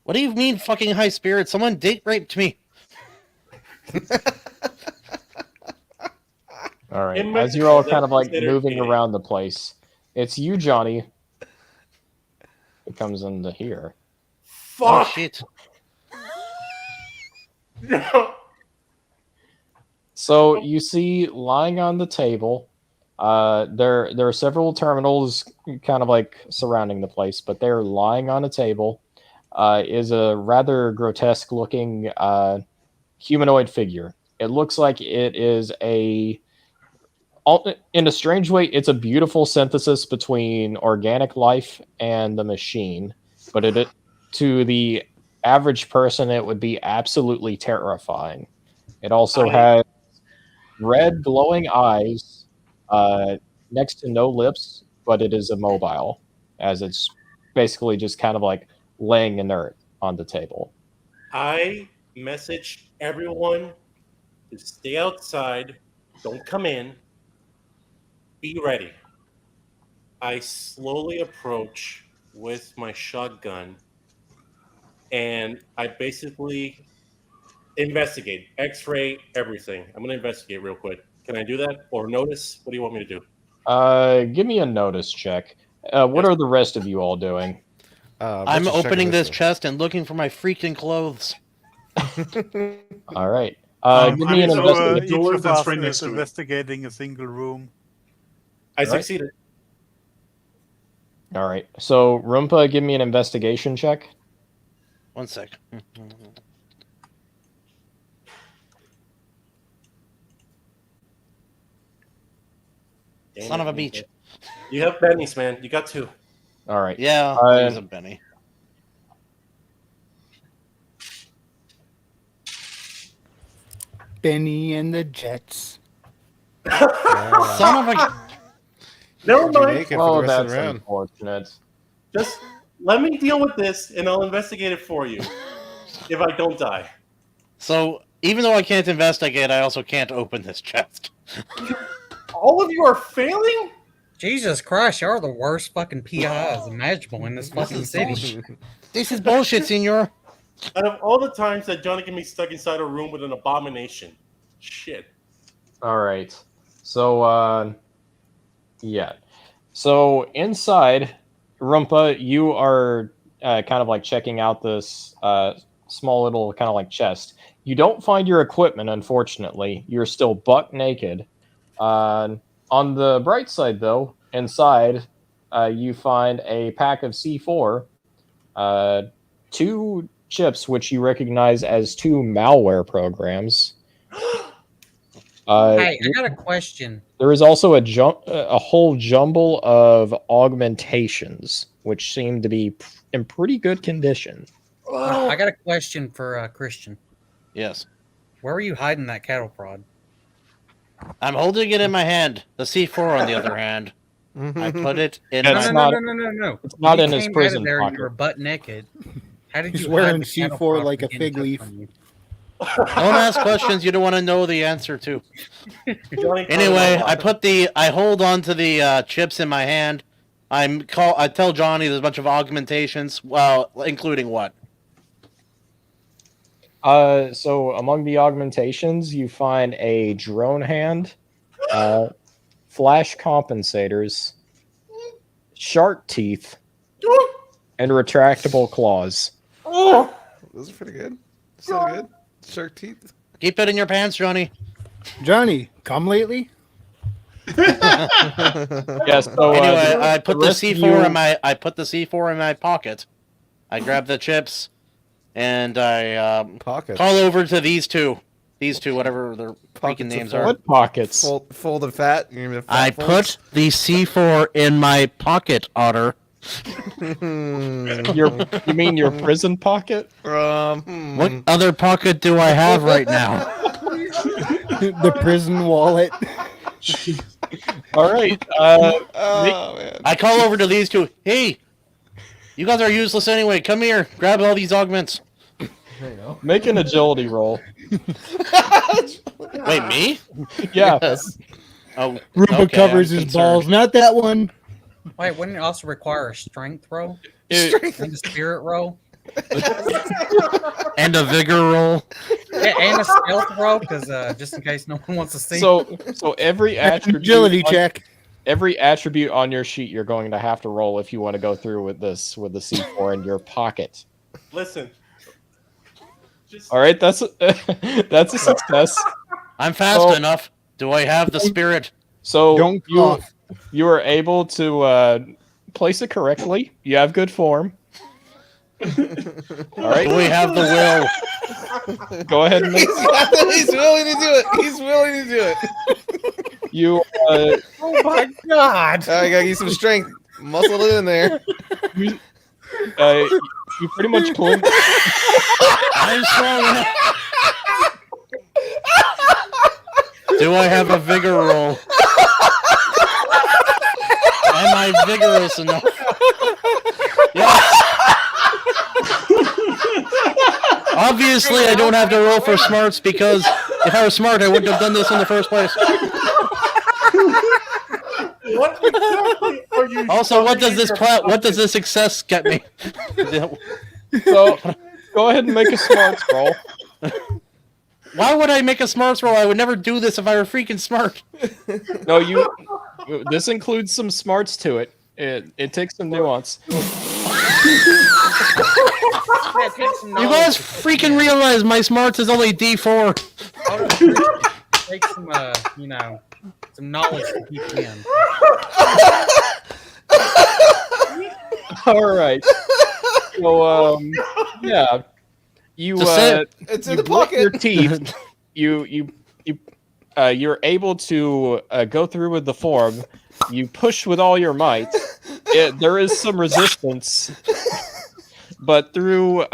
What do you mean fucking high spirits? Someone date raped me. All right. As you're all kind of like moving around the place, it's you, Johnny, who comes into here. Fuck! Oh, shit. No. So you see lying on the table, there are several terminals kind of like surrounding the place, but they're lying on a table. Is a rather grotesque looking humanoid figure. It looks like it is in a strange way, it's a beautiful synthesis between organic life and the machine, but to the average person, it would be absolutely terrifying. It also has red glowing eyes, next to no lips, but it is immobile, as it's basically just kind of like laying inert on the table. I message everyone to stay outside, don't come in, be ready. I slowly approach with my shotgun, and I basically investigate, x-ray, everything. I'm going to investigate real quick. Can I do that? Or notice? What do you want me to do? Give me a notice check. What are the rest of you all doing? I'm opening this chest and looking for my freaking clothes. All right. Give me an investigation. door that's right next to it. Investigating a single room. I succeeded. All right. So, Roomba, give me an investigation check. 1 sec. Son of a beach. You have bennies, man. You got 2. All right. Yeah, I'll use a Benny. Benny and the Jets. Son of a... Never mind. Oh, that's unfortunate. Just let me deal with this, and I'll investigate it for you. If I don't die. So, even though I can't investigate, I also can't open this chest. All of you are failing? Jesus Christ, you're the worst fucking PIs imaginable in this fucking city. This is bullshit, senor. Out of all the times that Johnny can be stuck inside a room with an abomination. Shit. All right. So, yet. So inside, Rumpa, you are kind of like checking out this small little kind of like chest. You don't find your equipment, unfortunately. You're still buck naked. On the bright side, though, inside, you find a pack of C4, 2 chips, which you recognize as 2 malware programs. Hey, I got a question. There is also a whole jumble of augmentations, which seem to be in pretty good condition. I got a question for Christian. Yes. Where were you hiding that cattle prod? I'm holding it in my hand. The C4, on the other hand, I put it in No. It's not You in his came out of prison there and pocket. you were butt naked. How did He's you wearing hide the cattle C4 prod like a from fig getting leaf. touched on you? Don't ask questions you don't want to know the answer to. Johnny, Anyway, I hold on to the chips in my hand. I tell Johnny there's a bunch of augmentations. Well, including what? So among the augmentations, you find a drone hand, flash compensators, shark teeth, and retractable claws. Oh, those are pretty good. So good. Shark teeth. Keep it in your pants, Johnny. Johnny, come lately? Yes. So Anyway, I put the rest of C4 in my pocket. I grab the chips, and I Pockets. call over to these two. These two, whatever their freaking names are. What pockets? Folded fat. You mean the fat I folds? put the C4 in my pocket, Otter. You mean your prison pocket? What other pocket do I have right now? The prison wallet. All right. Man. I call over to these two. Hey, you guys are useless anyway. Come here. Grab all these augments. There you go. Make an agility roll. Wait, me? Yeah. Yes. Oh, Rupa okay, covers I'm his concerned. balls. Not that one. Wait, wouldn't it also require a strength roll? It- And a spirit roll? And a vigor roll. Yeah, and a stealth roll, because just in case no one wants to see. so every attribute Agility check. Every attribute on your sheet you're going to have to roll if you want to go through with this with the C4 in your pocket. Listen. Just All right, that's that's a success. I'm fast enough. Do I have the spirit? So Don't cough. you are able to place it correctly. You have good form. All right. Do we have the will? Go ahead and make He's willing to do it. He's willing to do it. you. Oh my god! I gotta get some strength. Muscle it in there. You pretty much cling. I'm strong enough. Do I have a vigor roll? Am I vigorous enough? Yes. Obviously, I don't have to roll for smarts because if I was smart, I wouldn't have done this in the first place. what exactly are you? Also, what does this success get me? So go ahead and make a smarts roll. Why would I make a smarts roll? I would never do this if I were freaking smart. No, this includes some smarts to it. It takes some nuance. Yeah, take some You knowledge guys to- freaking realize my smarts is only D4. Take some, some knowledge to keep in. All right. So yeah, you It's in you the grit your pocket. teeth. You're able to go through with the form. You push with all your might. There is some resistance, but through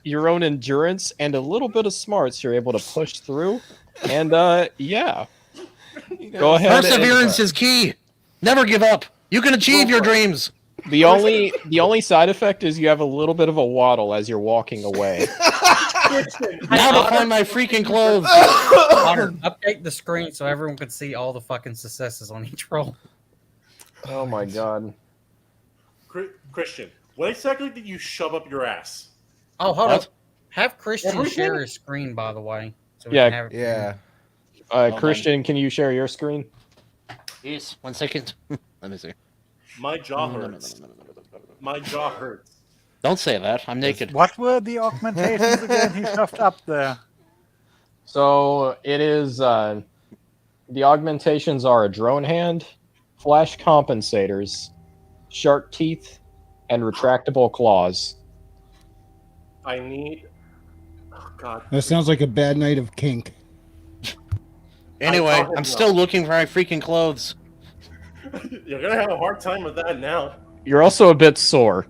your own endurance and a little bit of smarts, you're able to push through. And yeah, go ahead. Perseverance is key. Never give up. You can achieve your dreams. The only side effect is you have a little bit of a waddle as you're walking away. Now to find my freaking clothes. Otter, update the screen so everyone can see all the fucking successes on each roll. Oh my god. Christian, what exactly did you shove up your ass? Oh, hold What? on. Have Christian Everything? share his screen, by the way. So we Yeah, can have it. Yeah. Christian, can you share your screen? Jeez, 1 second. Let me see. My jaw hurts. My jaw hurts. Don't say that. I'm naked. What were the augmentations again he shoved up there? So it is. The augmentations are a drone hand, flash compensators, shark teeth, and retractable claws. I need. Oh God. That sounds like a bad night of kink. Anyway, I'm still looking for my freaking clothes. You're gonna have a hard time with that now. You're also a bit sore.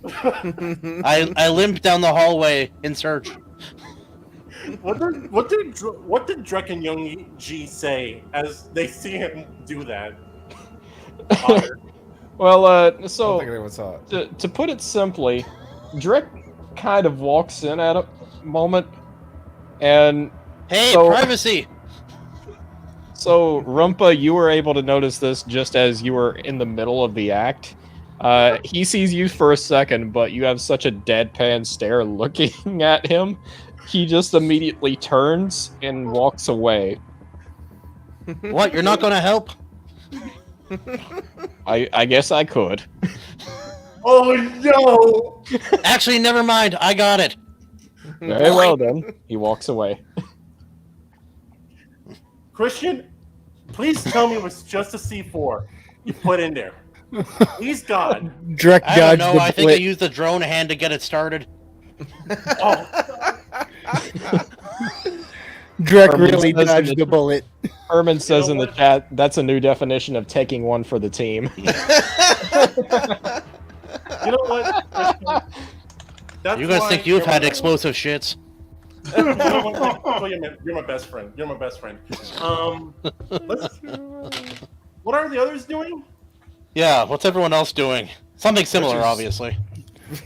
I limp down the hallway in search. What did Drek and Young G say as they see him do that? Otter. Well, so I don't think anyone saw it. to put it simply, Drek kind of walks in at a moment, and Hey, so, privacy! So, Rumpa, you were able to notice this just as you were in the middle of the act. He sees you for a second, but you have such a deadpan stare looking at him, he just immediately turns and walks away. What, you're not gonna help? I guess I could. Oh no! Actually, never mind. I got it. Very well then. He walks away. Christian, please tell me it was just a C4 you put in there. Please, God. Drek I don't dodged know. the I think I bullet. used the drone hand to get it started. Oh. Drek Herman really says in dodged the bullet. Herman says in the chat, that's a new definition of taking one for the team. You know what? Christian? That's You guys why think you've you're had my- explosive shits? You know what? Oh, you're my best friend. You're my best friend. What are the others doing? Yeah, what's everyone else doing? Something similar, Richard's- obviously.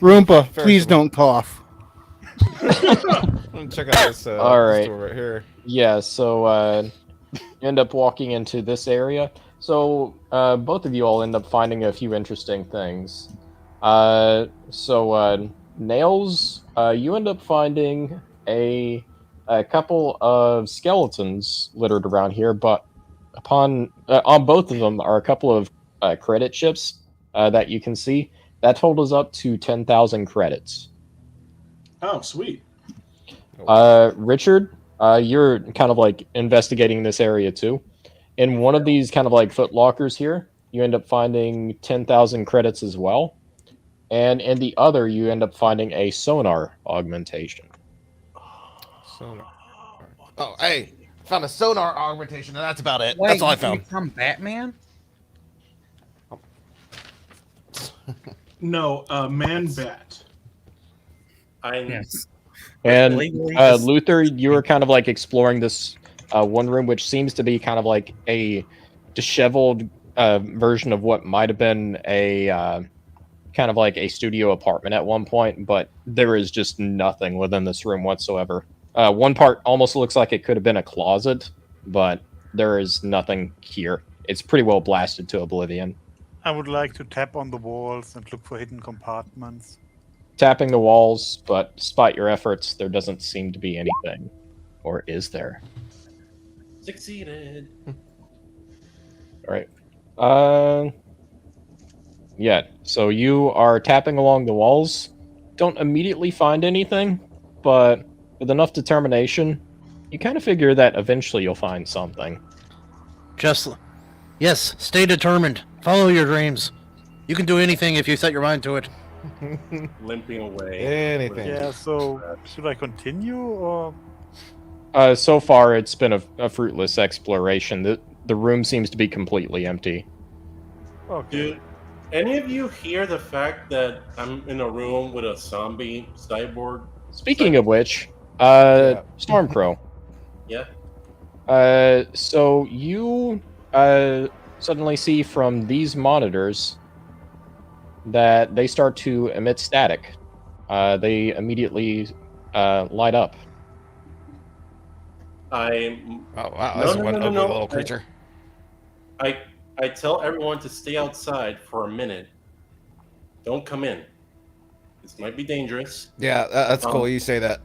Roompa, Very please similar. don't cough. Check out this, All right. this door right here. Yeah, so you end up walking into this area. So both of you all end up finding a few interesting things. Nails, you end up finding a couple of skeletons littered around here, but on both of them are a couple of credit chips that you can see. That totals up to 10,000 credits. Oh, sweet. Richard, you're kind of like investigating this area too. In one of these kind of like foot lockers here, you end up finding 10,000 credits as well. And in the other, you end up finding a sonar augmentation. Sonar. Oh, hey, found a sonar augmentation, and that's about it. Wait, That's all I you can found. become Batman? No, man bat. Yes. And Legally just- Luther, you were kind of like exploring this one room, which seems to be kind of like a disheveled version of what might have been a kind of like a studio apartment at one point, but there is just nothing within this room whatsoever. One part almost looks like it could have been a closet, but there is nothing here. It's pretty well blasted to oblivion. I would like to tap on the walls and look for hidden compartments. Tapping the walls, but despite your efforts, there doesn't seem to be anything. Or is there? Succeeded. All right. Yeah, so you are tapping along the walls. Don't immediately find anything, but with enough determination, you kind of figure that eventually you'll find something. Yes, stay determined. Follow your dreams. You can do anything if you set your mind to it. Limping away. Anything. Yeah, so should I continue or? So far, it's been a fruitless exploration. The room seems to be completely empty. Okay. Dude, any of you hear the fact that I'm in a room with a zombie cyborg? Speaking of which, Stormcrow. Yeah. So you suddenly see from these monitors that they start to emit static. They immediately light up. Oh wow, that's one ugly little creature. I tell everyone to stay outside for a minute. Don't come in. This might be dangerous. Yeah, that's cool. You say that.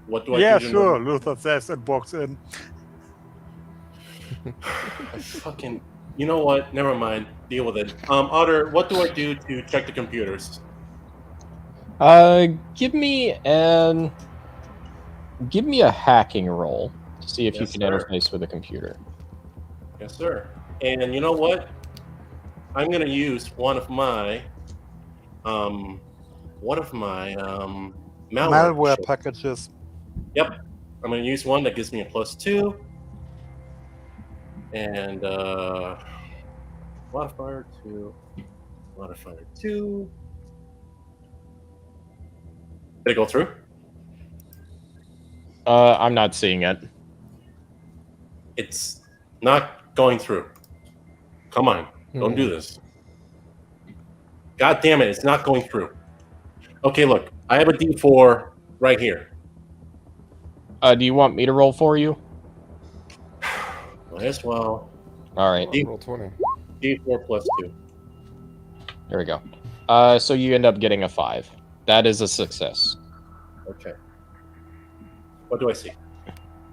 What do I Yeah, do? sure. Luther says and walks in. Fucking. You know what? Never mind. Deal with it. Otter, what do I do to check the computers? Give me a hacking roll to see if you Yes, can sir. interface with a computer. Yes, sir. And you know what? I'm gonna use one of my Malware shit. packages. Yep. I'm gonna use one that gives me a +2. And modifier 2. Modifier 2. Did it go through? I'm not seeing it. It's not going through. Come on, don't do this. God damn it, it's not going through. Okay, look, I have a D4 right here. Do you want me to roll for you? Might as well. All right. Roll 20. D4 +2. There we go. So you end up getting a 5. That is a success. Okay. What do I see?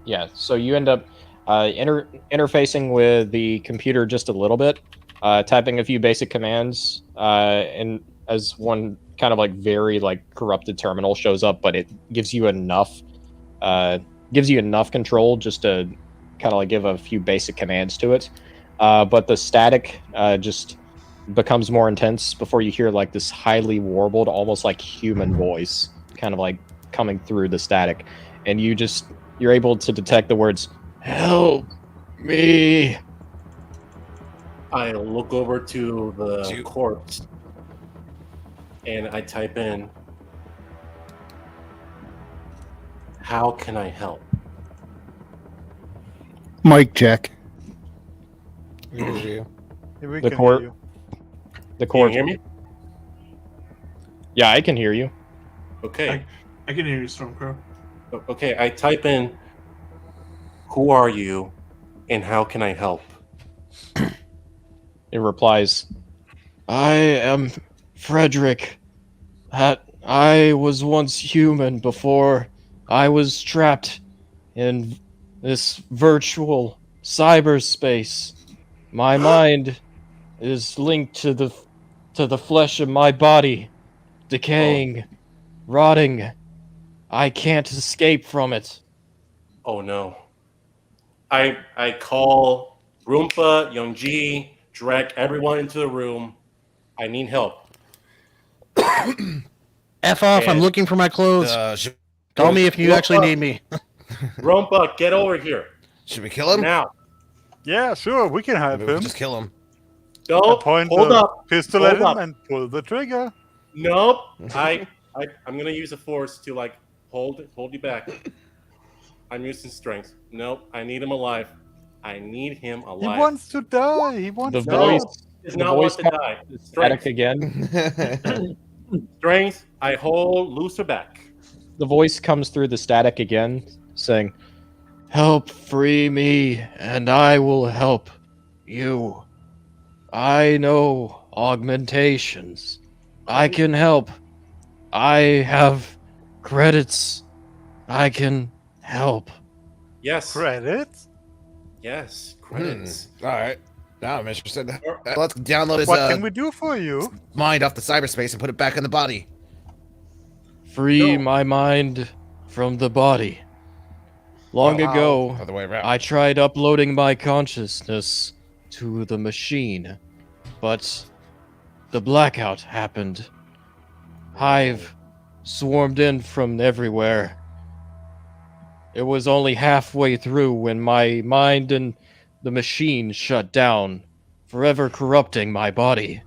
Yeah, so you end up interfacing with the computer just a little bit, typing a few basic commands, and as one kind of like very like corrupted terminal shows up, but it gives you enough control just to kind of like give a few basic commands to it. But the static just becomes more intense before you hear like this highly warbled, almost like human voice, kind of like coming through the static, and you're able to detect the words "Help me." I look over to the corpse and I type in, "How can I help?" Mic check. We can hear you. Yeah, we The can court- hear you. The Can you corpse. hear me? Yeah, I can hear you. Okay. I can hear you, Stormcrow. Okay, I type in, "Who are you and how can I help?" It replies, "I am Frederick. I was once human before I was trapped in this virtual cyberspace. My mind is linked to the flesh of my body, decaying, rotting. I can't escape from it." Oh no. I call Roompa, Youngji, drag everyone into the room. I need help. F off, I'm And- looking for my clothes. Call me if you actually need me. Roompa, get over here. Should we kill him? Now. Yeah, sure, we can help Maybe we him. just kill him. Don't Point hold the up. pistol Hold at him up. and pull the trigger. Nope. I'm gonna use a force to like hold you back. I'm using strength. Nope. I need him alive. I need him He alive. wants to die. He wants The to voice, Does the not voice want to die. comes static Strength. again. Strength. I hold looser back. The voice comes through the static again, saying, "Help free me, and I will help you. I know augmentations. I can help. I have credits. I can help." Yes. Credits? Yes. Credits. All right. Now I'm interested. Let's download his What can we do for you? mind off the cyberspace and put it back in the body. Free my mind from the body. Long ago, Other way around. I tried uploading my consciousness to the machine, but the blackout happened. Hive swarmed in from everywhere. It was only halfway through when my mind and the machine shut down, forever corrupting my body.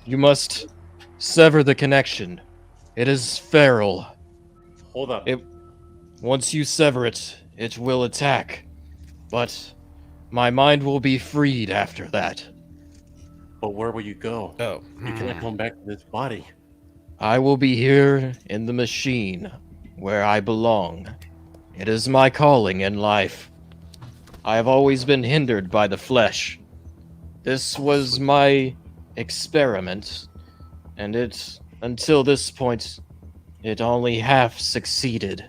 You must sever the connection. It is feral. Hold up. Once you sever it, it will attack. But my mind will be freed after that. But where will you go? Oh. You cannot come back to this body. I will be here in the machine, where I belong. It is my calling in life. I have always been hindered by the flesh. This was my experiment, and until this point, it only half succeeded.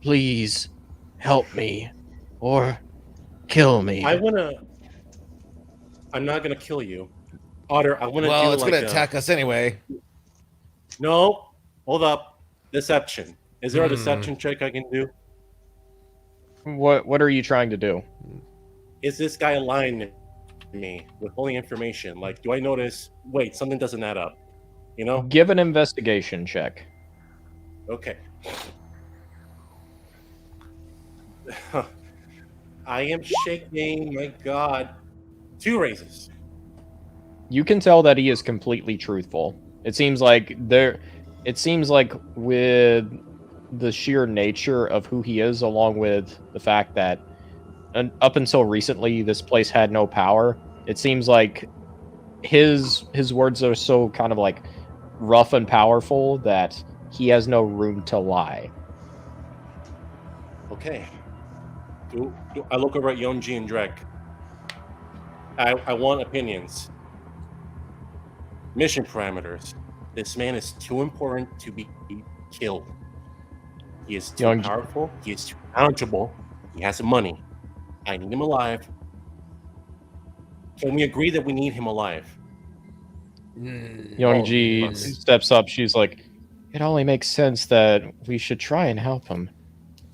Please help me, or kill me. I wanna I'm not gonna kill you, Otter. I want to Well, do it's like gonna attack us anyway. No, hold up. Deception. Is there a deception check I can do? What are you trying to do? Is this guy lying to me with all the information? Like, do I notice? Wait, something doesn't add up. You know? Give an investigation check. Okay. I am shaking. My God. 2 raises. You can tell that he is completely truthful. It seems like with the sheer nature of who he is, along with the fact that up until recently this place had no power, it seems like his words are so kind of like rough and powerful that he has no room to lie. Okay. Do I look over at Yonji and Drek? I want opinions. Mission parameters. This man is too important to be killed. He is too powerful. He is too knowledgeable. He has the money. I need him alive. Can we agree that we need him alive? Youngji steps up. She's like, it only makes sense that we should try and help him.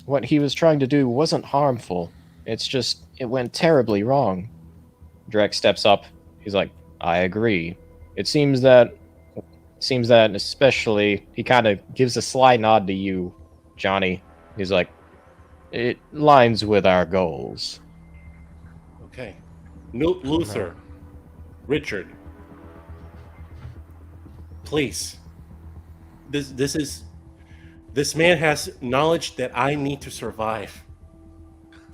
What he was trying to do wasn't harmful. It's just, it went terribly wrong. Drek steps up. He's like, I agree. It seems that especially, he kind of gives a sly nod to you, Johnny. He's like, it lines with our goals. Okay. Luther. Richard. Please. This man has knowledge that I need to survive.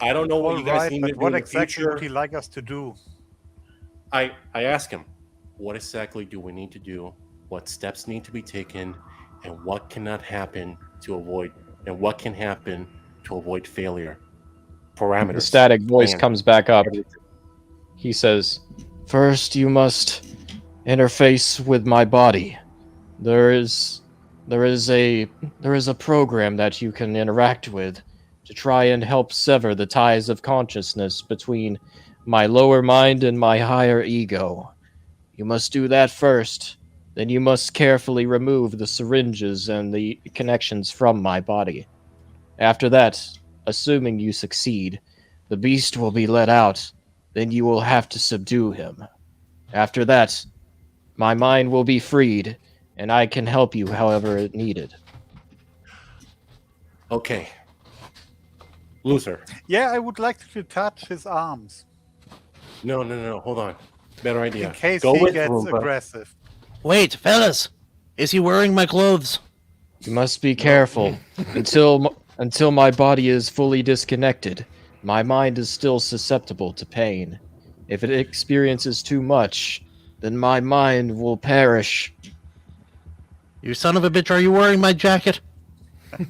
I don't know what you guys need to do what in the exactly future. would he like us to do? I ask him, what exactly do we need to do? What steps need to be taken? And what cannot happen to avoid? And what can happen to avoid failure? Parameters. The static voice comes back up. He says, first you must interface with my body. There is a program that you can interact with to try and help sever the ties of consciousness between my lower mind and my higher ego. You must do that first. Then you must carefully remove the syringes and the connections from my body. After that, assuming you succeed, the beast will be let out. Then you will have to subdue him. After that, my mind will be freed, and I can help you however needed. Okay. Luther. Yeah, I would like to touch his arms. No. Hold on. Better idea. In case Go he with gets Roomba. aggressive. Wait, fellas. Is he wearing my clothes? You must be careful. Until my body is fully disconnected, my mind is still susceptible to pain. If it experiences too much, then my mind will perish. You son of a bitch, are you wearing my jacket? I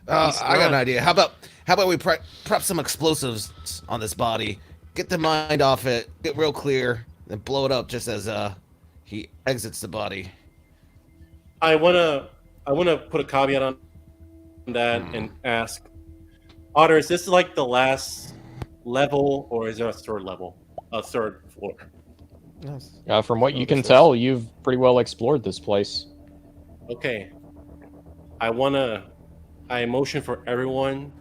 got an idea. How about we prep some explosives on this body, get the mind off it, get real clear, then blow it up just as he exits the body. I wanna put a caveat on that and ask, Otter, is this like the last level, or is there a third level, a third floor? From what you can tell, you've pretty well explored this place. Okay. I motion for everyone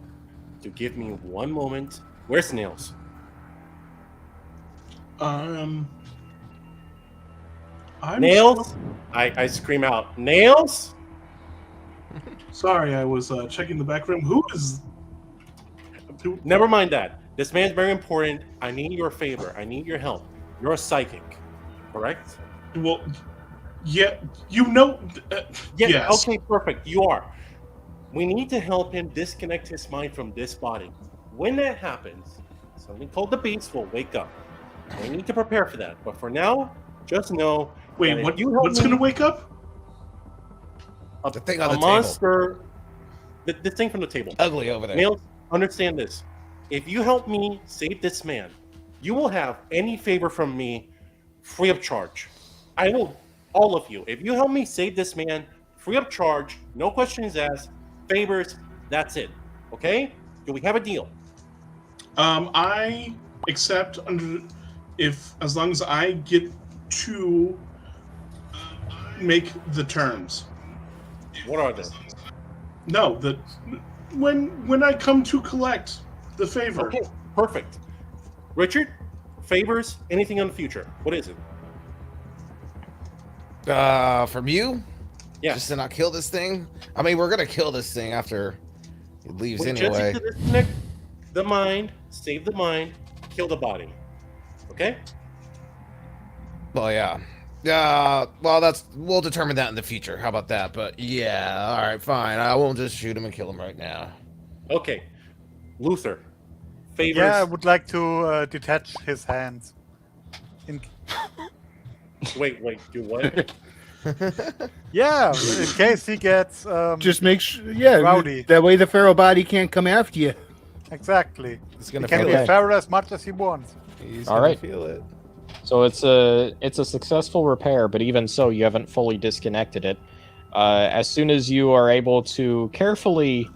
to give me one moment. Where's Nails? Nails? I scream out, Nails? Sorry, I was checking the back room. Who is... Never mind that. This man's very important. I need your favor. I need your help. You're a psychic, correct? Well, yeah, you know... yes. Okay, perfect. You are. We need to help him disconnect his mind from this body. When that happens, something called the beast will wake up. We need to prepare for that. But for now, just know... Wait, what's going to wake up? The thing on the monster, table. The thing from the table. Ugly over there. Nails, understand this. If you help me save this man, you will have any favor from me free of charge. I will, all of you. If you help me save this man free of charge, no questions asked, favors, that's it. Okay? Do we have a deal? I accept under as long as I get to make the terms. What are they? No, when I come to collect the favor. Okay, perfect. Richard, favors, anything on the future? What is it? From you? Yeah. Just to not kill this thing? I mean, we're gonna kill this thing after it leaves anyway. Just to disconnect the mind, save the mind, kill the body. Okay? Well, yeah. We'll determine that in the future. How about that? But yeah, all right, fine. I won't just shoot him and kill him right now. Okay. Luther, favors. Yeah, I would like to detach his hands. Wait, do what? Yeah, in case he gets just make sure. Yeah, rowdy. That way the feral body can't come after you. Exactly. He's He gonna can feel be it. feral as much as he wants. He's All gonna right. feel it. So it's a successful repair, but even so, you haven't fully disconnected it. As soon as you are able to carefully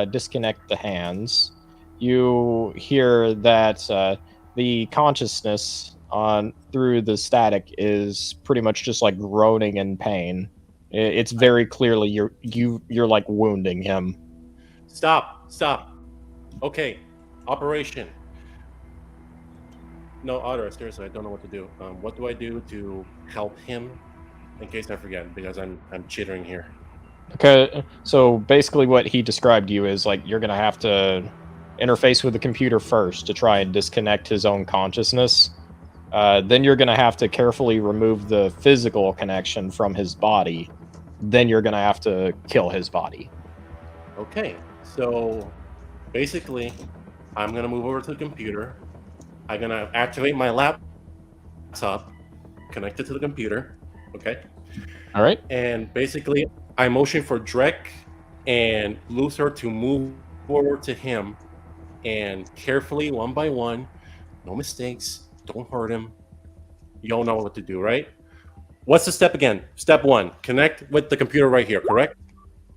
disconnect the hands, you hear that the consciousness through the static is pretty much just like groaning in pain. It's very clearly you're like wounding him. Stop. Okay, operation. No, Otter, seriously, I don't know what to do. What do I do to help him? In case I forget, because I'm chittering here. Okay, so basically what he described to you is like you're gonna have to interface with the computer first to try and disconnect his own consciousness. Then you're gonna have to carefully remove the physical connection from his body. Then you're gonna have to kill his body. Okay, so basically, I'm gonna move over to the computer. I'm gonna activate my laptop, connect it to the computer. Okay. All right. And basically, I motion for Drek and Luther to move forward to him, and carefully, one by one, no mistakes, don't hurt him. You all know what to do, right? What's the step again? Step 1, connect with the computer right here, correct?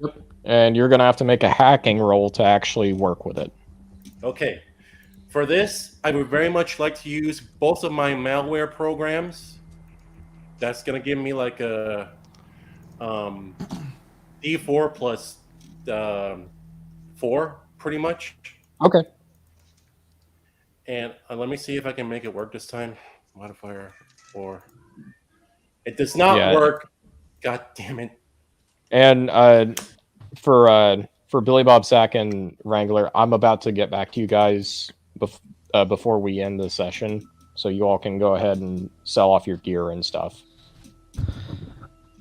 Yep. And you're gonna have to make a hacking roll to actually work with it. Okay. For this, I would very much like to use both of my malware programs. That's gonna give me like a D4 plus 4, pretty much. Okay. And let me see if I can make it work this time. Modifier 4. It does not work. God damn it. And for Billy Bob Sack and Wrangler, I'm about to get back to you guys before we end the session, so you all can go ahead and sell off your gear and stuff.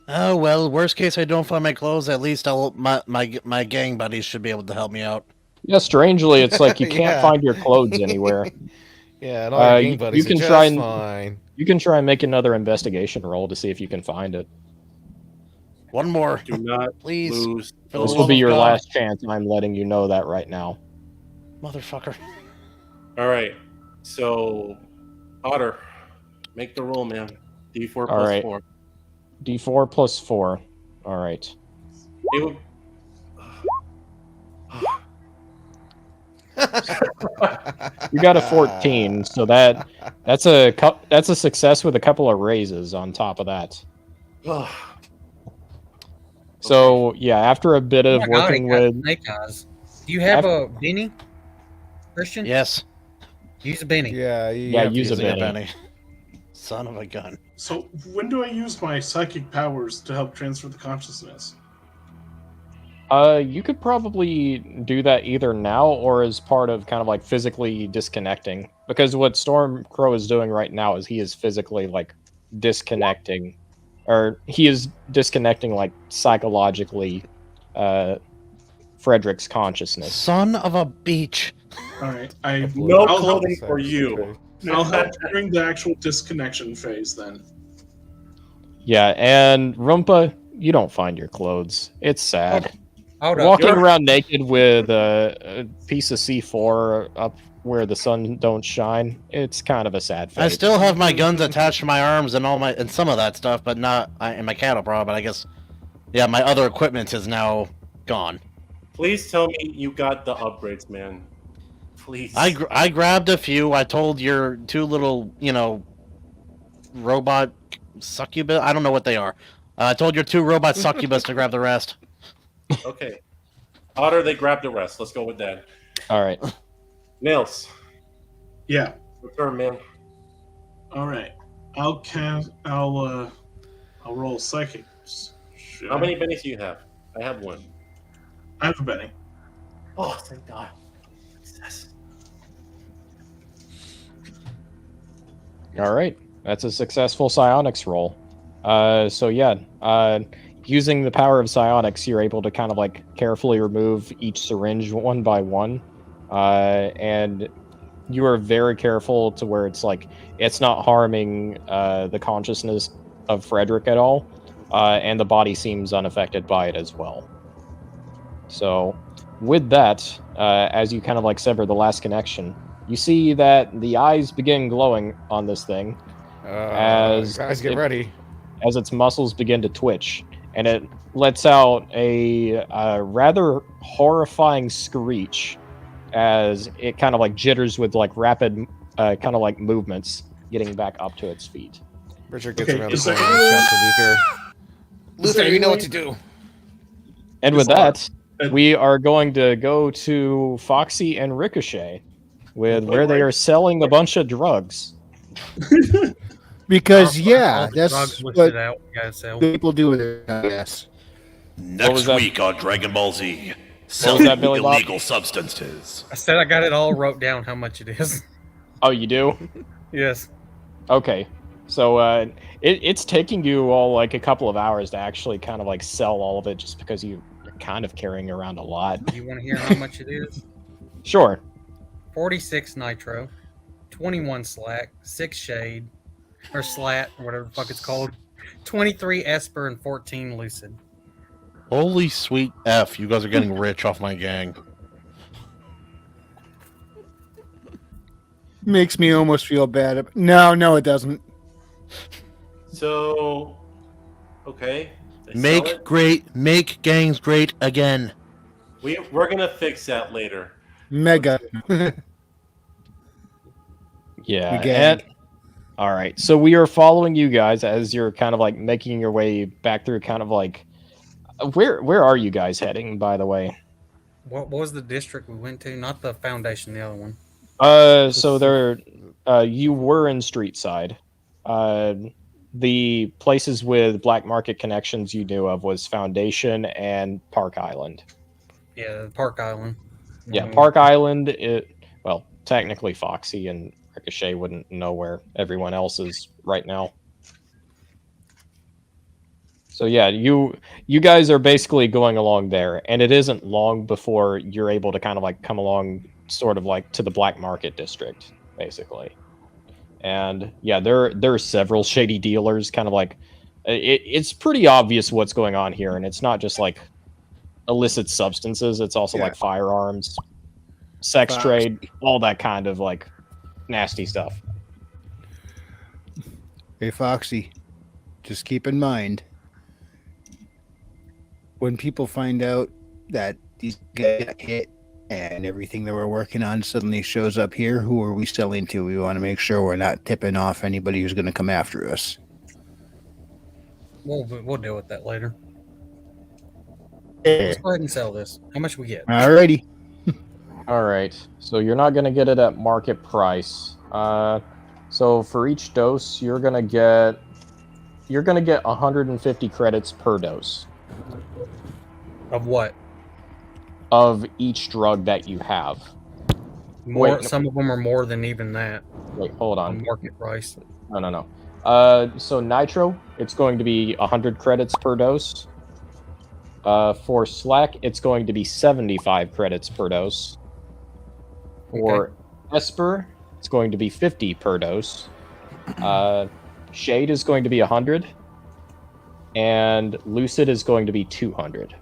Oh well, worst case I don't find my clothes. At least my gang buddies should be able to help me out. Yeah, strangely, it's like you can't Yeah. find your clothes anywhere. Yeah, and all your gang buddies you can are try just and fine. you can try and make another investigation roll to see if you can find it. One more. Do not Please. lose. For the This love will be of your God. last chance. I'm letting you know that right now. Motherfucker. All right. So, Otter, make the roll, man. D4 All plus right. 4. D4 plus 4. All right. It would... You got a 14, so that's a success with a couple of raises on top of that. So yeah, after a bit of Oh my God, working he got with snake eyes. Do you have a beanie, Christian? Yes. Use a beanie. Yeah, use a Using Benny. Son of a gun. So when do I use my psychic powers to help transfer the consciousness? You could probably do that either now or as part of kind of like physically disconnecting. Because what Stormcrow is doing right now is he is physically like disconnecting, or he is disconnecting like psychologically Frederick's consciousness. Son of a beach. All right, No I'll help clothing for you. I'll help during the actual disconnection phase then. Yeah, and Rumpa, you don't find your clothes. It's sad. Hold up. Walking around naked with a piece of C4 up where the sun don't shine, it's kind of a sad fate. I still have my guns attached to my arms and and some of that stuff, but not in my cattle prod. But I guess, yeah, my other equipment is now gone. Please tell me you got the upgrades, man. Please. I grabbed a few. I told your two little, robot succubus. I don't know what they are. I told your two robot succubus to grab the rest. Okay. Otter, they grabbed the rest. Let's go with that. All right. Nails. Yeah. Return, man. All right. I'll roll psychic. How many bennies do you have? I have one. I have a Benny. Oh, thank God. Success. All right. That's a successful psionics roll. Using the power of psionics, you're able to kind of like carefully remove each syringe one by one. And you are very careful to where it's like it's not harming the consciousness of Frederick at all, and the body seems unaffected by it as well. So, with that, as you kind of like sever the last connection, you see that the eyes begin glowing on this thing Guys, get ready. As its muscles begin to twitch, and it lets out a rather horrifying screech as it kind of like jitters with like rapid kind of like movements getting back up to its feet. Richard gets around the corner and shouts to Luther. Luther, you know what to do. And with that, we are going to go to Foxy and Ricochet with where they are selling a bunch of drugs. Because that's what people do with it, I guess. Next week on Dragon Ball Z, What was that, Billy Bob? illegal substances. I said I got it all wrote down how much it is. Oh, you do? Yes. Okay. So it's taking you all like a couple of hours to actually kind of like sell all of it just because you're kind of carrying around a lot. Do you want to hear how much it is? Sure. 46 nitro, 21 slack, 6 shade, or slat, or whatever the fuck it's called, 23 esper, and 14 lucid. Holy sweet F, you guys are getting rich off my gang. Makes me almost feel bad. No, it doesn't. So, okay. Make gangs great again. We're gonna fix that later. Mega. Yeah. All right. So we are following you guys as you're kind of like making your way back through kind of like where are you guys heading, by the way? What was the district we went to? Not the foundation, the other one. So there you were in Street Side. The places with black market connections you knew of was Foundation and Park Island. Yeah, Park Island. Yeah, Park Island. Well, technically Foxy and Ricochet wouldn't know where everyone else is right now. So yeah, you guys are basically going along there, and it isn't long before you're able to kind of like come along sort of like to the black market district, basically. And yeah, there are several shady dealers, kind of like it's pretty obvious what's going on here, and it's not just like illicit substances, it's also like firearms, sex trade, all that kind of like nasty stuff. Hey Foxy, just keep in mind when people find out that these guys got hit and everything that we're working on suddenly shows up here, who are we selling to? We want to make sure we're not tipping off anybody who's going to come after us. We'll deal with that later. Yeah. Let's go ahead and sell this. How much we get? Alrighty. All right. So you're not going to get it at market price. So for each dose, you're going to get 150 credits per dose. Of what? Of each drug that you have. More. Wait, some of them are more than even that. Wait, hold on. Market price. No. So nitro, it's going to be 100 credits per dose. For slack, it's going to be 75 credits per dose. For esper, it's going to be 50 per dose. Shade is going to be 100. And lucid is going to be 200.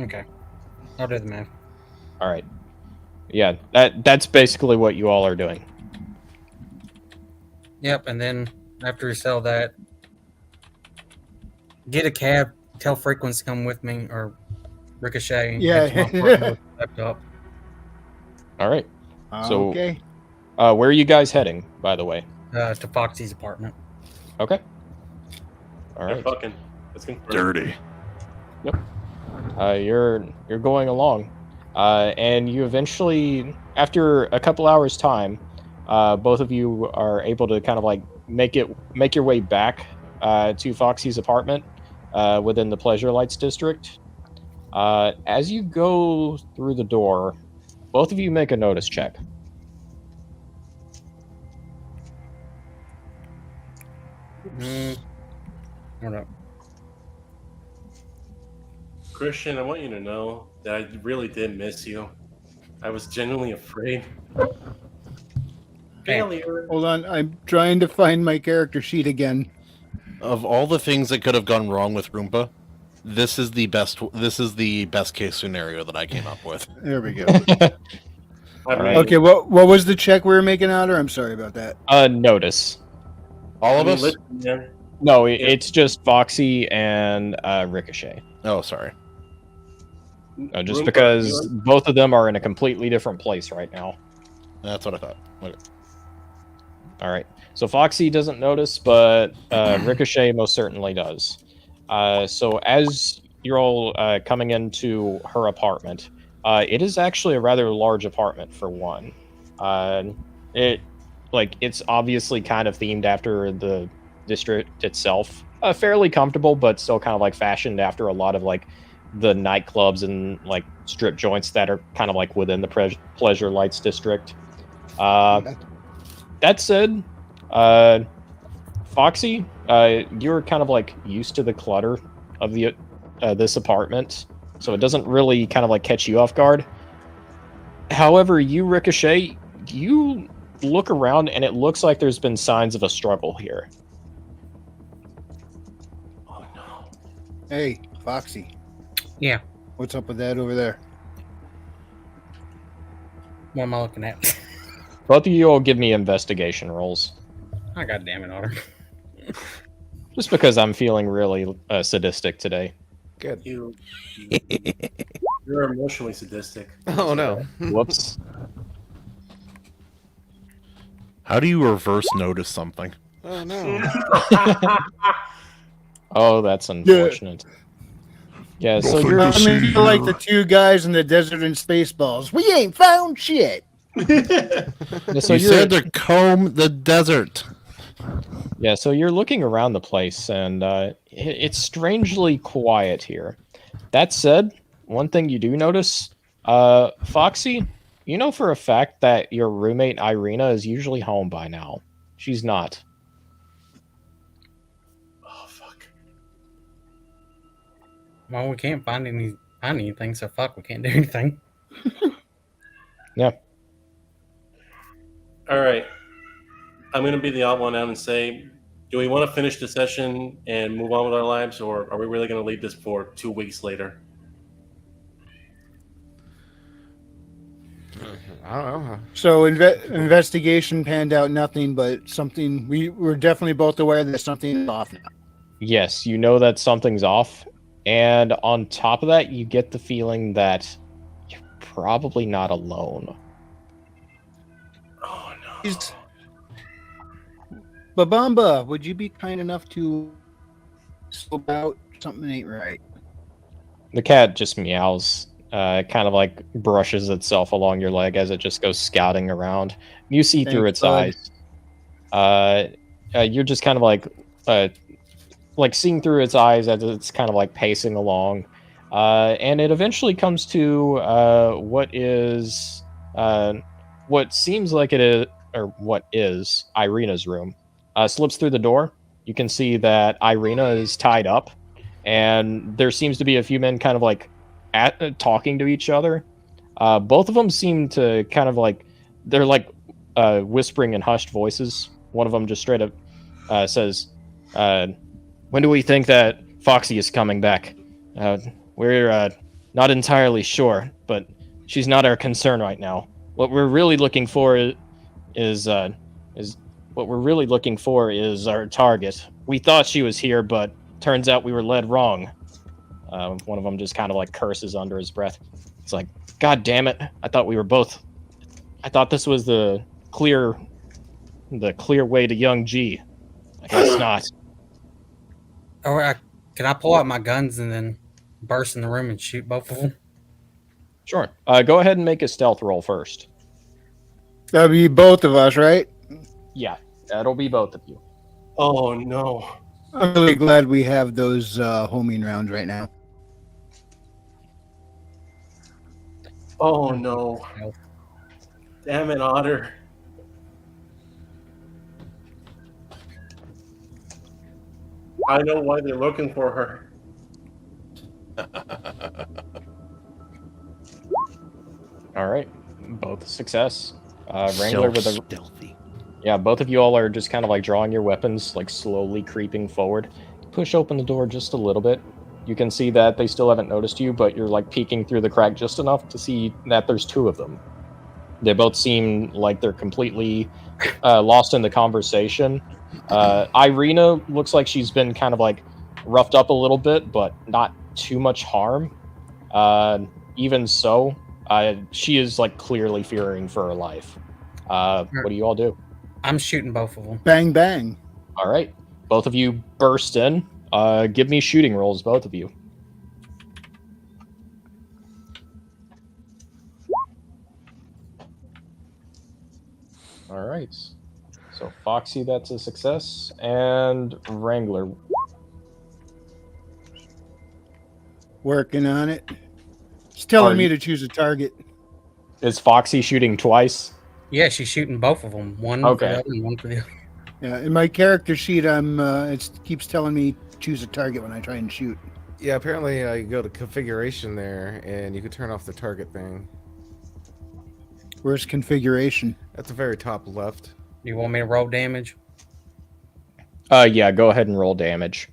Okay. I'll do the math. All right. Yeah, that's basically what you all are doing. Yep, and then after we sell that, get a cab, tell Frequency to come with me, or Ricochet. Yeah. Laptop. All right. So, Okay. where are you guys heading, by the way? To Foxy's apartment. Okay. All right. Fucking. Let's confirm. Dirty. Yep. You're going along, and you eventually, after a couple hours' time, both of you are able to kind of like make your way back to Foxy's apartment within the Pleasure Lights district. As you go through the door, both of you make a notice check. Hold up. Christian, I want you to know that I really did miss you. I was genuinely afraid. Failure. Hold on, I'm trying to find my character sheet again. Of all the things that could have gone wrong with Roomba, this is the best case scenario that I came up with. There we go. Right. Okay, what was the check we were making, Otter? I'm sorry about that. Notice. All of us? Listen, man. No, it's just Foxy and Ricochet. Oh, sorry. Just because both of them are in a completely different place right now. That's what I thought. Okay. All right. So Foxy doesn't notice, but Ricochet most certainly does. So as you're all coming into her apartment, it is actually a rather large apartment for one. It's obviously kind of themed after the district itself. Fairly comfortable, but still kind of like fashioned after a lot of like the nightclubs and like strip joints that are kind of like within the Pleasure Lights district. That said, Foxy, you're kind of like used to the clutter of the this apartment, so it doesn't really kind of like catch you off guard. However, you, Ricochet, you look around and it looks like there's been signs of a struggle here. Oh no. Hey, Foxy. Yeah. What's up with that over there? What am I looking at? Both of you all give me investigation rolls. Oh, God damn it, Otter. Just because I'm feeling really sadistic today. Good. You're emotionally sadistic. Oh no. Whoops. How do you reverse notice something? Oh no. Oh, that's unfortunate. Yeah, so you're like the two guys in the desert and Spaceballs. We ain't found shit. So you said to comb the desert. Yeah, so you're looking around the place, and it's strangely quiet here. That said, one thing you do notice, Foxy, you know for a fact that your roommate Irina is usually home by now. She's not. Oh fuck. Well, we can't find anything, so fuck, we can't do anything. Yeah. All right. I'm going to be the odd one out and say, do we want to finish the session and move on with our lives, or are we really going to leave this for 2 weeks later? I don't know. So investigation panned out nothing, but something we're definitely both aware that something's off now. Yes, you know that something's off, and on top of that, you get the feeling that you're probably not alone. Oh no. Babamba, would you be kind enough to scope out something ain't right? The cat just meows, kind of like brushes itself along your leg as it just goes scouting around. You see through its eyes. You're just kind of like seeing through its eyes as it's kind of like pacing along, and it eventually comes to what seems like it is, or what is Irina's room. Slips through the door. You can see that Irina is tied up, and there seems to be a few men kind of like talking to each other. Both of them seem to kind of like they're like whispering in hushed voices. One of them just straight up says, "When do we think that Foxy is coming back? We're not entirely sure, but she's not our concern right now. What we're really looking for is our target. We thought she was here, but turns out we were led wrong." One of them just kind of like curses under his breath. It's like, "God damn it! I thought we were both I thought this was the clear way to young G. I guess not. Or can I pull out my guns and then burst in the room and shoot both of them? Sure. Go ahead and make a stealth roll first. That'll be both of us, right? Yeah, that'll be both of you. Oh no! I'm really glad we have those homing rounds right now. Oh no! Damn it, Otter! I know why they're looking for her. All right, both success. Wrangler with a stealthy. Yeah, both of you all are just kind of like drawing your weapons, like slowly creeping forward. Push open the door just a little bit. You can see that they still haven't noticed you, but you're like peeking through the crack just enough to see that there's two of them. They both seem like they're completely lost in the conversation. Irina looks like she's been kind of like roughed up a little bit, but not too much harm. Even so, she is like clearly fearing for her life. What do you all do? I'm shooting both of them. Bang, bang. All right. Both of you burst in. Give me shooting rolls, both of you. All right. So Foxy, that's a success. And Wrangler. Working on it. It's telling me to choose a target. Is Foxy shooting twice? Yeah, she's shooting both of them. One for the other and one for the other. Yeah, in my character sheet, it keeps telling me choose a target when I try and shoot. Yeah, apparently you go to configuration there, and you can turn off the target thing. Where's configuration? At the very top left. You want me to roll damage? Yeah, go ahead and roll damage.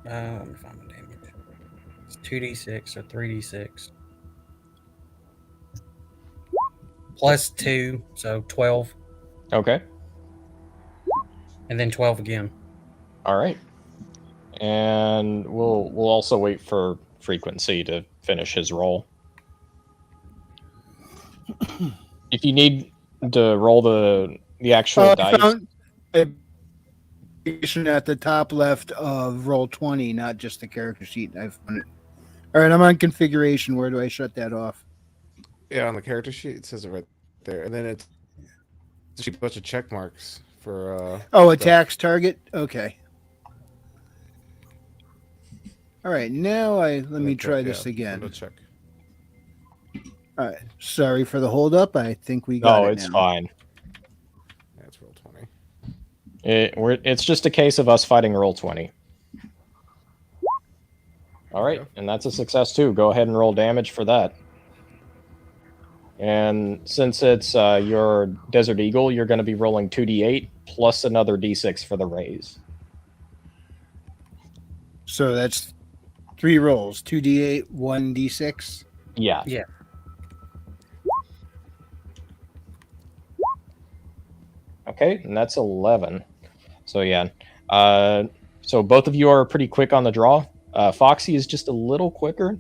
Let me find my damage. It's 2d6 or 3d6. Plus 2, so 12. Okay. And then 12 again. All right. And we'll also wait for Frequency to finish his roll. If you need to roll the actual dice. Found a at the top left of roll 20, not just the character sheet. I found it. All right, I'm on configuration. Where do I shut that off? Yeah, on the character sheet it says it right there, and then it's a bunch of check marks for. Attacks target. Okay. All right, now let me try this again. Check. All right, sorry for the hold up. I think we got it. No, it's now. fine. That's roll 20. It's just a case of us fighting roll 20. All right, and that's a success too. Go ahead and roll damage for that. And since it's your Desert Eagle, you're going to be rolling 2d8 plus another d6 for the raise. So that's 3 rolls: 2d8, 1d6. Yeah. Yeah. Okay, and that's 11. So yeah. So both of you are pretty quick on the draw. Foxy is just a little quicker.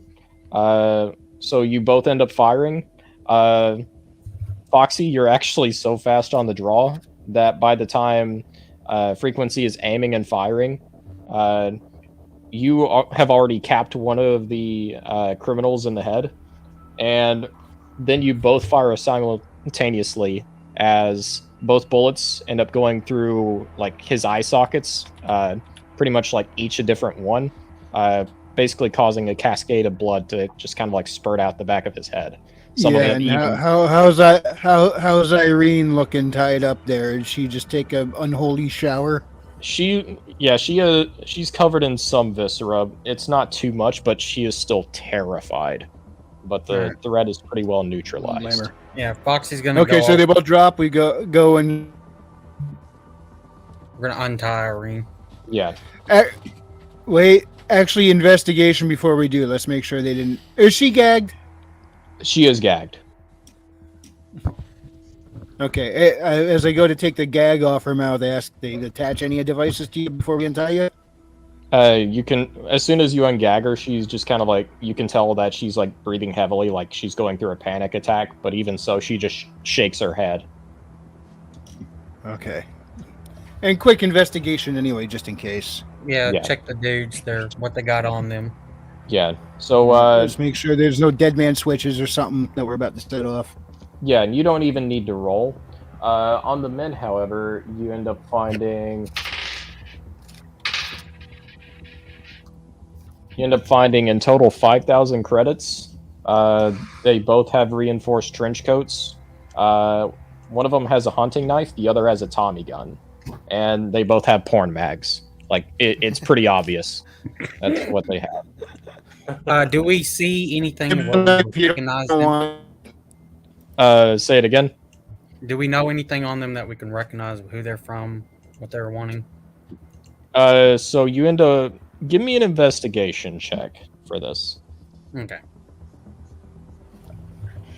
So you both end up firing. Foxy, you're actually so fast on the draw that by the time Frequency is aiming and firing, you have already capped one of the criminals in the head, and then you both fire simultaneously as both bullets end up going through like his eye sockets, pretty much like each a different one, basically causing a cascade of blood to just kind of like spurt out the back of his head. How's Irene looking tied up there? Did she just take an unholy shower? She's covered in some viscera. It's not too much, but she is still terrified. But the threat is pretty well neutralized. Yeah, Foxy's gonna. Okay, so they both drop. We go and we're gonna untie Irene. Yeah. Wait, actually, investigation before we do. Let's make sure they didn't. Is she gagged? She is gagged. Okay. As I go to take the gag off her mouth, I ask they attach any devices to you before we untie you. You can, as soon as you ungag her, she's just kind of like, you can tell that she's like breathing heavily, like she's going through a panic attack, but even so, she just shakes her head. Okay. And quick investigation anyway, just in case. Yeah, Yeah. check the dudes, what they got on them. Yeah, so, Let's make sure there's no dead man switches or something that we're about to set off. yeah, and you don't even need to roll. On the men, however, you end up finding... You end up finding in total 5,000 credits. They both have reinforced trench coats. One of them has a hunting knife, the other has a Tommy gun. And they both have porn mags. Like, it's pretty obvious. That's what they have. Do we see anything that we recognize them? Say it again. Do we know anything on them that we can recognize who they're from, what they're wanting? So you end up... Give me an investigation check for this. Okay.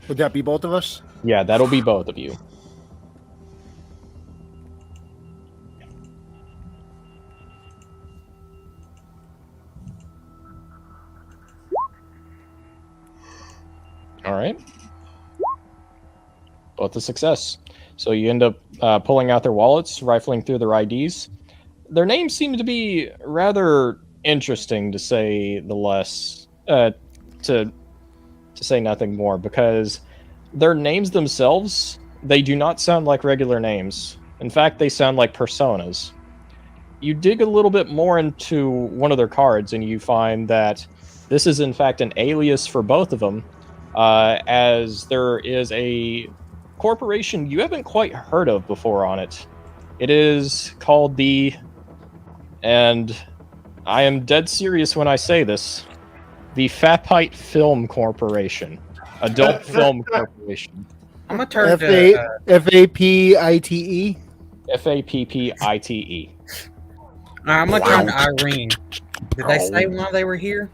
Would that be both of us? Yeah, that'll be both of you. All right. Both a success. So you end up pulling out their wallets, rifling through their IDs. Their names seem to be rather interesting, to say the less. To say nothing more, because their names themselves, they do not sound like regular names. In fact, they sound like personas. You dig a little bit more into one of their cards, and you find that this is in fact an alias for both of them, as there is a corporation you haven't quite heard of before on it. It is called the... And I am dead serious when I say this. The Fapite Film Corporation. Adult Film Corporation. I'm going to turn to... F-A-P-I-T-E? F-A-P-P-I-T-E. I'm going to turn to Irene. Did they say why they were here?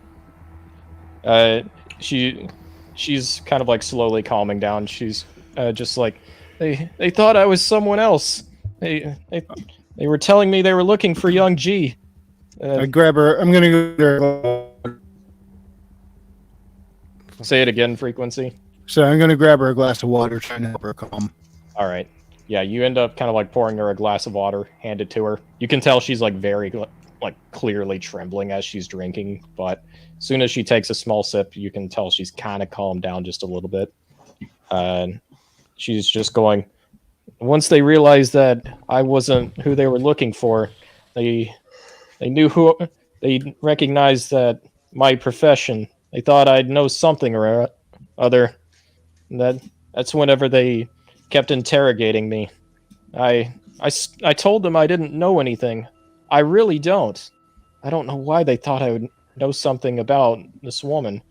She's kind of like slowly calming down. She's just like, they thought I was someone else. They were telling me they were looking for young G. I grab her. I'm going to go there. Say it again, Frequency. So I'm going to grab her a glass of water, trying to help her calm. All right. Yeah, you end up kind of like pouring her a glass of water, hand it to her. You can tell she's like very like clearly trembling as she's drinking, but as soon as she takes a small sip, you can tell she's kind of calmed down just a little bit. She's just going, once they realized that I wasn't who they were looking for, they knew who, they recognized that my profession, they thought I'd know something or other. That's whenever they kept interrogating me. I told them I didn't know anything. I really don't. I don't know why they thought I would know something about this woman.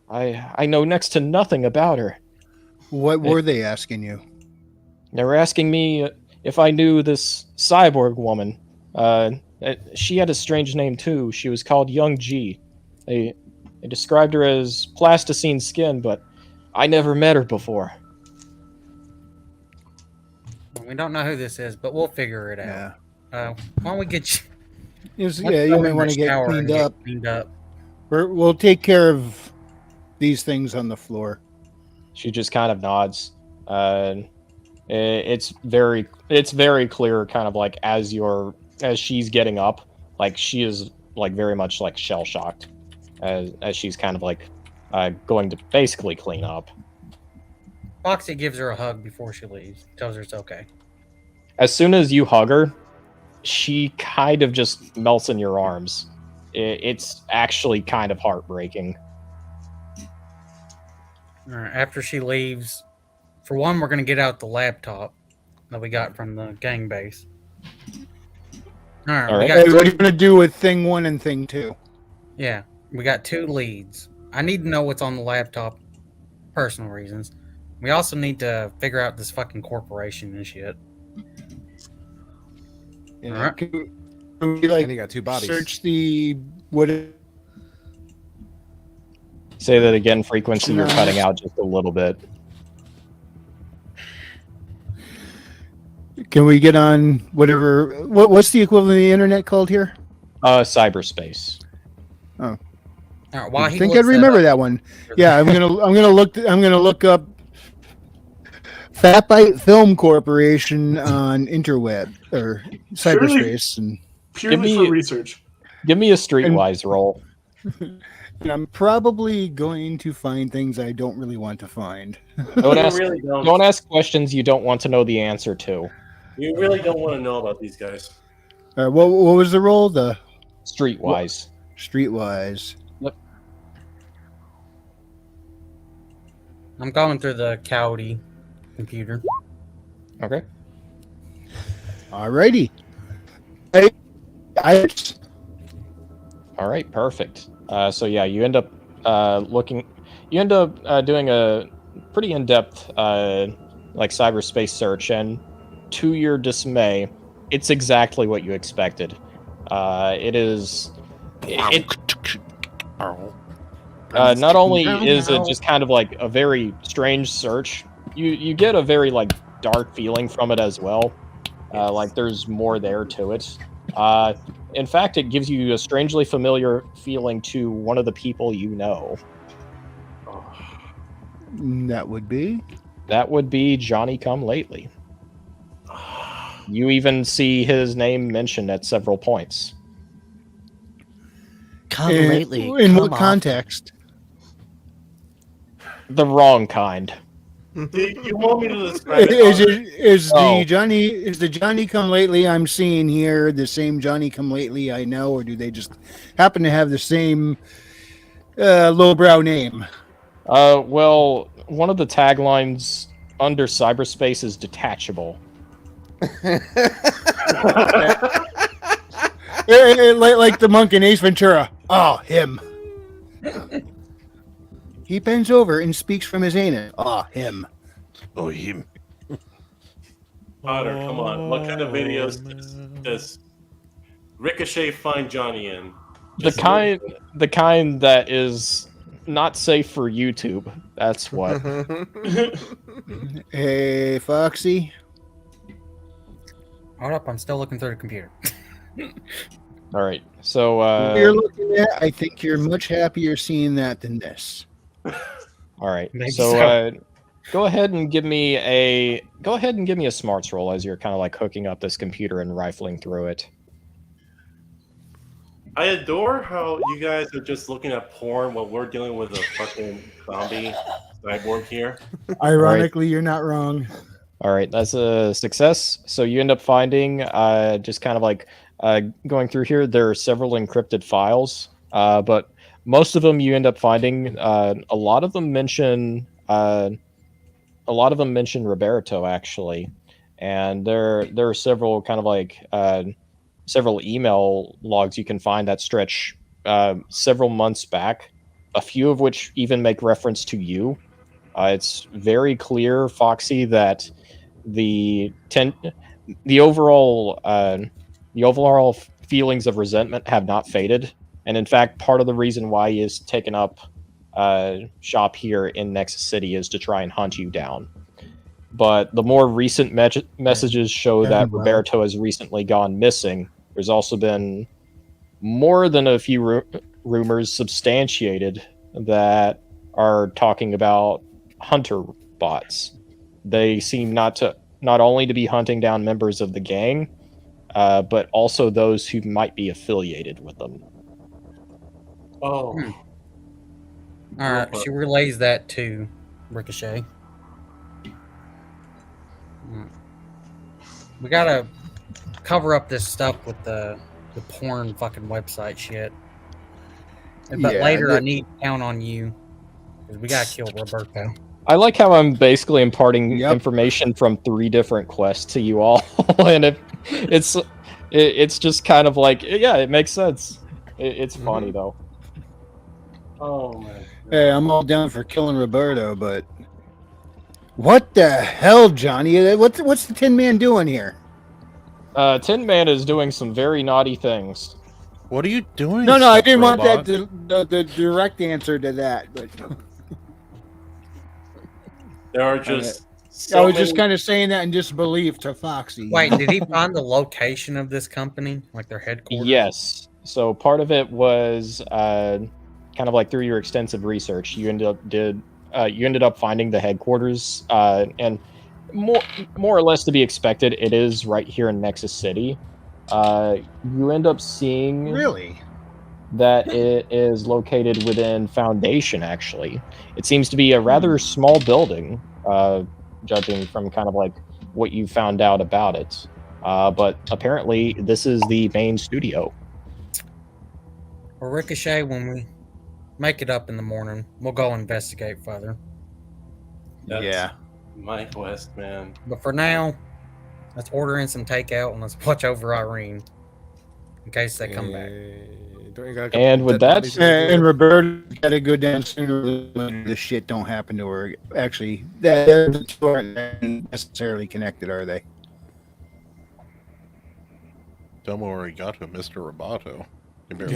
I know next to nothing about her. What were they asking you? They were asking me if I knew this cyborg woman. She had a strange name too. She was called Young G. They described her as plasticine skin, but I never met her before. We don't know who this is, but we'll figure it out. Why don't we get you? Yeah, you may want to get cleaned up. Cleaned up. We'll take care of these things on the floor. She just kind of nods. It's very clear, kind of like as she's getting up, like she is like very much like shell shocked, as she's kind of like going to basically clean up. Foxy gives her a hug before she leaves. Tells her it's okay. As soon as you hug her, she kind of just melts in your arms. It's actually kind of heartbreaking. All right, after she leaves, for one, we're going to get out the laptop that we got from the gang base. All right. What are you going to do with thing 1 and thing 2? Yeah, we got 2 leads. I need to know what's on the laptop, personal reasons. We also need to figure out this fucking corporation and shit. Yeah, all right. Can we like and you got 2 bodies. Search the what? Say that again, Frequency. You're cutting out just a little bit. Can we get on whatever? What's the equivalent of the internet called here? Cyberspace. Oh. All right, while I he think looks I'd remember up- that one. Yeah, I'm gonna look up Fatbite Film Corporation on interweb or cyberspace, and Purely for research. Give me a streetwise roll. And I'm probably going to find things I don't really want to find. Don't ask, really don't. don't ask questions you don't want to know the answer to. You really don't want to know about these guys. What was the roll? The Streetwise. Streetwise. Yep. I'm going through the Coyote computer. Okay. Alrighty. All right, perfect. So yeah, you end up doing a pretty in-depth like cyberspace search, and to your dismay, it's exactly what you expected. It is. Not only is it just kind of like a very strange search, you get a very like dark feeling from it as well. Like there's more there to it. In fact, it gives you a strangely familiar feeling to one of the people you know. That would be? That would be Johnny Come Lately. You even see his name mentioned at several points. Come lately. In come what off. context? The wrong kind. You want me to describe Is Oh. the Johnny Come Lately I'm seeing here the same Johnny Come Lately I know, or do they just happen to have the same lowbrow name? Well, one of the taglines under cyberspace is detachable. Like the monk in Ace Ventura. Oh, him. He bends over and speaks from his anus. Oh, him. Oh, him. Otter, come on. What kind of videos does Ricochet find Johnny in? The kind that is not safe for YouTube. That's what. Hey, Foxy. Hold up, I'm still looking through the computer. All right. So You're looking at. I think you're much happier seeing that than this. all right. Maybe So so. go ahead and give me a smarts roll as you're kind of like hooking up this computer and rifling through it. I adore how you guys are just looking at porn while we're dealing with a fucking zombie cyborg here. Ironically, you're not wrong. All right, that's a success. So you end up finding, just kind of like going through here, there are several encrypted files, but most of them you end up finding, a lot of them mention Roberto actually, and there are several kind of like several email logs you can find that stretch several months back, a few of which even make reference to you. It's very clear, Foxy, that the overall feelings of resentment have not faded, and in fact, part of the reason why he has taken up shop here in Nexus City is to try and hunt you down. But the more recent messages show that Roberto has recently gone missing. There's also been more than a few rumors substantiated that are talking about hunter bots. They seem not only to be hunting down members of the gang, but also those who might be affiliated with them. Oh. All right, she relays that to Ricochet. We gotta cover up this stuff with the porn fucking website shit. But Yeah, later, I need to count on you because we gotta kill Roberto. I like how I'm basically imparting information from 3 different quests to you all, and it's just kind of like, yeah, it makes sense. It's funny though. Oh man. Hey, I'm all down for killing Roberto, but what the hell, Johnny? What's the Tin Man doing here? Tin Man is doing some very naughty things. What are you doing? No, I didn't robot? want that the direct answer to that, but There are just. I was just kind of saying that in disbelief to Foxy. Wait, did he find the location of this company, like their headquarters? Yes. So part of it was kind of like through your extensive research, you ended up finding the headquarters, and more or less to be expected, it is right here in Nexus City. You end up seeing Really? that it is located within Foundation. Actually, it seems to be a rather small building, judging from kind of like what you found out about it. But apparently, this is the main studio. Well, Ricochet, when we make it up in the morning, we'll go investigate further. That's my quest, man. But for now, let's order in some takeout and let's watch over Irene in case they come back. And with that, and Roberta got to go down sooner or later. This shit don't happen to her. Actually, the two aren't necessarily connected, are they? Don't worry, got him, Mr. Roboto. Roberto.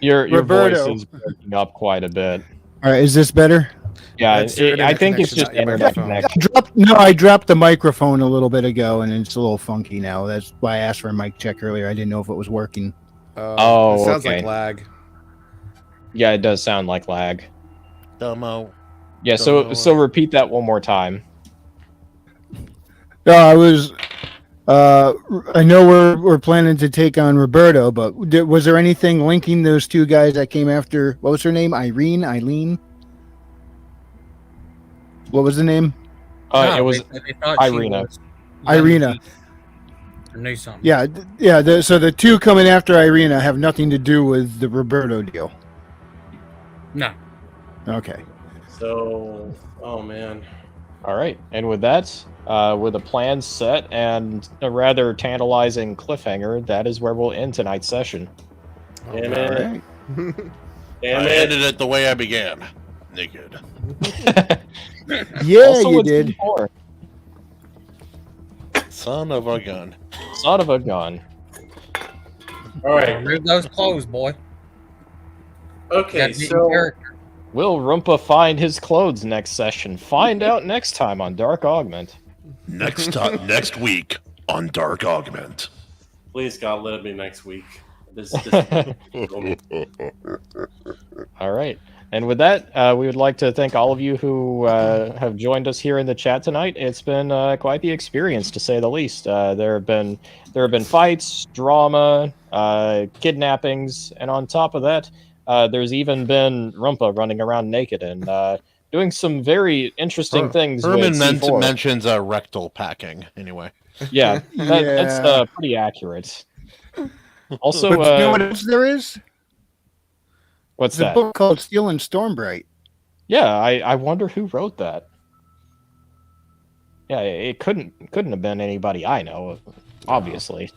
Your Roberto. voice is breaking up quite a bit. All right, is this better? Yeah, I think it's just internet connection. I dropped the microphone a little bit ago, and it's a little funky now. That's why I asked for a mic check earlier. I didn't know if it was working. It sounds okay. like lag. Yeah, it does sound like lag. Dumbo. Yeah, so repeat that one more time. No, I was. I know we're planning to take on Roberto, but was there anything linking those two guys that came after? What was her name? Eileen? What was the name? It was they thought Irina. Irina. Or knew something. Yeah. So the two coming after Irina have nothing to do with the Roberto deal. No. Okay. So, oh man. All right, and with that, with a plan set and a rather tantalizing cliffhanger, that is where we'll end tonight's session. Damn it. Right. Damn I it. ended it the way I began. Naked. Yeah, Also you with did. C4. Son of a gun. Son of a gun. All right. Remove those clothes, boy. Okay, Gotta get in so character. Will Rumpa find his clothes next session? Find out next time on Dark Augment. Next week on Dark Augment. please God, let it be next week. This All right. And with that, we would like to thank all of you who have joined us here in the chat tonight. It's been quite the experience, to say the least. There have been fights, drama, kidnappings, and on top of that, there's even been Rumpa running around naked and doing some very interesting things. Herman with C4. mentions rectal packing, anyway. Yeah, that's pretty accurate. Also, but you know what else there is? What's There's that? a book called Steel and Stormbright. Yeah, I wonder who wrote that. Yeah, it couldn't have been anybody I know, obviously.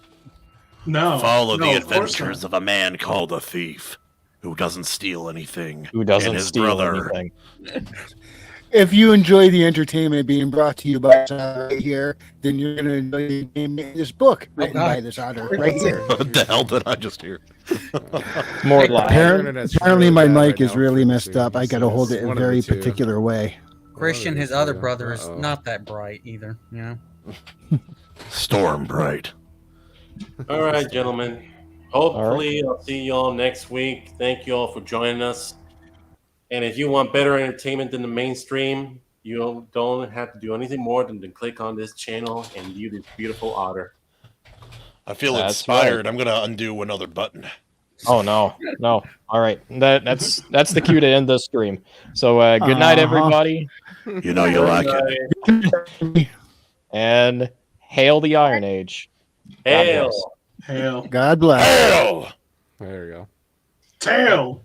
No. Follow no, the of course adventures of a man called a thief who doesn't steal anything. Who doesn't and his steal brother. anything. If you enjoy the entertainment being brought to you by Otter right here, then you're going to enjoy this book written by this Otter right here. What the hell did I just hear? More live. Apparently my mic is really messed up. I got to hold it in a very particular way. Christian, his other brother, is not that bright either, you know? Storm bright. All right, gentlemen. Hopefully, I'll see you all next week. Thank you all for joining us. And if you want better entertainment than the mainstream, you don't have to do anything more than to click on this channel and view this beautiful otter. I feel That's inspired. right. I'm going to undo another button. Oh no. All right, that's the cue to end this stream. So good night, everybody. You know you like it. And hail the Iron Age. Hail. Hail. God bless. Hail! There you go. Tail.